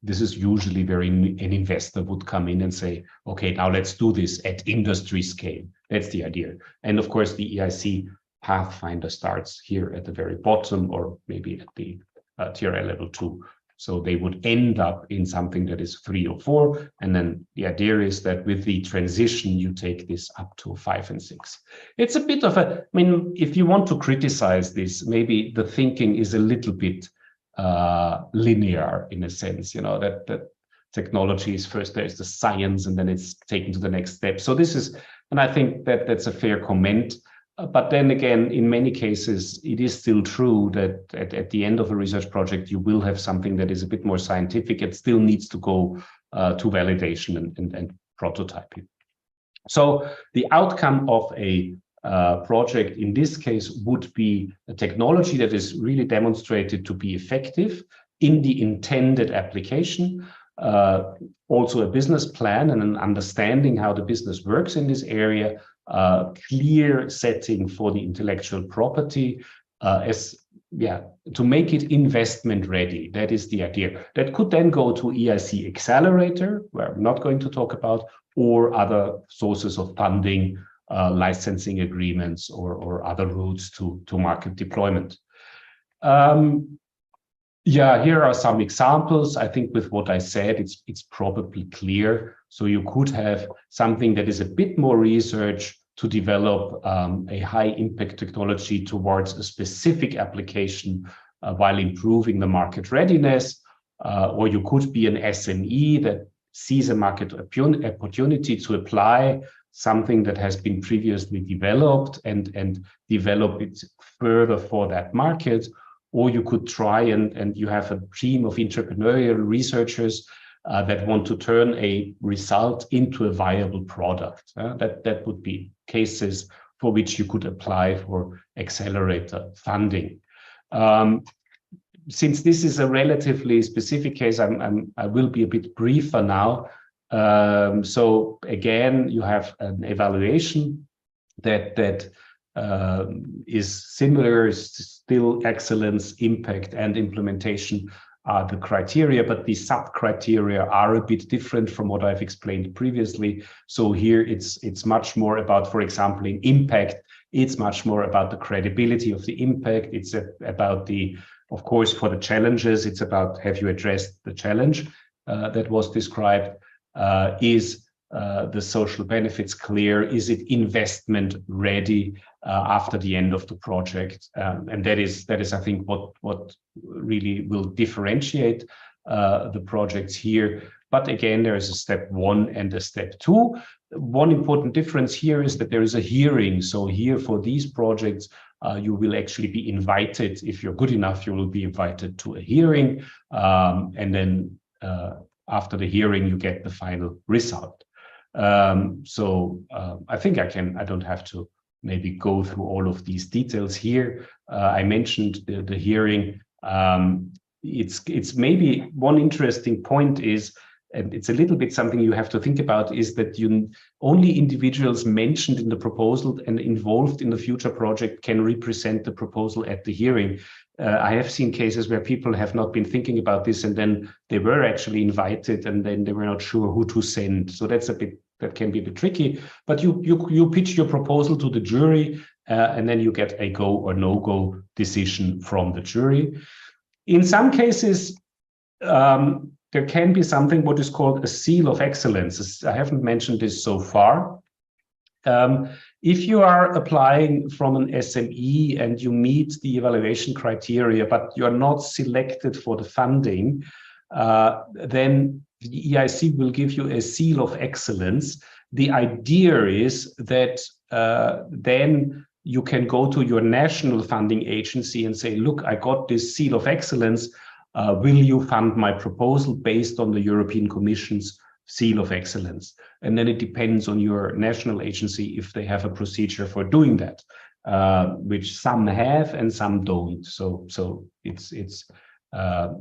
This is usually where an investor would come in and say, okay, now let's do this at industry scale. That's the idea. And of course, the EIC Pathfinder starts here at the very bottom, or maybe at the TRL level 2. So they would end up in something that is 3 or 4. And then the idea is that with the transition, you take this up to 5 and 6. It's a bit of a, I mean, if you want to criticize this, maybe the thinking is a little bit linear in a sense, you know, that technology is first, there's the science, and then it's taken to the next step. So this is, and I think that that's a fair comment. But then again, in many cases, it is still true that at the end of a research project, you will have something that is a bit more scientific. It still needs to go to validation and prototyping. So the outcome of a project in this case would be a technology that is really demonstrated to be effective in the intended application. Also a business plan and an understanding how the business works in this area, clear setting for the intellectual property, to make it investment ready. That is the idea. That could then go to EIC Accelerator, where I'm not going to talk about, or other sources of funding, licensing agreements, or other routes to market deployment. Here are some examples. I think with what I said, it's probably clear. So you could have something that is a bit more research to develop a high impact technology towards a specific application while improving the market readiness. Or you could be an SME that sees a market opportunity to apply something that has been previously developed and develop it further for that market. Or you could try and you have a team of entrepreneurial researchers that want to turn a result into a viable product. That would be cases for which you could apply for accelerator funding. Since this is a relatively specific case, I will be a bit briefer now. So again, you have an evaluation that is similar, still excellence, impact, and implementation are the criteria, but the sub-criteria are a bit different from what I've explained previously. So here it's much more about, for example, in impact, it's much more about the credibility of the impact. It's about the, of course, for the challenges, it's about, have you addressed the challenge that was described? Is the social benefits clear? Is it investment ready after the end of the project? And that is, I think, what really will differentiate the projects here. But again, there is a step 1 and a step 2. One important difference here is that there is a hearing. So here for these projects, you will actually be invited. If you're good enough, you will be invited to a hearing. And then after the hearing, you get the final result. I think I don't have to maybe go through all of these details here. I mentioned the hearing. It's maybe one interesting point is, and it's a little bit something you have to think about, is that only individuals mentioned in the proposal and involved in the future project can represent the proposal at the hearing. I have seen cases where people have not been thinking about this, and then they were actually invited, and then they were not sure who to send. So that can be a bit tricky. But you pitch your proposal to the jury, and then you get a go or no go decision from the jury. In some cases, there can be something what is called a seal of excellence. I haven't mentioned this so far. If you are applying from an SME and you meet the evaluation criteria, but you're not selected for the funding, then the EIC will give you a seal of excellence. The idea is that then you can go to your national funding agency and say, look, I got this seal of excellence. Will you fund my proposal based on the European Commission's seal of excellence? And then it depends on your national agency if they have a procedure for doing that, which some have and some don't. So it's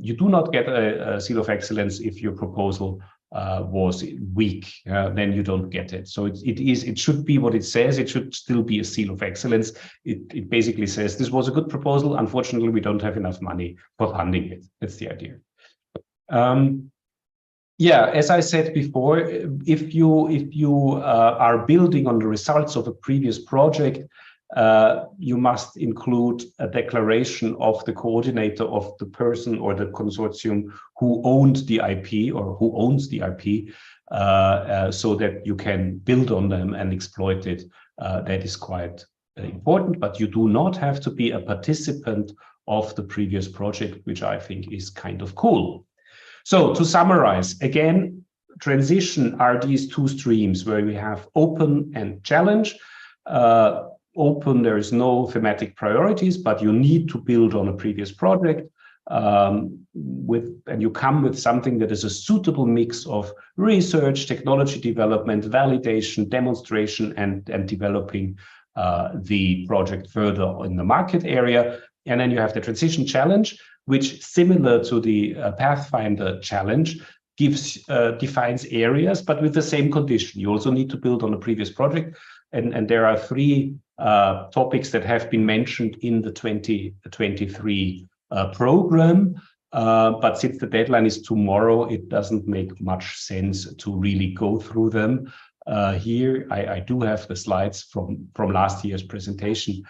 you do not get a seal of excellence if your proposal was weak. Then you don't get it. So it should be what it says. It should still be a seal of excellence. It basically says this was a good proposal. Unfortunately, we don't have enough money for funding it. That's the idea. Yeah, as I said before, if you are building on the results of a previous project, you must include a declaration of the coordinator of the person or the consortium who owned the IP or who owns the IP, so that you can build on them and exploit it. That is quite important, but you do not have to be a participant of the previous project, which I think is kind of cool. So to summarize, again, transition are these two streams where we have open and challenge. Open, there is no thematic priorities, but you need to build on a previous project and you come with something that is a suitable mix of research, technology development, validation, demonstration, and developing the project further in the market area. And then you have the transition challenge, which, similar to the Pathfinder challenge, defines areas, but with the same condition. You also need to build on a previous project. And there are three topics that have been mentioned in the 2023 program. But since the deadline is tomorrow, it doesn't make much sense to really go through them. Here, I do have the slides from last year's presentation.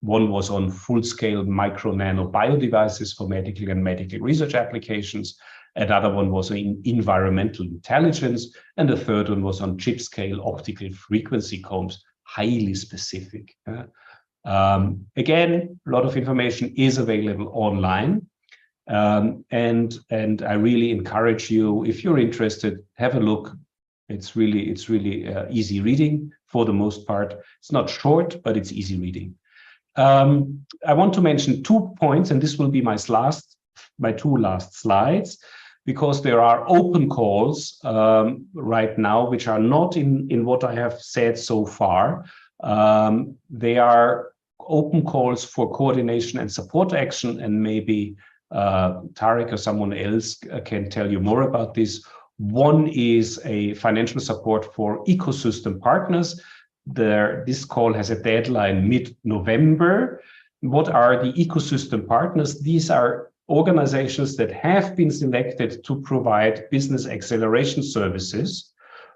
One was on full-scale micro-nano biodevices for medical and medical research applications. Another one was in environmental intelligence. And the third one was on chip-scale optical frequency combs, highly specific. Again, a lot of information is available online. And I really encourage you, if you're interested, have a look. It's really easy reading for the most part. It's not short, but it's easy reading. I want to mention 2 points, and this will be my two last slides, because there are open calls right now, which are not in what I have said so far. They are open calls for coordination and support action, and maybe Tarek or someone else can tell you more about this. One is a financial support for ecosystem partners. This call has a deadline mid-November. What are the ecosystem partners? These are organizations that have been selected to provide business acceleration services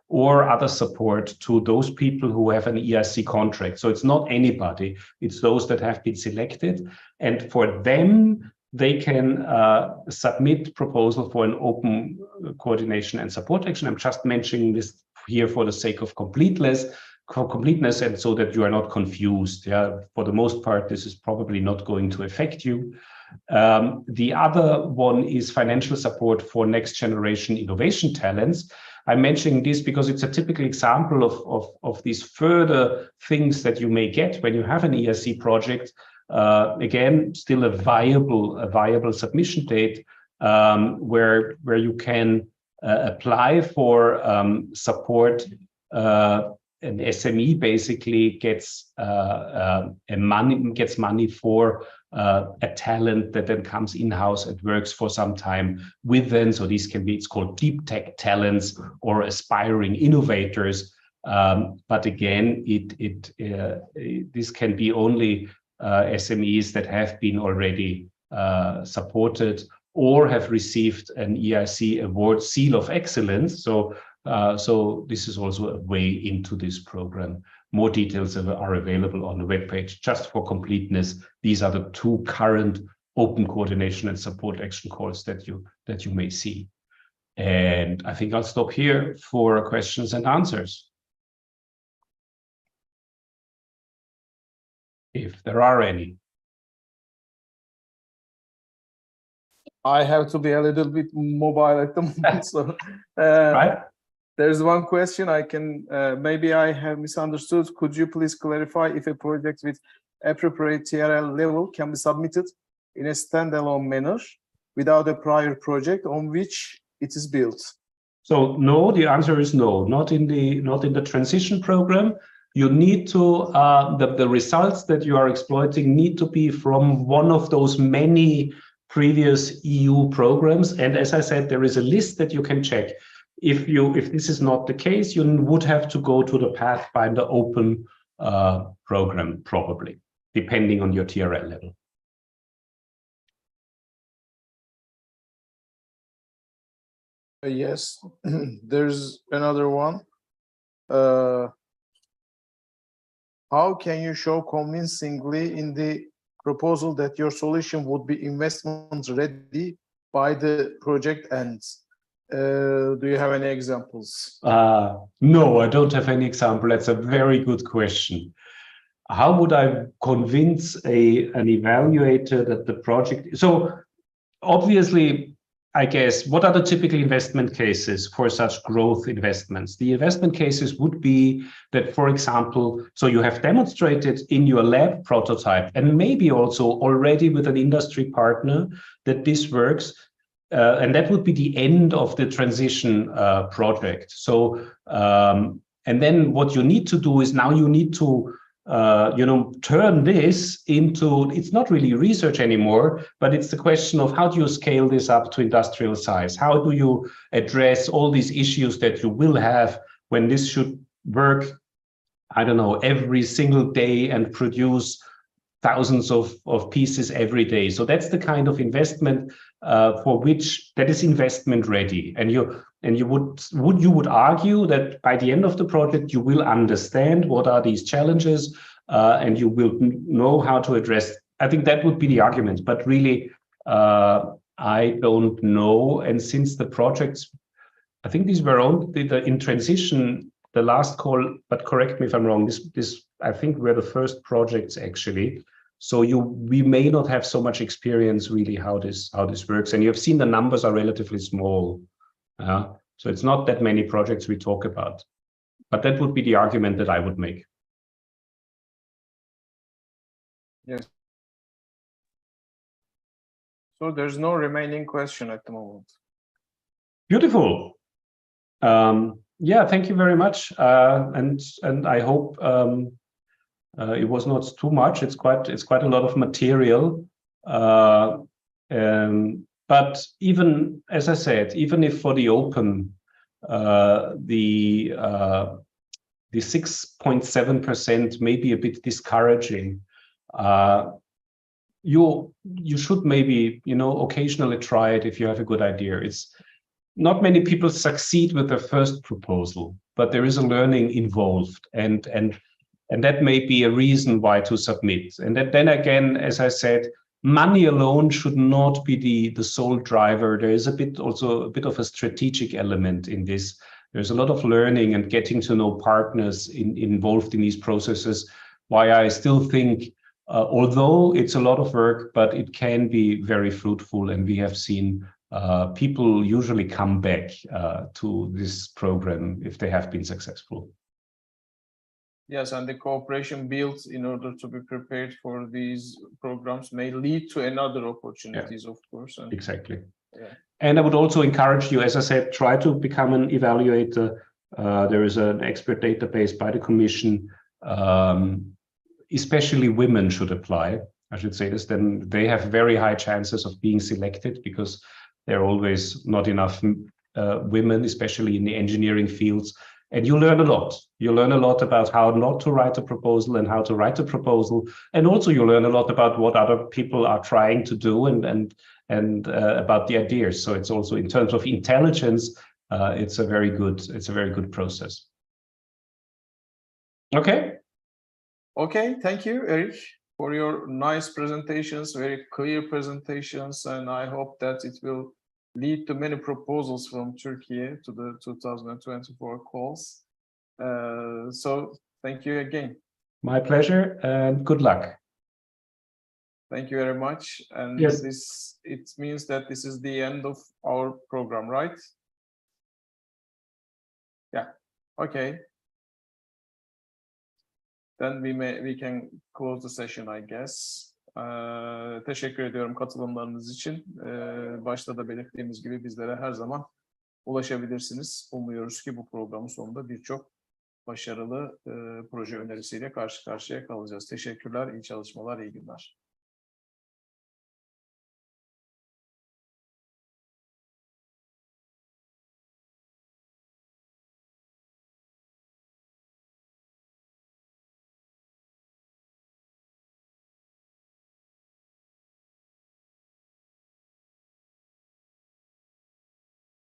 or other support to those people who have an EIC contract. So it's not anybody, it's those that have been selected. And for them, they can submit proposal for an open coordination and support action. I'm just mentioning this here for the sake of completeness, and so that you are not confused. Yeah, for the most part, this is probably not going to affect you. The other one is financial support for next generation innovation talents. I'm mentioning this because it's a typical example of these further things that you may get when you have an EIC project. Again, still a viable submission date where you can apply for support an SME basically gets money for a talent that then comes in-house and works for some time with them. So these can be, it's called deep tech talents or aspiring innovators. But again, this can be only SMEs that have been already supported or have received an EIC award seal of excellence. So this is also a way into this program. More details are available on the webpage. Just for completeness, these are the two current open coordination and support action calls that you may see. And I think I'll stop here for questions and answers, if there are any. I have to be a little bit mobile at the moment, so Right? there's one question I can, maybe I have misunderstood. Could you please clarify if a project with appropriate TRL level can be submitted in a standalone manner without a prior project on which it is built? So no, the answer is no, not in the transition program. You need to, the results that you are exploiting need to be from one of those many previous EU programs. And as I said, there is a list that you can check. If this is not the case, you would have to go to the Pathfinder open program, probably, depending on your TRL level. Yes, there's another one. How can you show convincingly in the proposal that your solution would be investment ready by the project ends? Do you have any examples? No, I don't have any example. That's a very good question. How would I convince an evaluator that the project? So obviously, I guess, what are the typical investment cases for such growth investments? The investment cases would be that, for example, so you have demonstrated in your lab prototype and maybe also already with an industry partner that this works. And that would be the end of the transition project. So, and then what you need to do is now you need to turn this into, it's not really research anymore, but it's the question of how do you scale this up to industrial size? How do you address all these issues that you will have when this should work, I don't know, every single day and produce thousands of pieces every day. So that's the kind of investment for which that is investment ready. And you would argue that by the end of the project, you will understand what are these challenges and you will know how to address. I think that would be the argument, but really, I don't know. And since the projects, I think these were only in transition, the last call, but correct me if I'm wrong, this I think were the first projects actually. So we may not have so much experience really how this works. And you have seen the numbers are relatively small. So it's not that many projects we talk about, but that would be the argument that I would make. Yes. So there's no remaining question at the moment. Beautiful. Yeah, thank you very much. And I hope it was not too much. It's quite a lot of material. But even, as I said, even if for the open, the 6.7% may be a bit discouraging, you should maybe, occasionally try it if you have a good idea. It's not many people succeed with their first proposal, but there is a learning involved, and that may be a reason why to submit. And then again, as I said, money alone should not be the sole driver. There is also a bit of a strategic element in this. There's a lot of learning and getting to know partners involved in these processes. Why I still think, although it's a lot of work, but it can be very fruitful. And we have seen people usually come back to this program if they have been successful. Yes, and the cooperation built in order to be prepared for these programs may lead to another opportunities, of course. And, exactly. Yeah. And I would also encourage you, as I said, try to become an evaluator. There is an expert database by the Commission. Especially women should apply. I should say this. Then they have very high chances of being selected because there are always not enough women, especially in the engineering fields. And you learn a lot. You learn a lot about how not to write a proposal and how to write a proposal. And also you learn a lot about what other people are trying to do and about the ideas. So it's also in terms of intelligence, it's a very good process. Okay. Okay, thank you, Eric, for your nice presentations, very clear presentations, and I hope that it will lead to many proposals from Turkey to the 2024 calls. So thank you again. My pleasure and good luck. Thank you very much. And Yes. it means that this is the end of our program, right? Yeah. Okay. Then we can close the session, I guess. Teşekkür ediyorum katılımlarınız için. Başta da belirttiğimiz gibi bizlere her zaman ulaşabilirsiniz. Umuyoruz ki bu programın sonunda birçok başarılı proje önerisiyle karşı karşıya kalacağız. Teşekkürler, iyi çalışmalar, iyi günler.